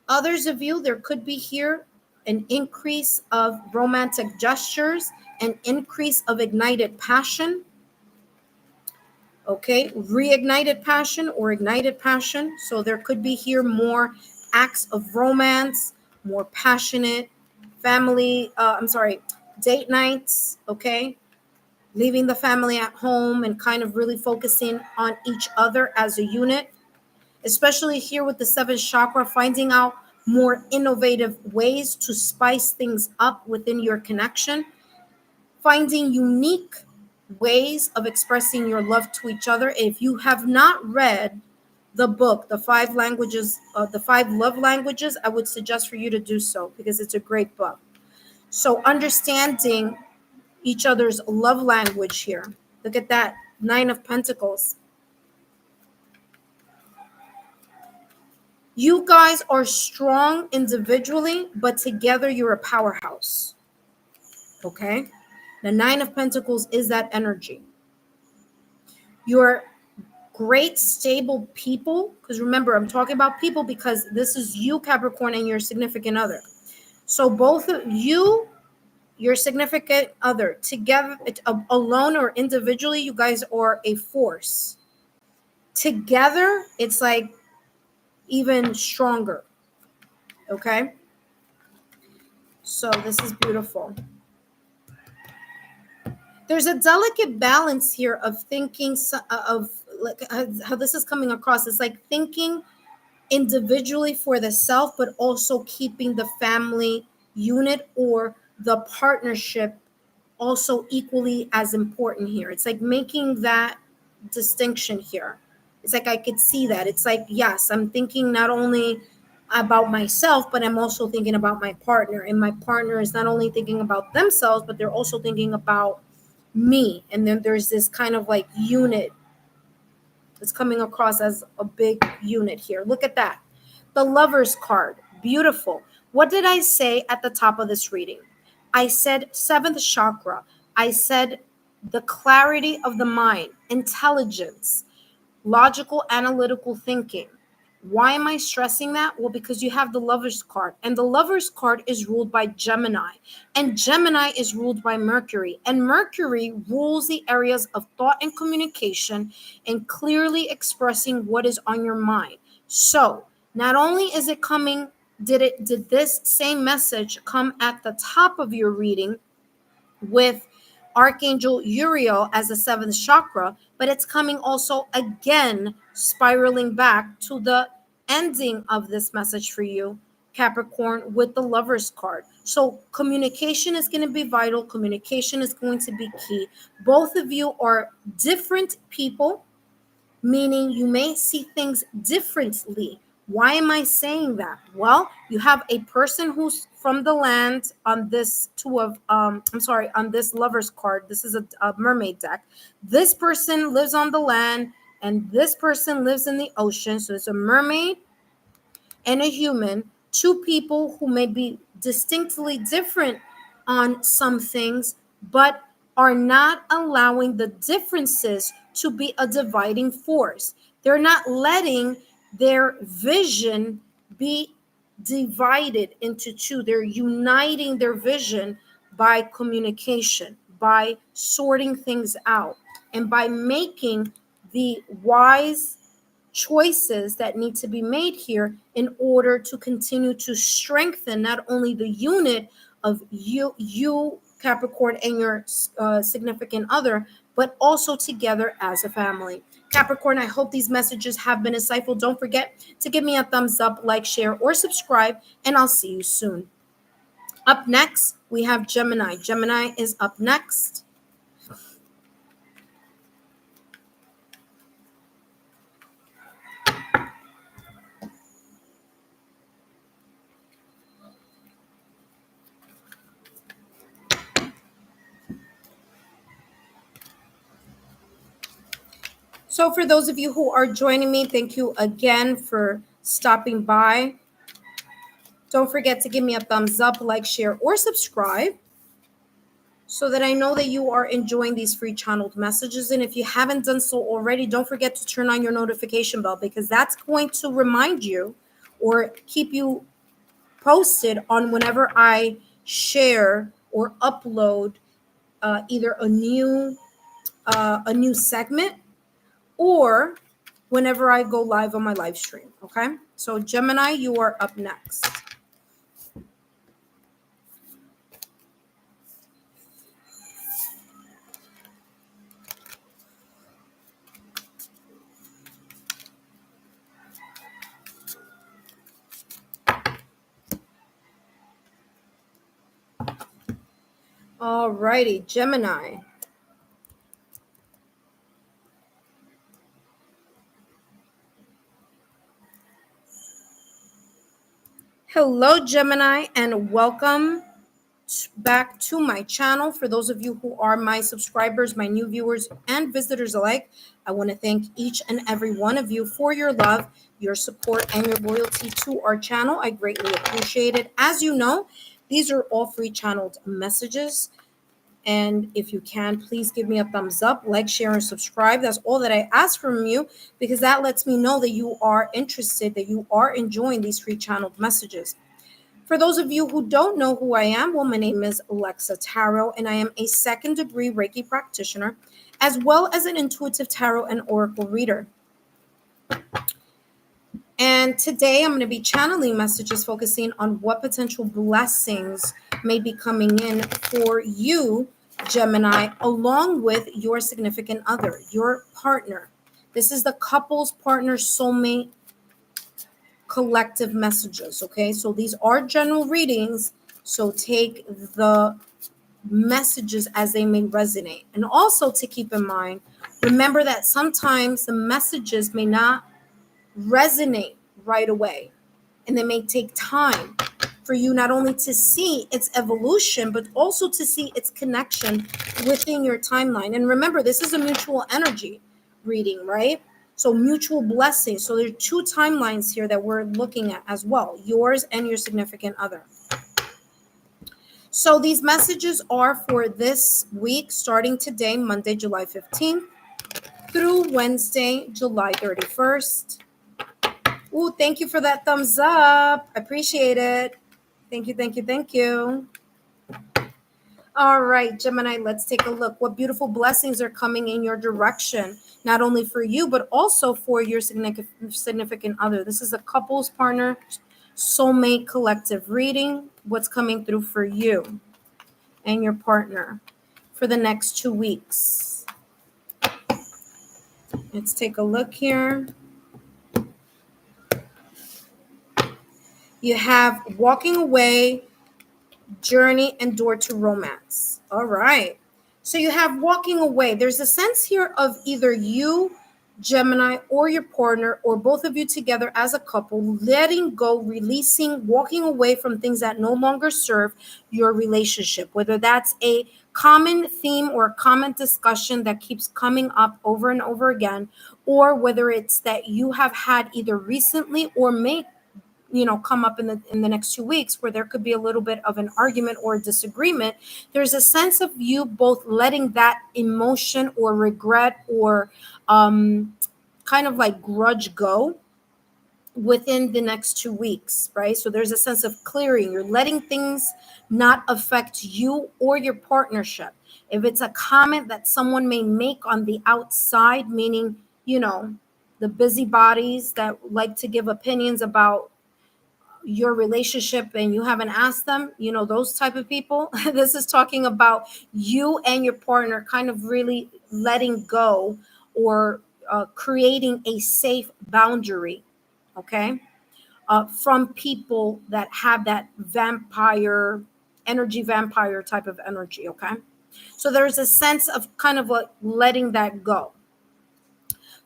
Others of you, there could be here an increase of romantic gestures, an increase of ignited passion. Okay, reignited passion or ignited passion. So there could be here more acts of romance, more passionate date nights. Okay, leaving the family at home and kind of really focusing on each other as a unit. Especially here with the 7th chakra, finding out more innovative ways to spice things up within your connection, finding unique ways of expressing your love to each other. If you have not read the book, the 5 love languages, I would suggest for you to do so, because it's a great book. So understanding each other's love language here. Look at that, 9 of Pentacles. You guys are strong individually, but together you're a powerhouse. Okay? The 9 of Pentacles is that energy. You're great, stable people. Because remember, I'm talking about people because this is you, Capricorn, and your significant other. So both of you, your significant other, together, alone or individually, you guys are a force. Together, it's like even stronger. Okay? So this is beautiful. There's a delicate balance here of thinking of like how this is coming across. It's like thinking individually for the self, but also keeping the family unit or the partnership also equally as important here. It's like making that distinction here. It's like I could see that. It's like, yes, I'm thinking not only about myself, but I'm also thinking about my partner. And my partner is not only thinking about themselves, but they're also thinking about me. And then there's this kind of like unit that's coming across as a big unit here. Look at that. The Lover's card. Beautiful. What did I say at the top of this reading? I said 7th chakra. I said the clarity of the mind, intelligence, logical, analytical thinking. Why am I stressing that? Well, because you have the Lover's card, and the Lover's card is ruled by Gemini, and Gemini is ruled by Mercury, and Mercury rules the areas of thought and communication and clearly expressing what is on your mind. So not only is it coming, did this same message come at the top of your reading with Archangel Uriel as the seventh chakra, but it's coming also again, spiraling back to the ending of this message for you, Capricorn, with the Lover's card. So communication is going to be vital. Communication is going to be key. Both of you are different people, meaning you may see things differently. Why am I saying that? Well, you have a person who's from the land on this on this Lover's card. This is a mermaid deck. This person lives on the land and this person lives in the ocean. So it's a mermaid and a human, two people who may be distinctly different on some things, but are not allowing the differences to be a dividing force. They're not letting their vision be divided into two. They're uniting their vision by communication, by sorting things out, and by making the wise choices that need to be made here in order to continue to strengthen not only the unit of you Capricorn, and your significant other, but also together as a family. Capricorn, I hope these messages have been insightful. Don't forget to give me a thumbs up, like, share, or subscribe, and I'll see you soon. Up next, we have Gemini. Gemini is up next. So for those of you who are joining me, thank you again for stopping by. Don't forget to give me a thumbs up, like, share, or subscribe so that I know that you are enjoying these free channeled messages. And if you haven't done so already, don't forget to turn on your notification bell, because that's going to remind you or keep you posted on whenever I share or upload either a new segment or whenever I go live on my live stream. Okay, so Gemini, you are up next. All righty, Gemini. Hello, Gemini, and welcome back to my channel. For those of you who are my subscribers, my new viewers, and visitors alike, I want to thank each and every one of you for your love, your support, and your loyalty to our channel. I greatly appreciate it. As you know, these are all free channeled messages. And if you can, please give me a thumbs up, like, share, and subscribe. That's all that I ask from you, because that lets me know that you are interested, that you are enjoying these free channeled messages. For those of you who don't know who I am, well, my name is Alexa Tarot, and I am a second-degree Reiki practitioner, as well as an intuitive tarot and oracle reader. And today I'm going to be channeling messages focusing on what potential blessings may be coming in for you, Gemini, along with your significant other, your partner. This is the couples, partner, soulmate, collective messages. Okay, so these are general readings, so take the messages as they may resonate. And also to keep in mind, remember that sometimes the messages may not resonate right away, and they may take time for you not only to see its evolution, but also to see its connection within your timeline. And remember, this is a mutual energy reading, right? So mutual blessings. So there are two timelines here that we're looking at as well, yours and your significant other. So these messages are for this week, starting today, Monday, July 15th, through Wednesday, July 31st. Ooh, thank you for that thumbs up. I appreciate it. Thank you, thank you, thank you. All right, Gemini, let's take a look. What beautiful blessings are coming in your direction, not only for you, but also for your significant other. This is a couples partner, soulmate collective reading. What's coming through for you and your partner for the next 2 weeks? Let's take a look here. You have walking away, journey, and door to romance. All right. So you have walking away. There's a sense here of either you, Gemini, or your partner, or both of you together as a couple, letting go, releasing, walking away from things that no longer serve your relationship, whether that's a common theme or a common discussion that keeps coming up over and over again, or whether it's that you have had either recently or may come up in the next 2 weeks where there could be a little bit of an argument or a disagreement. There's a sense of you both letting that emotion or regret or kind of like grudge go within the next 2 weeks, right? So there's a sense of clearing. You're letting things not affect you or your partnership. If it's a comment that someone may make on the outside, meaning the busybodies that like to give opinions about your relationship and you haven't asked them, those type of people. This is talking about you and your partner kind of really letting go or creating a safe boundary, okay, from people that have that vampire type of energy, okay? So there's a sense of kind of like letting that go.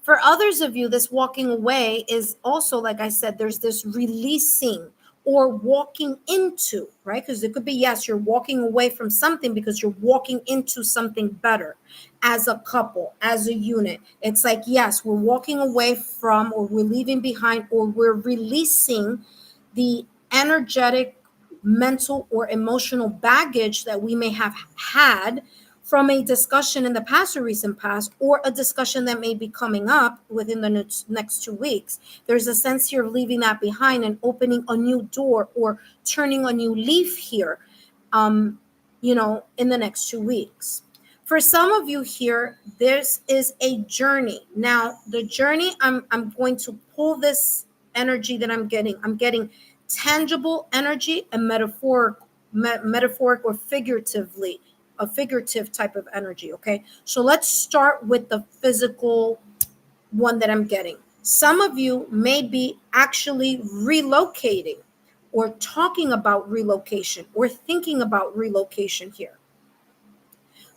For others of you, this walking away is also, like I said, there's this releasing or walking into, right? Because it could be, yes, you're walking away from something because you're walking into something better as a couple, as a unit. It's like, yes, we're walking away from, or we're leaving behind, or we're releasing the energetic, mental, or emotional baggage that we may have had from a discussion in the past or recent past, or a discussion that may be coming up within the next 2 weeks. There's a sense here of leaving that behind and opening a new door or turning a new leaf here, in the next 2 weeks. For some of you here, this is a journey. Now, the journey, I'm going to pull this energy that I'm getting tangible energy and metaphoric or figuratively, a figurative type of energy, okay? So let's start with the physical one that I'm getting. Some of you may be actually relocating or talking about relocation or thinking about relocation here.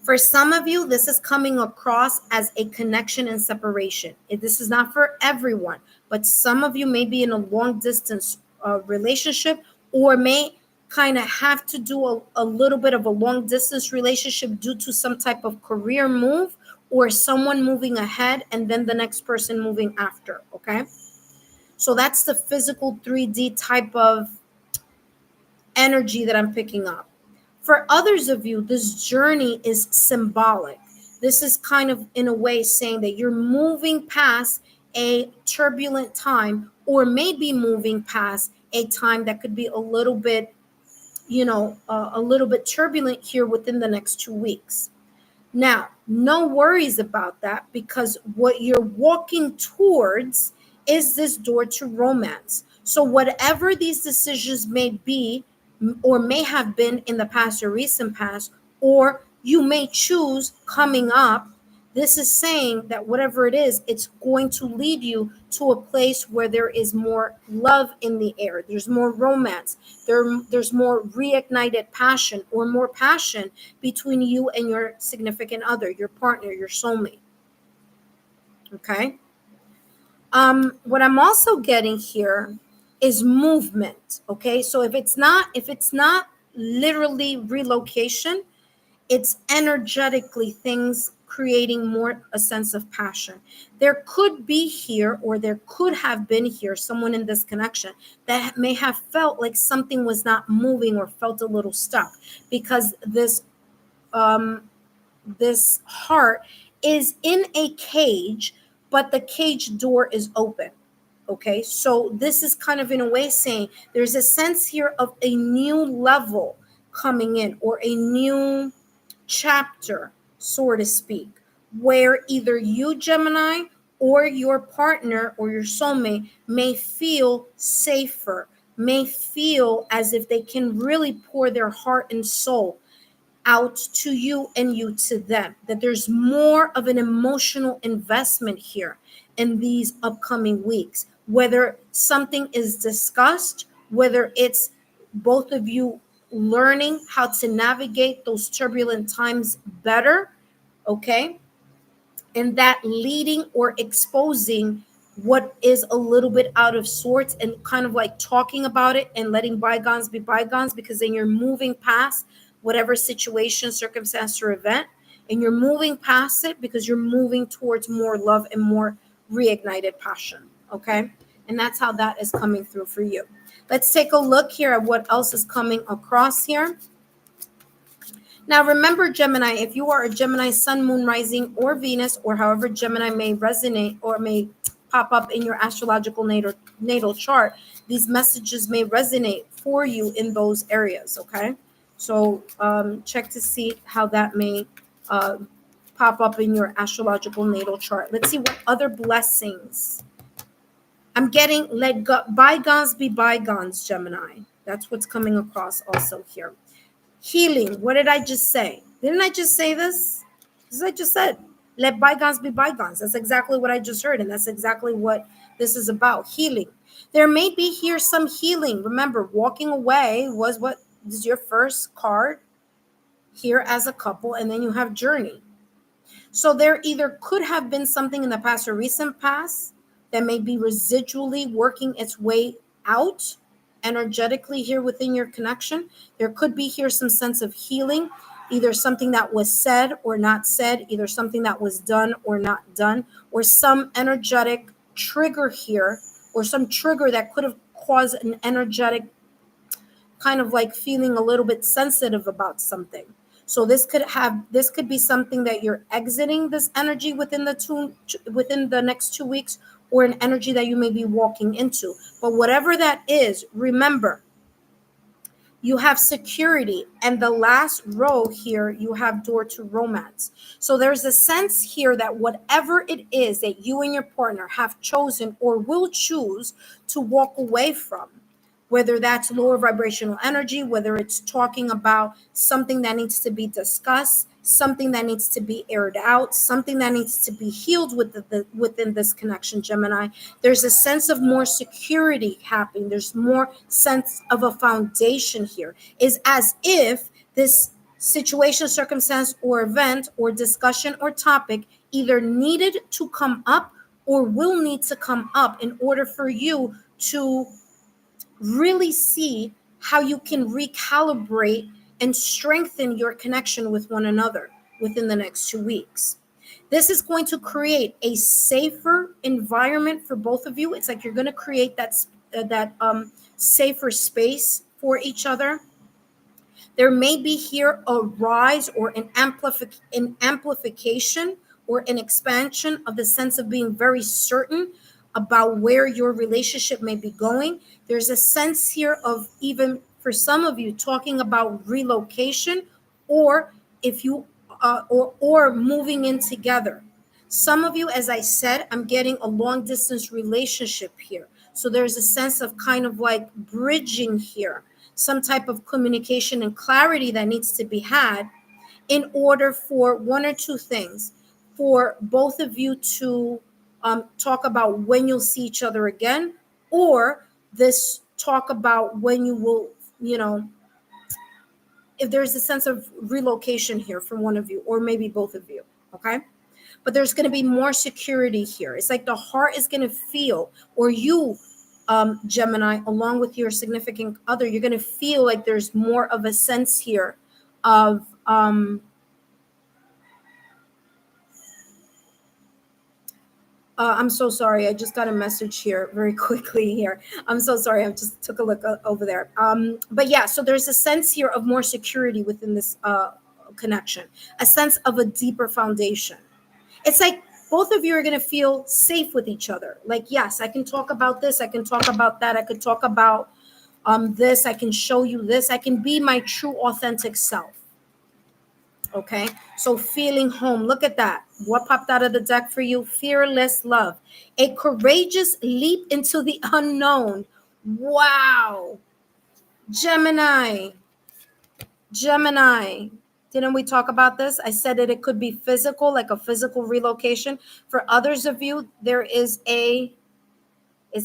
For some of you, this is coming across as a connection and separation. This is not for everyone, but some of you may be in a long distance relationship, or may kind of have to do a little bit of a long distance relationship due to some type of career move, or someone moving ahead and then the next person moving after, okay? So that's the physical 3D type of energy that I'm picking up. For others of you, this journey is symbolic. This is kind of, in a way, saying that you're moving past a turbulent time, or maybe moving past a time that could be a little bit, a little bit turbulent here within the next 2 weeks. Now, no worries about that, because what you're walking towards is this door to romance. So whatever these decisions may be, or may have been in the past or recent past, or you may choose coming up, this is saying that whatever it is, it's going to lead you to a place where there is more love in the air. There's more romance. There's more reignited passion, or more passion between you and your significant other, your partner, your soulmate. Okay? What I'm also getting here is movement. Okay, so if it's not literally relocation, it's energetically things creating more a sense of passion. There could be here, or there could have been here, someone in this connection that may have felt like something was not moving, or felt a little stuck, because this heart is in a cage, but the cage door is open. Okay, so this is kind of in a way saying there's a sense here of a new level coming in, or a new chapter, so to speak, where either you, Gemini, or your partner or your soulmate may feel safer, may feel as if they can really pour their heart and soul out to you and you to them, that there's more of an emotional investment here in these upcoming weeks, whether something is discussed, whether it's both of you learning how to navigate those turbulent times better, okay, and that leading or exposing what is a little bit out of sorts, and kind of like talking about it and letting bygones be bygones, because then you're moving past whatever situation, circumstance, or event, and you're moving past it because you're moving towards more love and more reignited passion. Okay, and that's how that is coming through for you. Let's take a look here at what else is coming across here. Now, remember, Gemini, if you are a Gemini sun, moon, rising, or Venus, or however Gemini may resonate or may pop up in your astrological natal chart, these messages may resonate for you in those areas, okay? So check to see how that may pop up in your astrological natal chart. Let's see what other blessings. I'm getting let go, bygones be bygones, Gemini. That's what's coming across also here. Healing. What did I just say? Didn't I just say this? This is what I just said. Let bygones be bygones. That's exactly what I just heard. And that's exactly what this is about. Healing. There may be here some healing. Remember, walking away was what is your first card here as a couple. And then you have journey. So there either could have been something in the past or recent past that may be residually working its way out energetically here within your connection. There could be here some sense of healing, either something that was said or not said, either something that was done or not done, or some energetic trigger here, or some trigger that could have caused an energetic kind of like feeling a little bit sensitive about something. So this could be something that you're exiting this energy within the next 2 weeks, or an energy that you may be walking into. But whatever that is, remember, you have security, and the last row here, you have door to romance. So there's a sense here that whatever it is that you and your partner have chosen or will choose to walk away from, whether that's lower vibrational energy, whether it's talking about something that needs to be discussed, something that needs to be aired out, something that needs to be healed within this connection, Gemini. There's a sense of more security happening. There's more sense of a foundation here. It's as if this situation, circumstance, or event, or discussion, or topic either needed to come up or will need to come up in order for you to really see how you can recalibrate and strengthen your connection with one another within the next 2 weeks. This is going to create a safer environment for both of you. It's like you're going to create that safer space for each other. There may be here a rise or an amplification or an expansion of the sense of being very certain about where your relationship may be going. There's a sense here of, even for some of you, talking about relocation, or if you or moving in together. Some of you, as I said, I'm getting a long distance relationship here. So there's a sense of kind of like bridging here, some type of communication and clarity that needs to be had in order for one or two things, for both of you to talk about when you'll see each other again, or this talk about when you will, if there's a sense of relocation here from one of you, or maybe both of you, okay? But there's going to be more security here. It's like the heart is going to feel, or you, Gemini, along with your significant other, you're going to feel like there's more of a sense here of I'm so sorry. I just got a message here very quickly here. I'm so sorry. I just took a look over there. But yeah, so there's a sense here of more security within this connection, a sense of a deeper foundation. It's like both of you are going to feel safe with each other. Like, yes, I can talk about this. I can talk about that. I could talk about this. I can show you this. I can be my true, authentic self. Okay, so feeling home. Look at that. What popped out of the deck for you? Fearless love. A courageous leap into the unknown. Wow. Gemini. Gemini. Didn't we talk about this? I said that it could be physical, like a physical relocation. For others of you, it's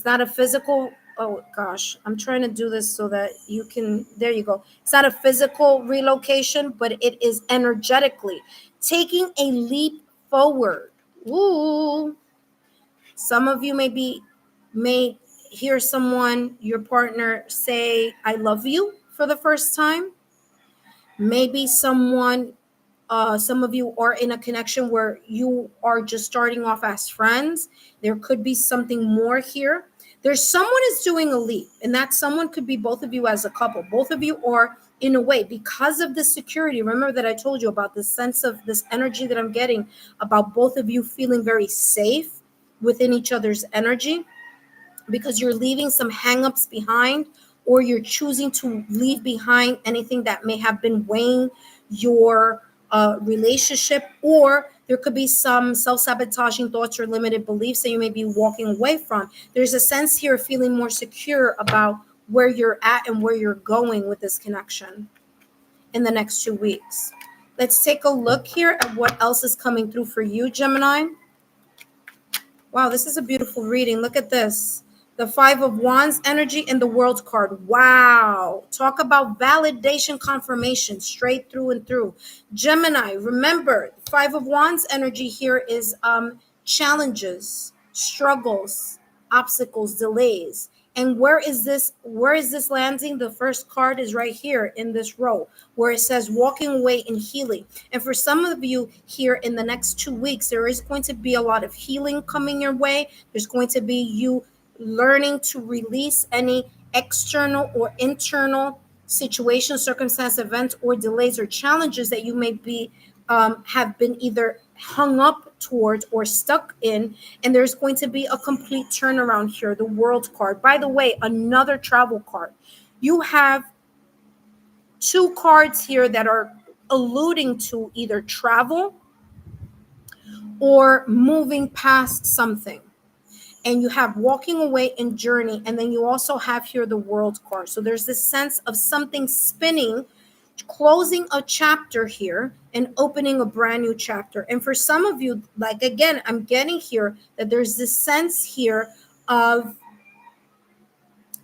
not a physical, oh gosh, I'm trying to do this so that you can, there you go. It's not a physical relocation, but it is energetically taking a leap forward. Ooh. Some of you may hear someone, your partner, say, I love you for the first time. Maybe some of you are in a connection where you are just starting off as friends. There could be something more here. There's someone is doing a leap, and that someone could be both of you as a couple. Both of you are, in a way, because of the security. Remember that I told you about the sense of this energy that I'm getting about both of you feeling very safe within each other's energy, because you're leaving some hangups behind, or you're choosing to leave behind anything that may have been weighing your relationship, or there could be some self-sabotaging thoughts or limited beliefs that you may be walking away from. There's a sense here of feeling more secure about where you're at and where you're going with this connection in the next 2 weeks. Let's take a look here at what else is coming through for you, Gemini. Wow, this is a beautiful reading. Look at this. The Five of Wands energy and the World card. Wow. Talk about validation, confirmation, straight through and through. Gemini, remember, Five of Wands energy here is challenges, struggles, obstacles, delays. And where is this landing? The first card is right here in this row, where it says walking away and healing. And for some of you here in the next 2 weeks, there is going to be a lot of healing coming your way. There's going to be you learning to release any external or internal situation, circumstance, events, or delays or challenges that you may be have been either hung up towards or stuck in. And there's going to be a complete turnaround here. The World card, by the way, another travel card. You have 2 cards here that are alluding to either travel or moving past something. And you have walking away and journey. And then you also have here the World card. So there's this sense of something spinning, closing a chapter here and opening a brand new chapter. And for some of you, like, again, I'm getting here that there's this sense here of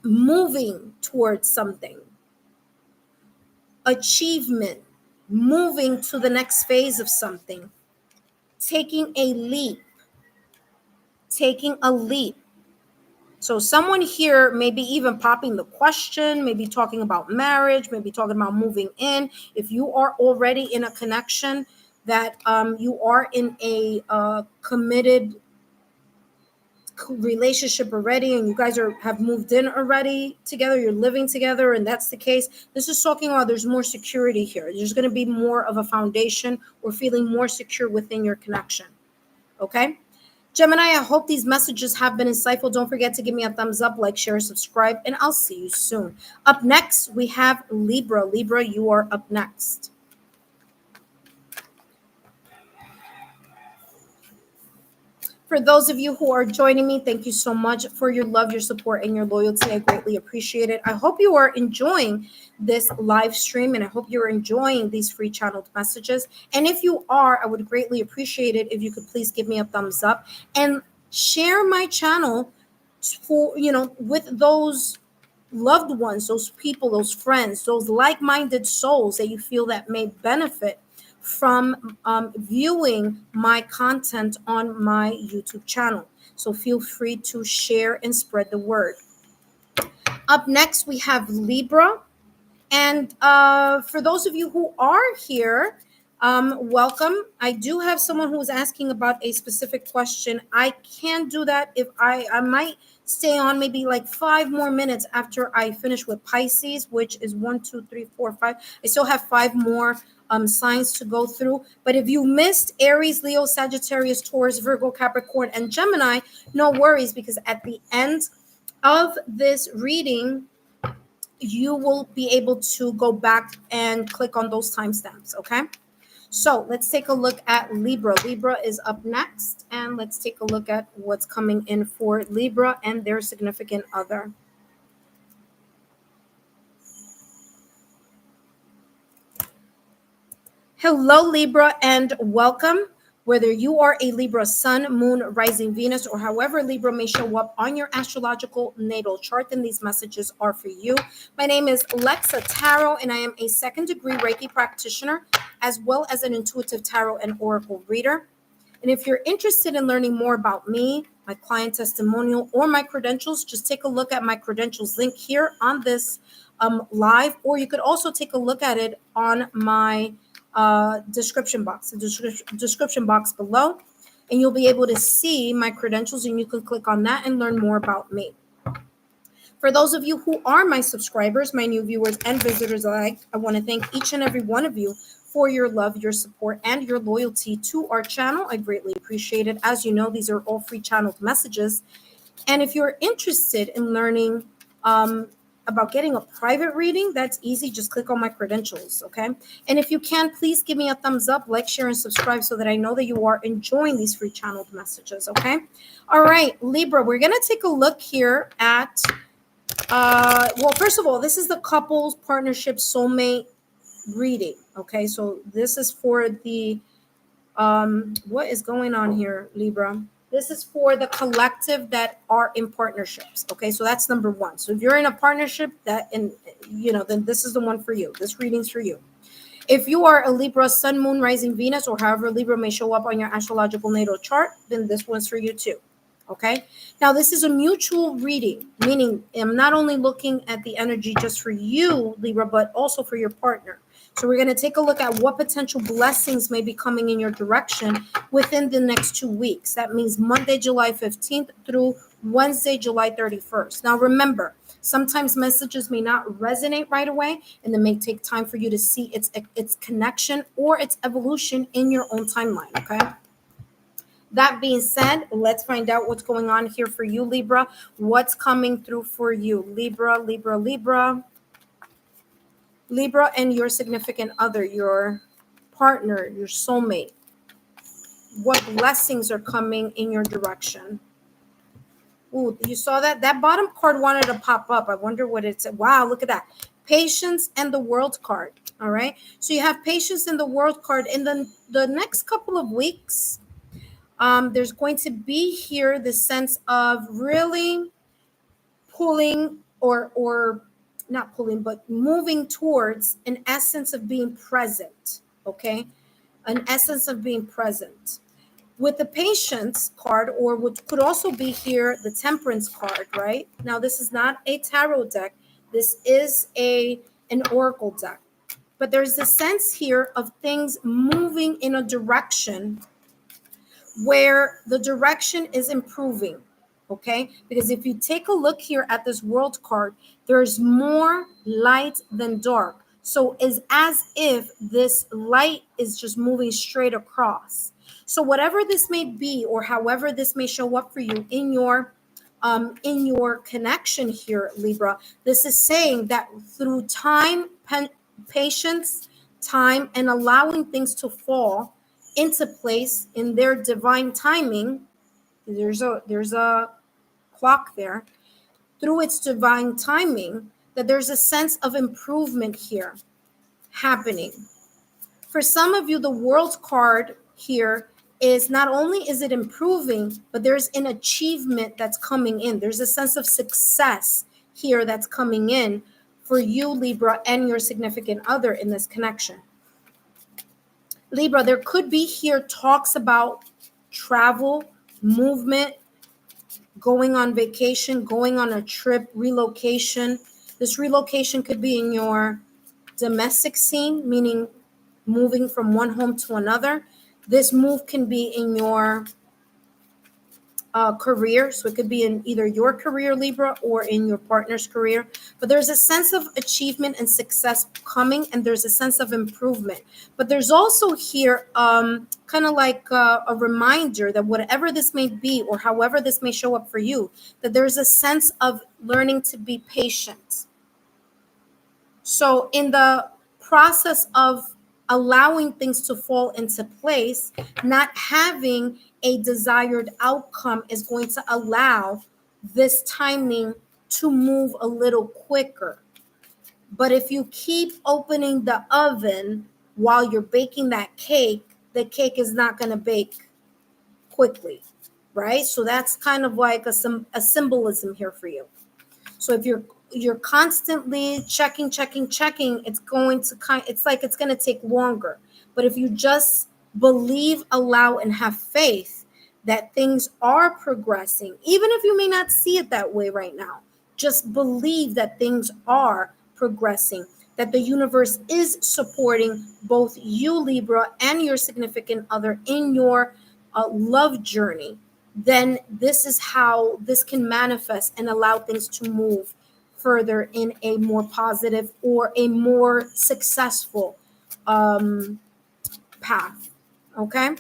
moving towards something, achievement, moving to the next phase of something, taking a leap. So someone here may be even popping the question, maybe talking about marriage, maybe talking about moving in. If you are already in a connection that you are in a committed relationship already, and you guys have moved in already together, you're living together, and that's the case, this is talking about there's more security here. There's going to be more of a foundation or feeling more secure within your connection. Okay? Gemini, I hope these messages have been insightful. Don't forget to give me a thumbs up, like, share, subscribe, and I'll see you soon. Up next, we have Libra. Libra, you are up next. For those of you who are joining me, thank you so much for your love, your support, and your loyalty. I greatly appreciate it. I hope you are enjoying this live stream, and I hope you're enjoying these free channeled messages. And if you are, I would greatly appreciate it if you could please give me a thumbs up and share my channel for, with those loved ones, those people, those friends, those like-minded souls that you feel that may benefit from viewing my content on my YouTube channel. So feel free to share and spread the word. Up next, we have Libra. And for those of you who are here, welcome. I do have someone who's asking about a specific question. I can do that if I might stay on maybe like 5 more minutes after I finish with Pisces, which is 1, 2, 3, 4, 5. I still have 5 more signs to go through. But if you missed Aries, Leo, Sagittarius, Taurus, Virgo, Capricorn, and Gemini, no worries, because at the end of this reading, you will be able to go back and click on those timestamps, okay? So let's take a look at Libra. Libra is up next, and let's take a look at what's coming in for Libra and their significant other. Hello, Libra, and welcome. Whether you are a Libra sun, moon, rising Venus, or however Libra may show up on your astrological natal chart, then these messages are for you. My name is Lexa Tarot, and I am a second-degree Reiki practitioner, as well as an intuitive tarot and oracle reader. And if you're interested in learning more about me, my client testimonial, or my credentials, just take a look at my credentials link here on this live, or you could also take a look at it on my description box, the description box below, and you'll be able to see my credentials, and you can click on that and learn more about me. For those of you who are my subscribers, my new viewers and visitors alike, I want to thank each and every one of you for your love, your support, and your loyalty to our channel. I greatly appreciate it. As you know, these are all free channeled messages. And if you're interested in learning about getting a private reading, that's easy. Just click on my credentials, okay? And if you can, please give me a thumbs up, like, share, and subscribe so that I know that you are enjoying these free channeled messages, okay? All right, Libra, we're going to take a look here at, well, first of all, this is the couples, partnership, soulmate reading, okay? So this is for the, what is going on here, Libra? This is for the collective that are in partnerships. Okay, so that's number one. So if you're in a partnership then this is the one for you. This reading's for you. If you are a Libra, Sun, Moon, Rising, Venus, or however Libra may show up on your astrological natal chart, then this one's for you too. Okay, now this is a mutual reading, meaning I'm not only looking at the energy just for you, Libra, but also for your partner. So we're going to take a look at what potential blessings may be coming in your direction within the next 2 weeks. That means Monday, July 15th through Wednesday, July 31st. Now, remember, sometimes messages may not resonate right away, and it may take time for you to see its connection or its evolution in your own timeline, okay? That being said, let's find out what's going on here for you, Libra. What's coming through for you, Libra, Libra, Libra. Libra and your significant other, your partner, your soulmate. What blessings are coming in your direction? Ooh, you saw that? That bottom card wanted to pop up. I wonder what it's. Wow, look at that. Patience and the World card. All right. So you have Patience and the World card. In the next couple of weeks, there's going to be here the sense of really pulling or not pulling, but moving towards an essence of being present, okay? An essence of being present. With the Patience card, or what could also be here, the Temperance card, right? Now, this is not a tarot deck. This is an oracle deck. But there's a sense here of things moving in a direction where the direction is improving. Okay, because if you take a look here at this World card, there's more light than dark. So it's as if this light is just moving straight across. So whatever this may be, or however this may show up for you in your connection here, Libra, this is saying that through time, patience, time, and allowing things to fall into place in their divine timing, there's a clock there, through its divine timing, that there's a sense of improvement here happening. For some of you, the World card here is not only is it improving, but there's an achievement that's coming in. There's a sense of success here that's coming in for you, Libra, and your significant other in this connection. Libra, there could be here talks about travel, movement, going on vacation, going on a trip, relocation. This relocation could be in your domestic scene, meaning moving from one home to another. This move can be in your career. So it could be in either your career, Libra, or in your partner's career. But there's a sense of achievement and success coming, and there's a sense of improvement. But there's also here kind of like a reminder that whatever this may be, or however this may show up for you, that there's a sense of learning to be patient. So in the process of allowing things to fall into place, not having a desired outcome is going to allow this timing to move a little quicker. But if you keep opening the oven while you're baking that cake, the cake is not going to bake quickly, right? So that's kind of like a symbolism here for you. So if you're constantly checking, it's going to take longer. But if you just believe, allow, and have faith that things are progressing, even if you may not see it that way right now, just believe that things are progressing, that the universe is supporting both you, Libra, and your significant other in your love journey, then this is how this can manifest and allow things to move further in a more positive or a more successful path. Okay.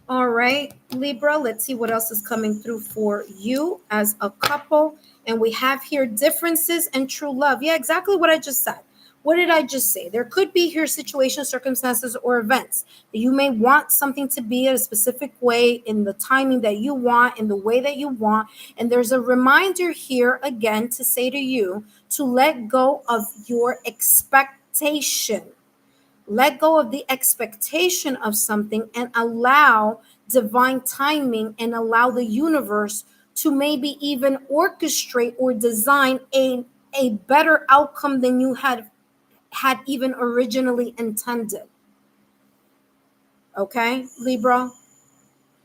All right, Libra, let's see what else is coming through for you as a couple. And we have here differences and true love. Yeah, exactly what I just said. What did I just say? There could be here situations, circumstances, or events that you may want something to be a specific way, in the timing that you want, in the way that you want. And there's a reminder here again to say to you to let go of your expectation. Let go of the expectation of something and allow divine timing, and allow the universe to maybe even orchestrate or design a better outcome than you had even originally intended. Okay, Libra?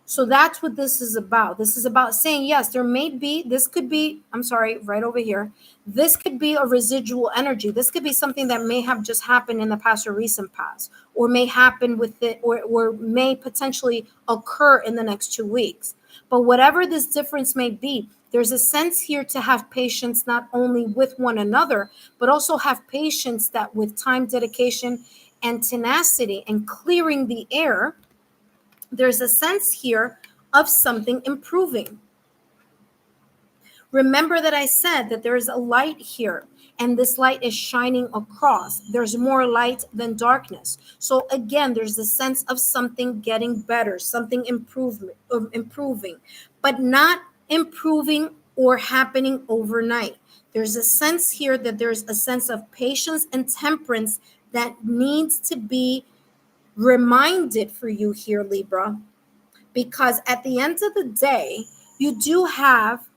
So that's what this is about. This is about saying, yes, this could be, I'm sorry, right over here. This could be a residual energy. This could be something that may have just happened in the past or recent past, or may happen with it, or may potentially occur in the next 2 weeks. But whatever this difference may be, there's a sense here to have patience, not only with one another, but also have patience that with time, dedication, and tenacity and clearing the air, there's a sense here of something improving. Remember that I said that there is a light here, and this light is shining across. There's more light than darkness. So again, there's a sense of something getting better, something improving, but not improving or happening overnight. There's a sense here that there's a sense of patience and temperance that needs to be reminded for you here, Libra. Because at the end of the day, you do have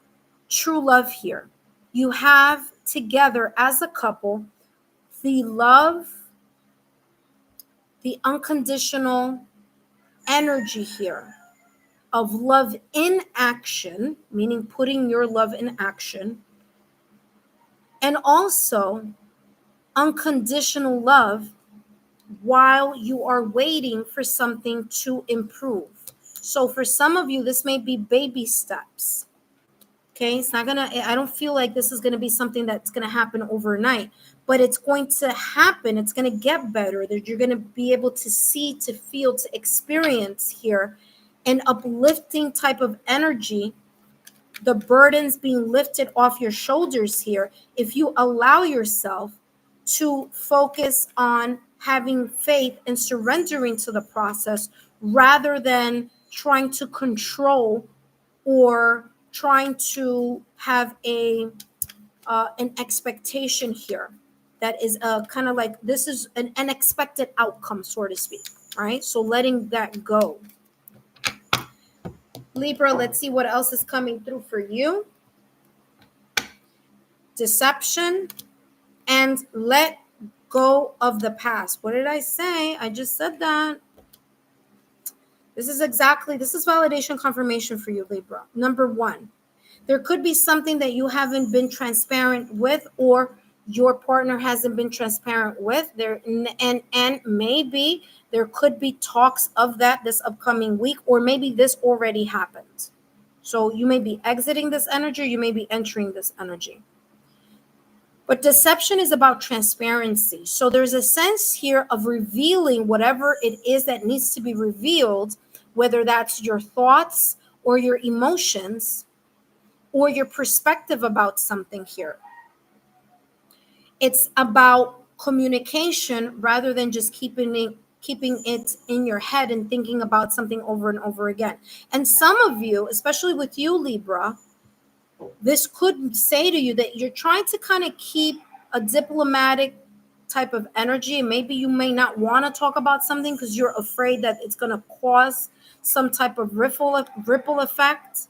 true love here. You have together as a couple the love, the unconditional energy here of love in action, meaning putting your love in action, and also unconditional love while you are waiting for something to improve. So for some of you, this may be baby steps. Okay, it's not gonna, I don't feel like this is gonna be something that's gonna happen overnight, but it's going to happen. It's gonna get better. That you're gonna be able to see, to feel, to experience here an uplifting type of energy, the burdens being lifted off your shoulders here, if you allow yourself to focus on having faith and surrendering to the process rather than trying to control or trying to have an expectation here that is kind of like, this is an unexpected outcome, so to speak. All right, so letting that go. Libra, let's see what else is coming through for you. Deception and let go of the past. What did I say? I just said that. This is validation confirmation for you, Libra. Number one, there could be something that you haven't been transparent with or your partner hasn't been transparent with there, and maybe there could be talks of that this upcoming week, or maybe this already happened. So you may be exiting this energy, you may be entering this energy. But deception is about transparency. So there's a sense here of revealing whatever it is that needs to be revealed, whether that's your thoughts or your emotions or your perspective about something here. It's about communication rather than just keeping it in your head and thinking about something over and over again. And some of you, especially with you, Libra, this could say to you that you're trying to kind of keep a diplomatic type of energy. Maybe you may not want to talk about something because you're afraid that it's going to cause some type of ripple effect.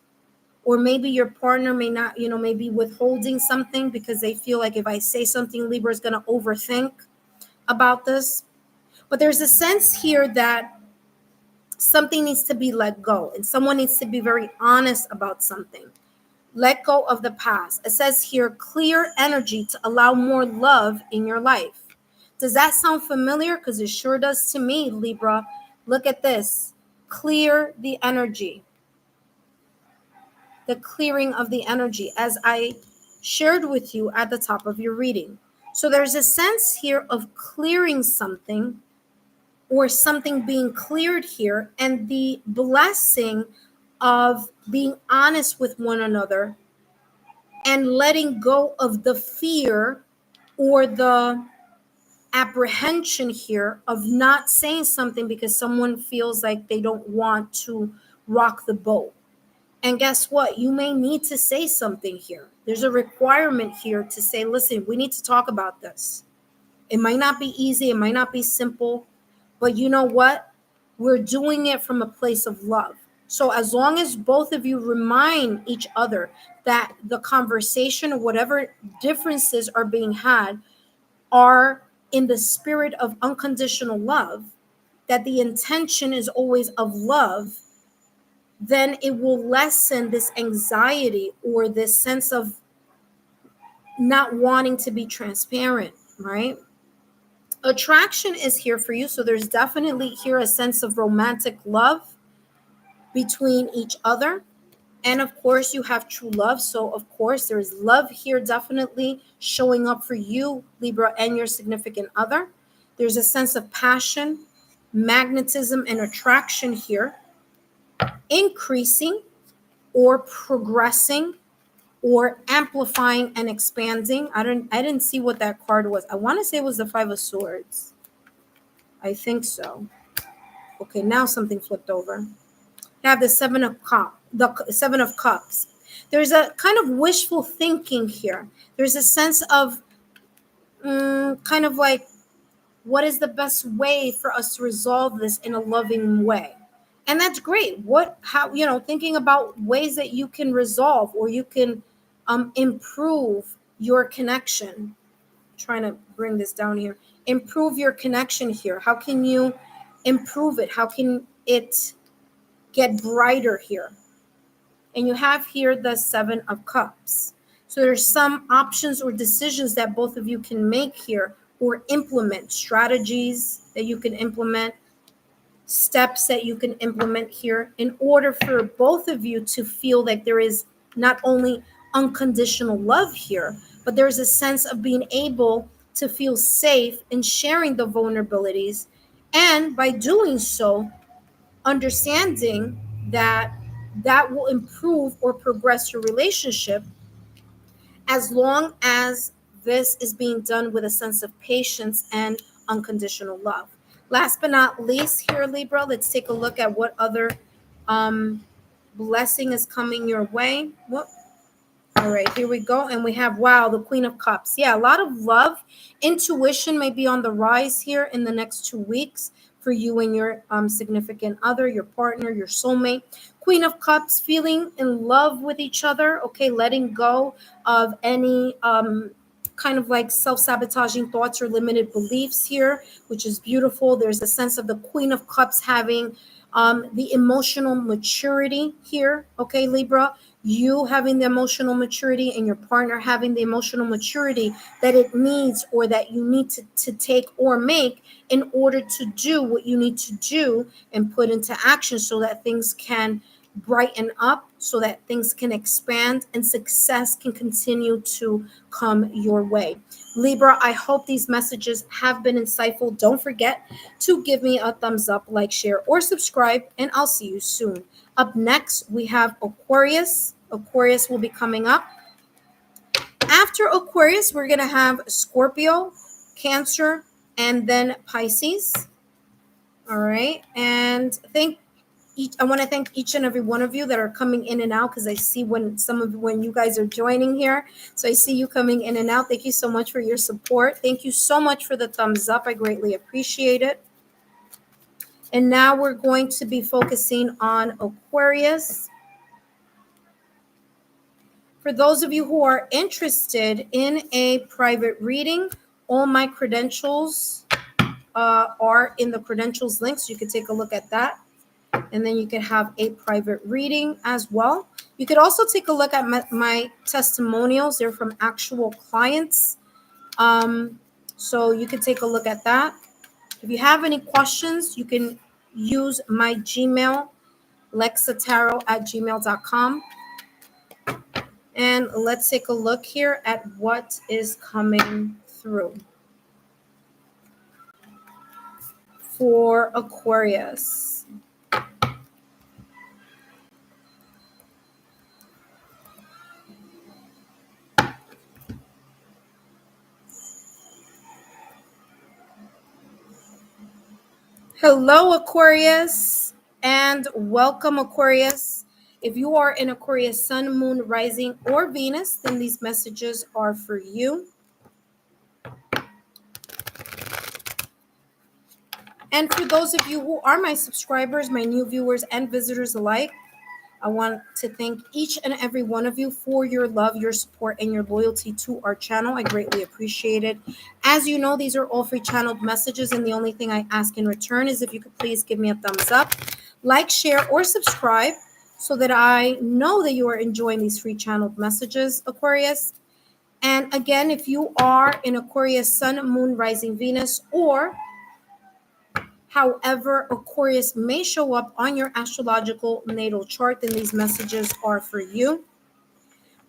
Or maybe your partner may not, may be withholding something because they feel like if I say something, Libra is going to overthink about this. But there's a sense here that something needs to be let go, and someone needs to be very honest about something. Let go of the past. It says here, clear energy to allow more love in your life. Does that sound familiar? Because it sure does to me, Libra. Look at this. Clear the energy. The clearing of the energy, as I shared with you at the top of your reading. So there's a sense here of clearing something, or something being cleared here, and the blessing of being honest with one another and letting go of the fear or the apprehension here of not saying something because someone feels like they don't want to rock the boat. And guess what? You may need to say something here. There's a requirement here to say, listen, we need to talk about this. It might not be easy. It might not be simple. But you know what? We're doing it from a place of love. So as long as both of you remind each other that the conversation or whatever differences are being had are in the spirit of unconditional love, that the intention is always of love, then it will lessen this anxiety or this sense of not wanting to be transparent, right? Attraction is here for you. So there's definitely here a sense of romantic love between each other. And of course, you have true love. So of course, there's love here definitely showing up for you, Libra, and your significant other. There's a sense of passion, magnetism, and attraction here, increasing or progressing or amplifying and expanding. I didn't see what that card was. I want to say it was the Five of Swords. I think so. Okay, now something flipped over. You have the Seven of Cups. There's a kind of wishful thinking here. There's a sense of kind of like, what is the best way for us to resolve this in a loving way? And that's great. Thinking about ways that you can resolve or you can improve your connection. Trying to bring this down here. Improve your connection here. How can you improve it? How can it get brighter here? And you have here the Seven of Cups. So there's some options or decisions that both of you can make here, or implement strategies that you can implement, steps that you can implement here in order for both of you to feel like there is not only unconditional love here, but there's a sense of being able to feel safe in sharing the vulnerabilities. And by doing so, understanding that that will improve or progress your relationship, as long as this is being done with a sense of patience and unconditional love. Last but not least here, Libra, let's take a look at what other blessing is coming your way. All right, here we go. And we have, wow, the Queen of Cups. Yeah, a lot of love. Intuition may be on the rise here in the next 2 weeks for you and your significant other, your partner, your soulmate. Queen of Cups, feeling in love with each other, okay, letting go of any kind of like self-sabotaging thoughts or limited beliefs here, which is beautiful. There's a sense of the Queen of Cups having the emotional maturity here, okay, Libra, you having the emotional maturity and your partner having the emotional maturity that it needs, or that you need to take or make in order to do what you need to do and put into action, so that things can brighten up, so that things can expand and success can continue to come your way. Libra, I hope these messages have been insightful. Don't forget to give me a thumbs up, like, share, or subscribe, and I'll see you soon. Up next, we have Aquarius. Aquarius will be coming up. After Aquarius, we're going to have Scorpio, Cancer, and then Pisces. All right. And I want to thank each and every one of you that are coming in and out, because I see when you guys are joining here. So I see you coming in and out. Thank you so much for your support. Thank you so much for the thumbs up. I greatly appreciate it. And now we're going to be focusing on Aquarius. For those of you who are interested in a private reading, all my credentials are in the credentials links. You can take a look at that. And then you can have a private reading as well. You could also take a look at my testimonials. They're from actual clients. So you can take a look at that. If you have any questions, you can use my Gmail, lexatarot@gmail.com. And let's take a look here at what is coming through for Aquarius. Hello, Aquarius, and welcome, Aquarius. If you are in Aquarius, Sun, Moon, Rising, or Venus, then these messages are for you. And for those of you who are my subscribers, my new viewers and visitors alike, I want to thank each and every one of you for your love, your support, and your loyalty to our channel. I greatly appreciate it. As you know, these are all free channeled messages, and the only thing I ask in return is if you could please give me a thumbs up, like, share, or subscribe, so that I know that you are enjoying these free channeled messages, Aquarius. And again, if you are in Aquarius, Sun, Moon, Rising, Venus, or however Aquarius may show up on your astrological natal chart, then these messages are for you.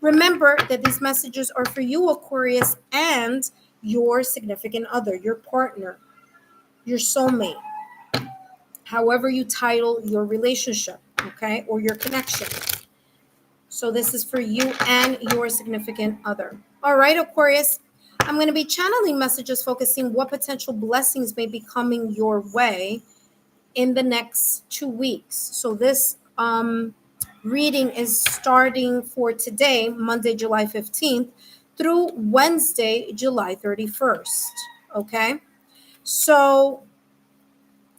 Remember that these messages are for you, Aquarius, and your significant other, your partner, your soulmate, however you title your relationship, okay, or your connection. So this is for you and your significant other. All right, Aquarius, I'm going to be channeling messages focusing what potential blessings may be coming your way in the next 2 weeks. So this reading is starting for today, Monday, July 15th, through Wednesday, July 31st. Okay. So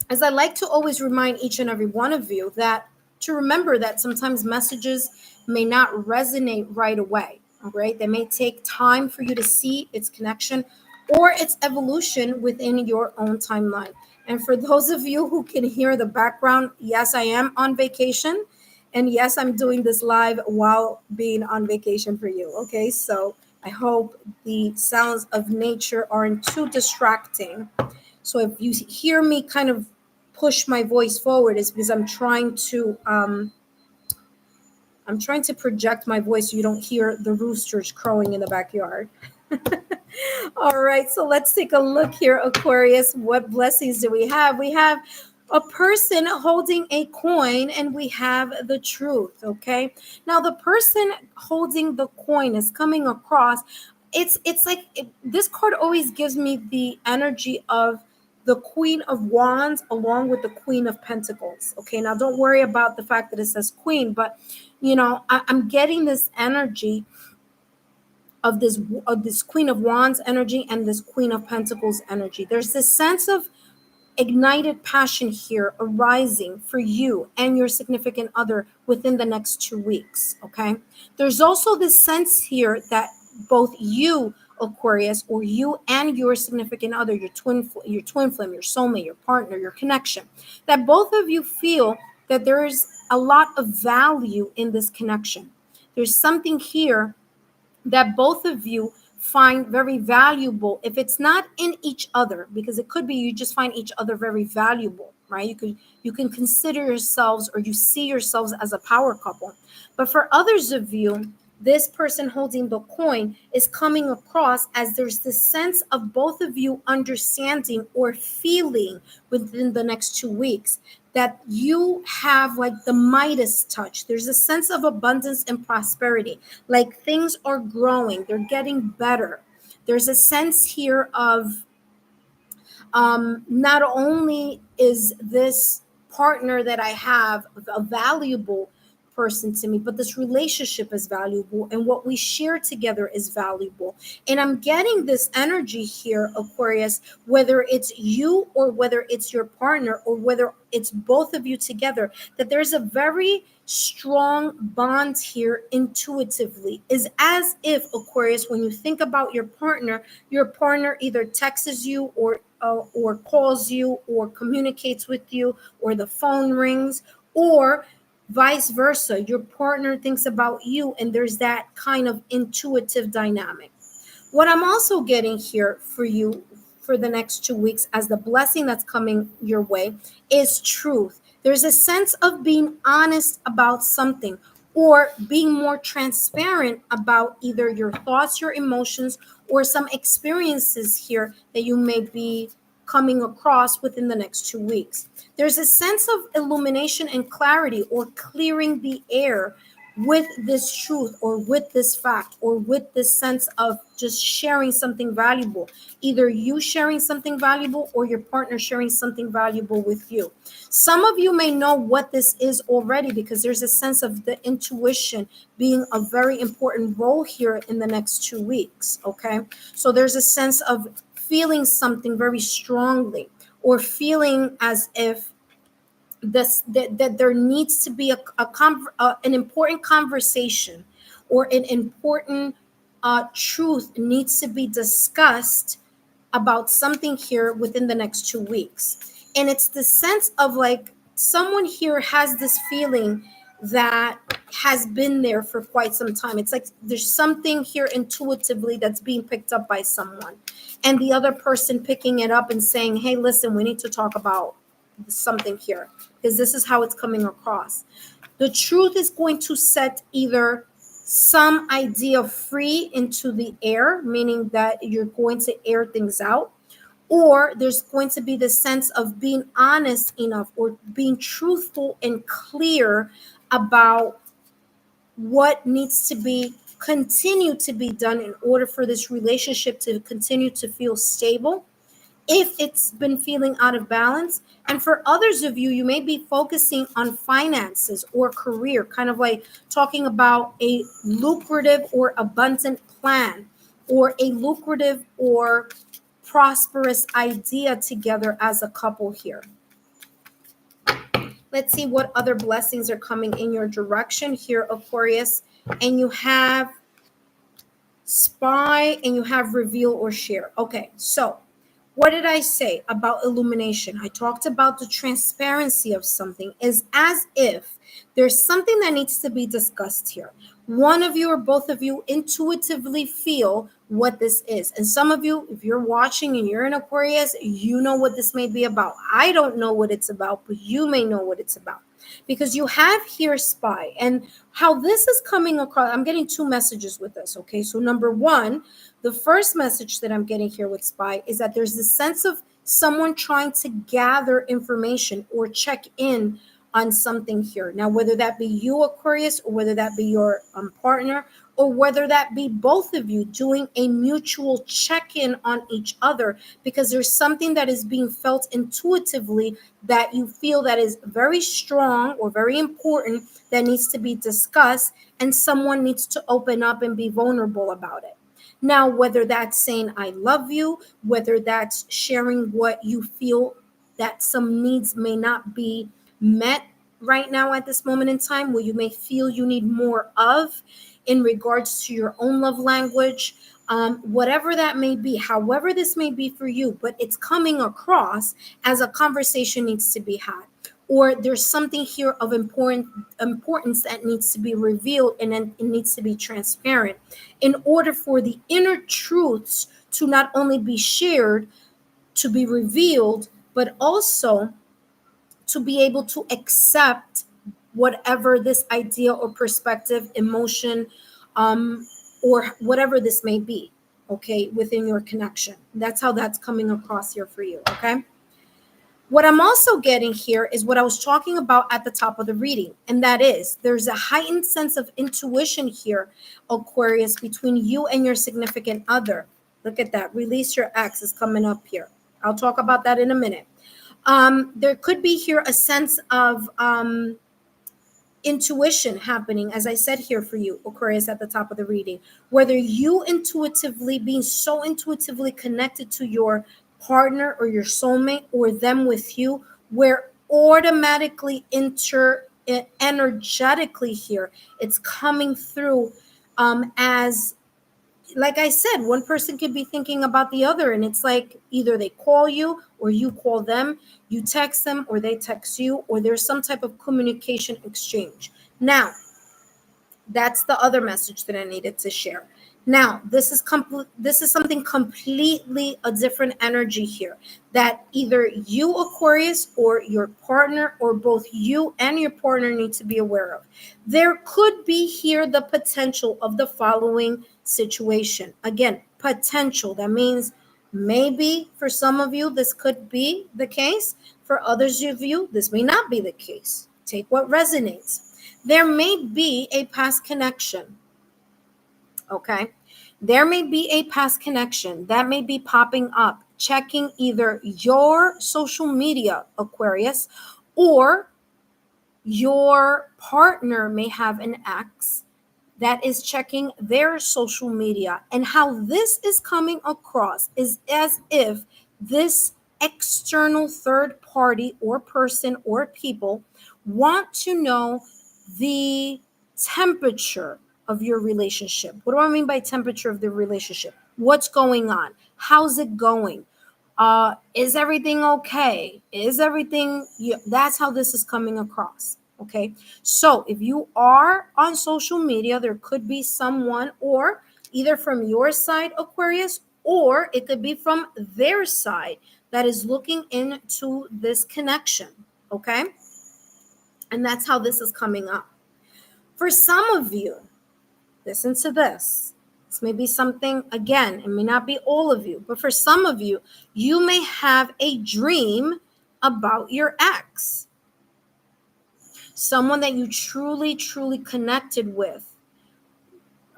as I like to always remind each and every one of you, that to remember that sometimes messages may not resonate right away. All right. They may take time for you to see its connection or its evolution within your own timeline. And for those of you who can hear the background, yes, I am on vacation. And yes, I'm doing this live while being on vacation for you. Okay. So I hope the sounds of nature aren't too distracting. So if you hear me kind of push my voice forward, it's because I'm trying to project my voice so you don't hear the roosters crowing in the backyard. All right, so let's take a look here, Aquarius. What blessings do we have? We have a person holding a coin, and we have the truth, okay? Now, the person holding the coin is coming across. It's like this card always gives me the energy of the Queen of Wands along with the Queen of Pentacles. Okay, now don't worry about the fact that it says Queen, but I'm getting this energy of this Queen of Wands energy and this Queen of Pentacles energy. There's this sense of ignited passion here arising for you and your significant other within the next 2 weeks. Okay, there's also this sense here that both you, Aquarius, or you and your significant other, your twin flame, your soulmate, your partner, your connection, that both of you feel that there is a lot of value in this connection, There's something here that both of you find very valuable. If it's not in each other, because it could be you just find each other very valuable, right? You can consider yourselves, or you see yourselves as a power couple. But for others of you, this person holding the coin is coming across as there's this sense of both of you understanding or feeling within the next 2 weeks that you have like the Midas touch. There's a sense of abundance and prosperity, like things are growing, they're getting better. There's a sense here of not only is this partner that I have a valuable person to me, but this relationship is valuable, and what we share together is valuable. And I'm getting this energy here, Aquarius, whether it's you or whether it's your partner or whether it's both of you together, that there's a very strong bond here intuitively. Is as if, Aquarius, when you think about your partner either texts you or calls you or communicates with you, or the phone rings, or vice versa. Your partner thinks about you, and there's that kind of intuitive dynamic. What I'm also getting here for you for the next 2 weeks as the blessing that's coming your way is truth. There's a sense of being honest about something, or being more transparent about either your thoughts, your emotions, or some experiences here that you may be coming across within the next 2 weeks. There's a sense of illumination and clarity, or clearing the air with this truth, or with this fact, or with this sense of just sharing something valuable. Either you sharing something valuable or your partner sharing something valuable with you. Some of you may know what this is already, because there's a sense of the intuition being a very important role here in the next 2 weeks. Okay. So there's a sense of feeling something very strongly, or feeling as if that there needs to be an important conversation, or an important truth needs to be discussed about something here within the next 2 weeks. And it's the sense of like someone here has this feeling that has been there for quite some time. It's like there's something here intuitively that's being picked up by someone, and the other person picking it up and saying, hey, listen, we need to talk about something here, because this is how it's coming across. The truth is going to set either some idea free into the air, meaning that you're going to air things out, or there's going to be the sense of being honest enough, or being truthful and clear about what needs to be continue to be done in order for this relationship to continue to feel stable, if it's been feeling out of balance. And for others of you, you may be focusing on finances or career, kind of like talking about a lucrative or abundant plan, or a lucrative or prosperous idea together as a couple here. Let's see what other blessings are coming in your direction here, Aquarius. And you have spy, and you have reveal or share. Okay, so what did I say about illumination? I talked about the transparency of something is as if there's something that needs to be discussed here. One of you or both of you intuitively feel what this is. And some of you, if you're watching and you're in Aquarius, you know what this may be about. I don't know what it's about, but you may know what it's about, because you have here spy. And how this is coming across, I'm getting two messages with this. Okay, so number one, the first message that I'm getting here with spy is that there's this sense of someone trying to gather information or check in on something here. Now, whether that be you, Aquarius, or whether that be your partner, or whether that be both of you doing a mutual check-in on each other, because there's something that is being felt intuitively that you feel that is very strong or very important that needs to be discussed, and someone needs to open up and be vulnerable about it. Now, whether that's saying I love you, whether that's sharing what you feel that some needs may not be met right now at this moment in time, where you may feel you need more of in regards to your own love language, whatever that may be, however this may be for you, but it's coming across as a conversation needs to be had. or there's something here of importance that needs to be revealed, and then it needs to be transparent in order for the inner truths to not only be shared, to be revealed, but also to be able to accept whatever this idea or perspective, emotion, or whatever this may be, okay, within your connection. That's how that's coming across here for you, okay? What I'm also getting here is what I was talking about at the top of the reading, and that is there's a heightened sense of intuition here, Aquarius, between you and your significant other. Look at that. Release your ex is coming up here. I'll talk about that in a minute. There could be here a sense of intuition happening, as I said here for you, Aquarius, at the top of the reading, whether you intuitively, being so intuitively connected to your partner or your soulmate, or them with you, where automatically energetically here, it's coming through as, like I said, one person could be thinking about the other, and it's like either they call you or you call them, you text them or they text you, or there's some type of communication exchange. Now, that's the other message that I needed to share. Now, this is something completely a different energy here, that either you, Aquarius, or your partner, or both you and your partner need to be aware of. There could be here the potential of the following situation. Again, potential. That means maybe for some of you, this could be the case. For others of you, this may not be the case. Take what resonates. There may be a past connection. Okay, there may be a past connection that may be popping up, checking either your social media, Aquarius, or your partner may have an ex that is checking their social media. And how this is coming across is as if this external third party or person or people want to know the temperature of your relationship. What do I mean by temperature of the relationship? What's going on? How's it going? Is everything okay? Is everything, that's how this is coming across. Okay. So if you are on social media, there could be someone, or either from your side, Aquarius, or it could be from their side, that is looking into this connection. Okay. And that's how this is coming up. For some of you, listen to this. This may be something, again, it may not be all of you, but for some of you, you may have a dream about your ex. Someone that you truly, truly connected with.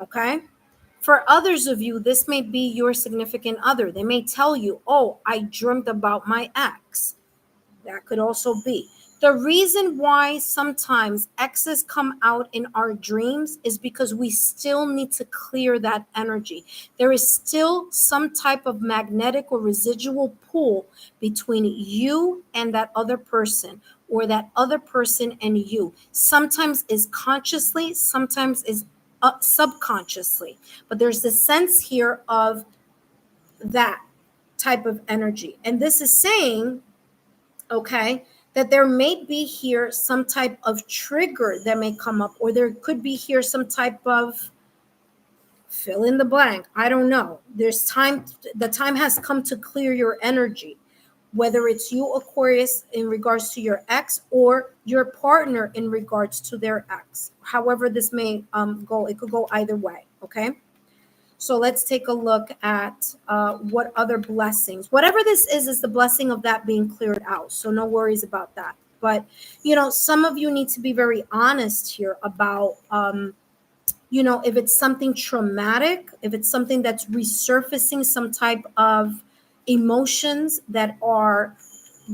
Okay? For others of you, this may be your significant other. They may tell you, oh, I dreamt about my ex. That could also be. The reason why sometimes exes come out in our dreams is because we still need to clear that energy. There is still some type of magnetic or residual pull between you and that other person, or that other person and you. Sometimes is consciously, sometimes is subconsciously. But there's the sense here of that type of energy. And this is saying, okay, that there may be here some type of trigger that may come up, or there could be here some type of fill in the blank. I don't know. There's time, the time has come to clear your energy, whether it's you, Aquarius, in regards to your ex, or your partner in regards to their ex. However this may go, it could go either way, okay? So let's take a look at what other blessings. Whatever this is the blessing of that being cleared out. So no worries about that. But, some of you need to be very honest here about, if it's something traumatic, if it's something that's resurfacing some type of emotions that are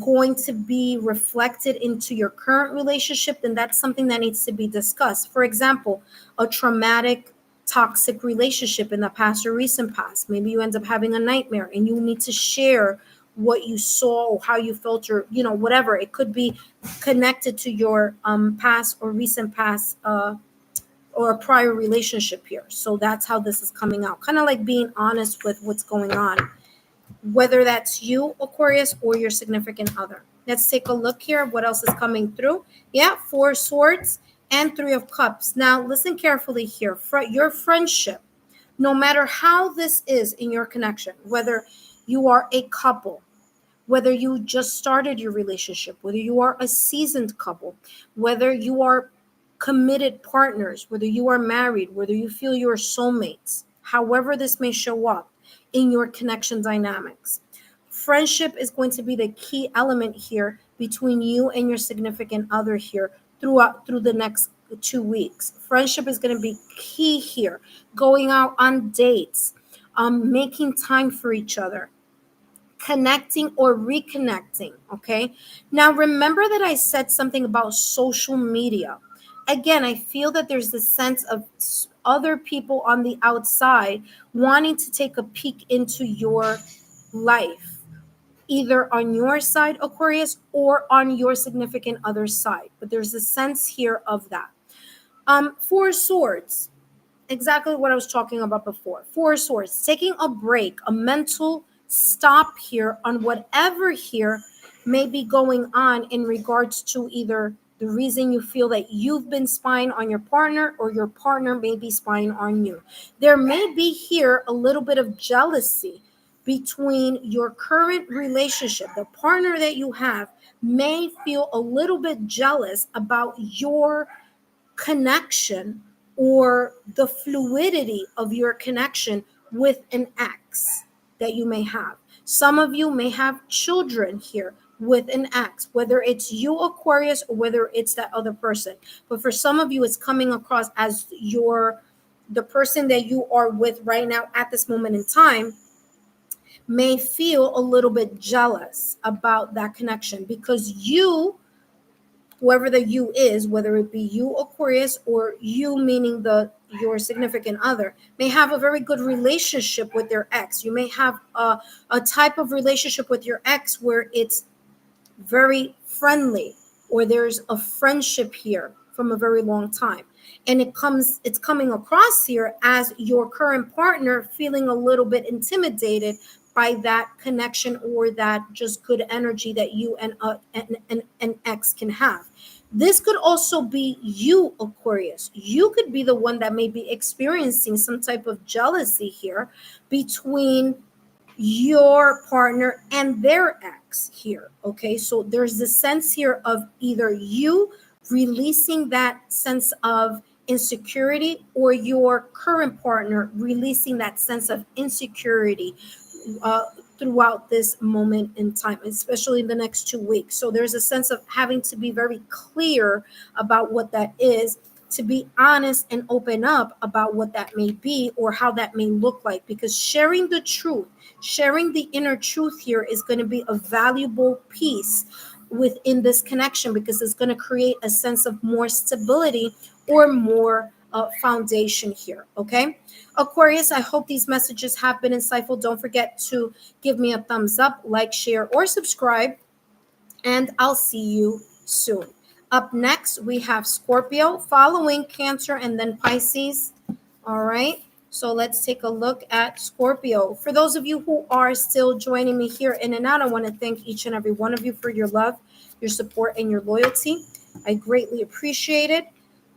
going to be reflected into your current relationship, then that's something that needs to be discussed. For example, a traumatic toxic relationship in the past or recent past. Maybe you end up having a nightmare and you need to share what you saw or how you felt, or whatever. It could be connected to your past or recent past or a prior relationship here. So that's how this is coming out. Kind of like being honest with what's going on, whether that's you, Aquarius, or your significant other. Let's take a look here. What else is coming through? Yeah, 4 swords and 3 of cups. Now, listen carefully here. Your friendship, no matter how this is in your connection, whether you are a couple, whether you just started your relationship, whether you are a seasoned couple, whether you are committed partners, whether you are married, whether you feel you're soulmates, however this may show up in your connection dynamics. Friendship is going to be the key element here between you and your significant other here through the next 2 weeks. Friendship is going to be key here. Going out on dates, making time for each other, connecting or reconnecting. Okay. Now, remember that I said something about social media. Again, I feel that there's this sense of other people on the outside wanting to take a peek into your life, either on your side, Aquarius, or on your significant other's side. But there's a sense here of that. 4 swords, exactly what I was talking about before. 4 swords, taking a break, a mental stop here on whatever here may be going on in regards to either the reason you feel that you've been spying on your partner or your partner may be spying on you. There may be here a little bit of jealousy between your current relationship. The partner that you have may feel a little bit jealous about your connection or the fluidity of your connection with an ex that you may have. Some of you may have children here with an ex, whether it's you, Aquarius, or whether it's that other person. But for some of you, it's coming across as the person that you are with right now at this moment in time may feel a little bit jealous about that connection because you, whoever the you is, whether it be you, Aquarius, or you meaning your significant other, may have a very good relationship with their ex. You may have a type of relationship with your ex where it's very friendly, or there's a friendship here from a very long time. And it's coming across here as your current partner feeling a little bit intimidated by that connection or that just good energy that you and an ex can have. This could also be you, Aquarius. You could be the one that may be experiencing some type of jealousy here between your partner and their ex here. Okay, so there's the sense here of either you releasing that sense of insecurity or your current partner releasing that sense of insecurity throughout this moment in time, especially in the next 2 weeks. So there's a sense of having to be very clear about what that is, to be honest and open up about what that may be or how that may look like, because sharing the truth, sharing the inner truth here is going to be a valuable piece within this connection, because it's going to create a sense of more stability or more foundation here. Okay, Aquarius, I hope these messages have been insightful. Don't forget to give me a thumbs up, like, share, or subscribe, and I'll see you soon. Up next, we have Scorpio, following Cancer, and then Pisces. All right, so let's take a look at Scorpio. For those of you who are still joining me here in and out, I want to thank each and every one of you for your love, your support, and your loyalty. I greatly appreciate it.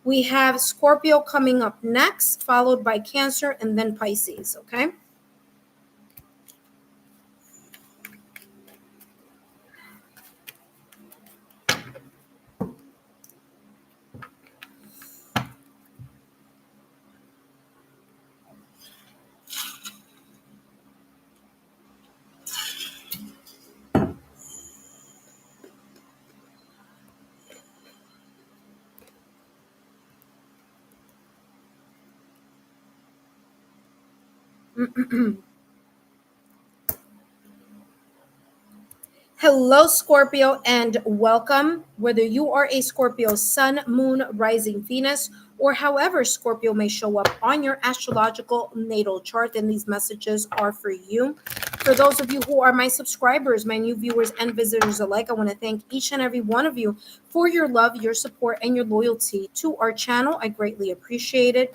We have Scorpio coming up next, followed by Cancer and then Pisces, okay? Hello, Scorpio, and welcome. Whether you are a Scorpio sun, moon, rising Venus, or however Scorpio may show up on your astrological natal chart, then these messages are for you. For those of you who are my subscribers, my new viewers and visitors alike, I want to thank each and every one of you for your love, your support, and your loyalty to our channel. I greatly appreciate it.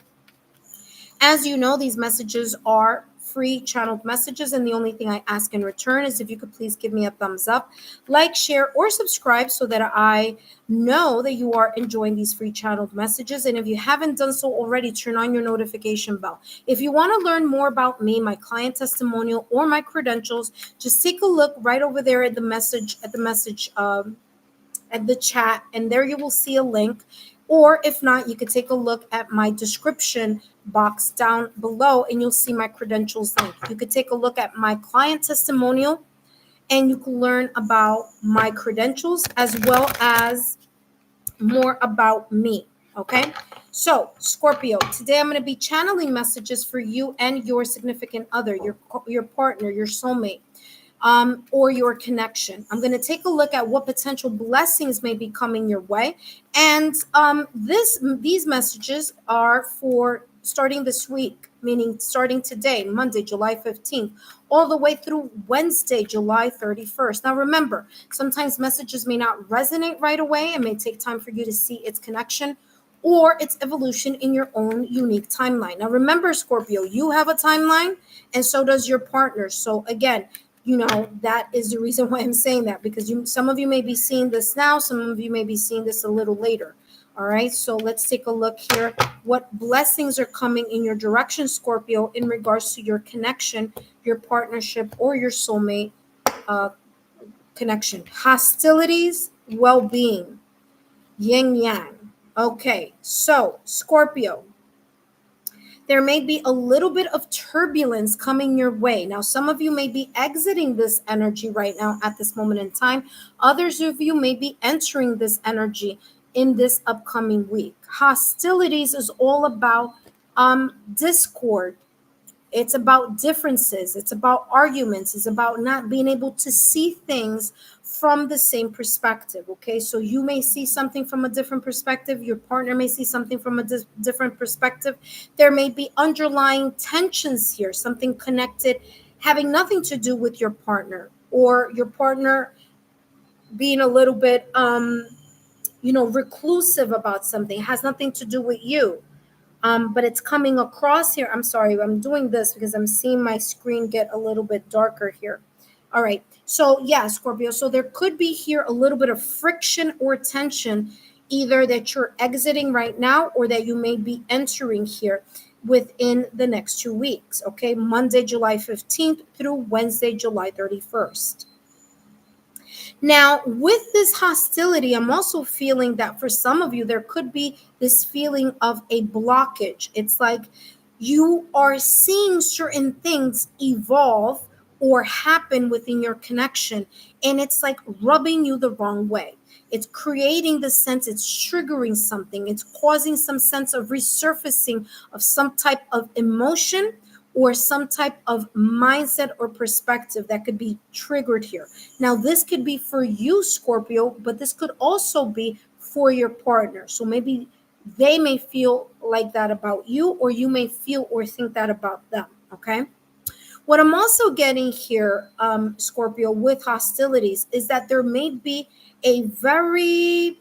As you know, these messages are free channeled messages, and the only thing I ask in return is if you could please give me a thumbs up, like, share, or subscribe so that I know that you are enjoying these free channeled messages. And if you haven't done so already, turn on your notification bell. If you want to learn more about me, my client testimonial, or my credentials, just take a look right over there at the message, at the chat, and there you will see a link. Or if not, you could take a look at my description box down below and you'll see my credentials link. You could take a look at my client testimonial and you can learn about my credentials as well as more about me. Okay, so Scorpio, today I'm going to be channeling messages for you and your significant other, your partner, your soulmate, or your connection. I'm going to take a look at what potential blessings may be coming your way. And these messages are for starting this week, meaning starting today, Monday, July 15th, all the way through Wednesday, July 31st. Now, remember, sometimes messages may not resonate right away. It may take time for you to see its connection or its evolution in your own unique timeline. Now, remember, Scorpio, you have a timeline and so does your partner. So again, that is the reason why I'm saying that, because some of you may be seeing this now, some of you may be seeing this a little later. All right, so let's take a look here. What blessings are coming in your direction, Scorpio, in regards to your connection, your partnership, or your soulmate connection? Hostilities, well-being, yin yang. Okay, so Scorpio, there may be a little bit of turbulence coming your way. Now, some of you may be exiting this energy right now at this moment in time. Others of you may be entering this energy in this upcoming week. Hostilities is all about discord. It's about differences. It's about arguments. It's about not being able to see things from the same perspective. Okay, so you may see something from a different perspective. Your partner may see something from a different perspective. There may be underlying tensions here, something connected, having nothing to do with your partner, or your partner being a little bit, reclusive about something. It has nothing to do with you. But it's coming across here. I'm sorry, I'm doing this because I'm seeing my screen get a little bit darker here. All right. So yeah, Scorpio. So there could be here a little bit of friction or tension, either that you're exiting right now or that you may be entering here within the next 2 weeks. Okay. Monday, July 15th through Wednesday, July 31st. Now, with this hostility, I'm also feeling that for some of you, there could be this feeling of a blockage. It's like you are seeing certain things evolve or happen within your connection, and it's like rubbing you the wrong way. It's creating the sense, it's triggering something. It's causing some sense of resurfacing of some type of emotion or some type of mindset or perspective that could be triggered here. Now, this could be for you, Scorpio, but this could also be for your partner. So maybe they may feel like that about you, or you may feel or think that about them, okay? What I'm also getting here, Scorpio, with hostilities is that there may be a very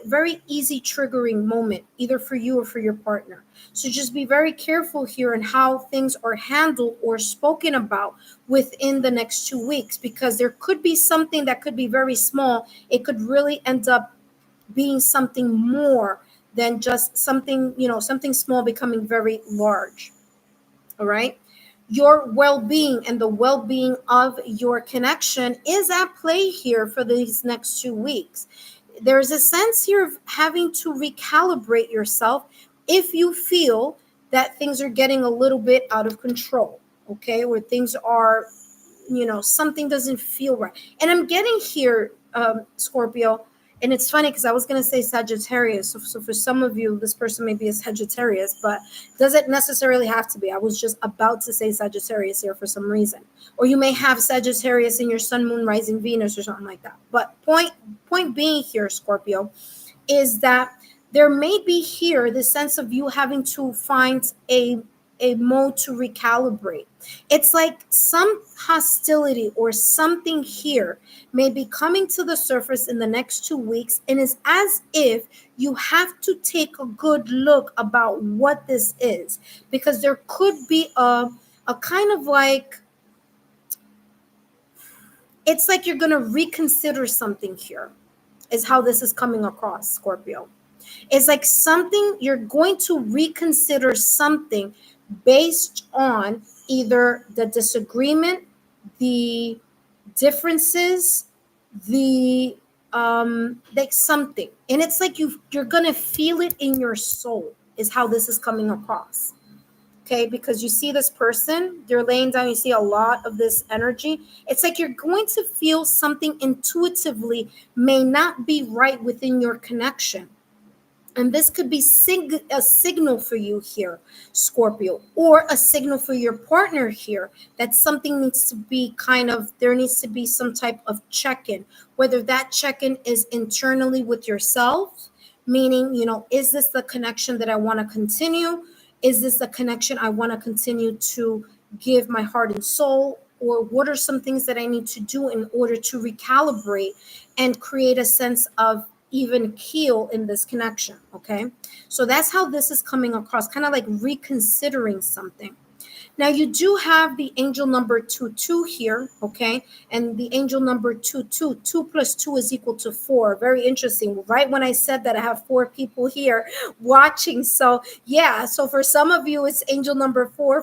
very easy triggering moment, either for you or for your partner. So just be very careful here in how things are handled or spoken about within the next 2 weeks, because there could be something that could be very small. It could really end up being something more than just something, something small becoming very large. All right. Your well-being and the well-being of your connection is at play here for these next 2 weeks. There's a sense here of having to recalibrate yourself if you feel that things are getting a little bit out of control, okay, where things are, something doesn't feel right. And I'm getting here, Scorpio, and it's funny because I was going to say Sagittarius. So for some of you, this person may be a Sagittarius, but doesn't necessarily have to be. I was just about to say Sagittarius here for some reason. Or you may have Sagittarius in your sun, moon, rising, Venus, or something like that. But point being here, Scorpio, is that there may be here the sense of you having to find a mode to recalibrate. It's like some hostility or something here may be coming to the surface in the next 2 weeks, and it's as if you have to take a good look about what this is, because there could be a a kind of like, it's like you're going to reconsider something here, is how this is coming across, Scorpio. It's like something, you're going to reconsider something based on either the disagreement, the differences, the like something. And it's like you're gonna feel it in your soul, is how this is coming across. Okay, because you see this person, they're laying down, you see a lot of this energy. It's like you're going to feel something intuitively may not be right within your connection. And this could be a signal for you here, Scorpio, or a signal for your partner here, that something needs to be kind of, there needs to be some type of check-in, whether that check-in is internally with yourself, meaning, is this the connection that I want to continue? Is this the connection I want to continue to give my heart and soul? Or what are some things that I need to do in order to recalibrate and create a sense of even keel in this connection? Okay, so that's how this is coming across, kind of like reconsidering something. Now you do have the angel number 22 here, okay, and the angel number 22, 2 plus 2 is equal to 4. Very interesting. Right when I said that, I have 4 people here watching. So yeah, so for some of you it's angel number 4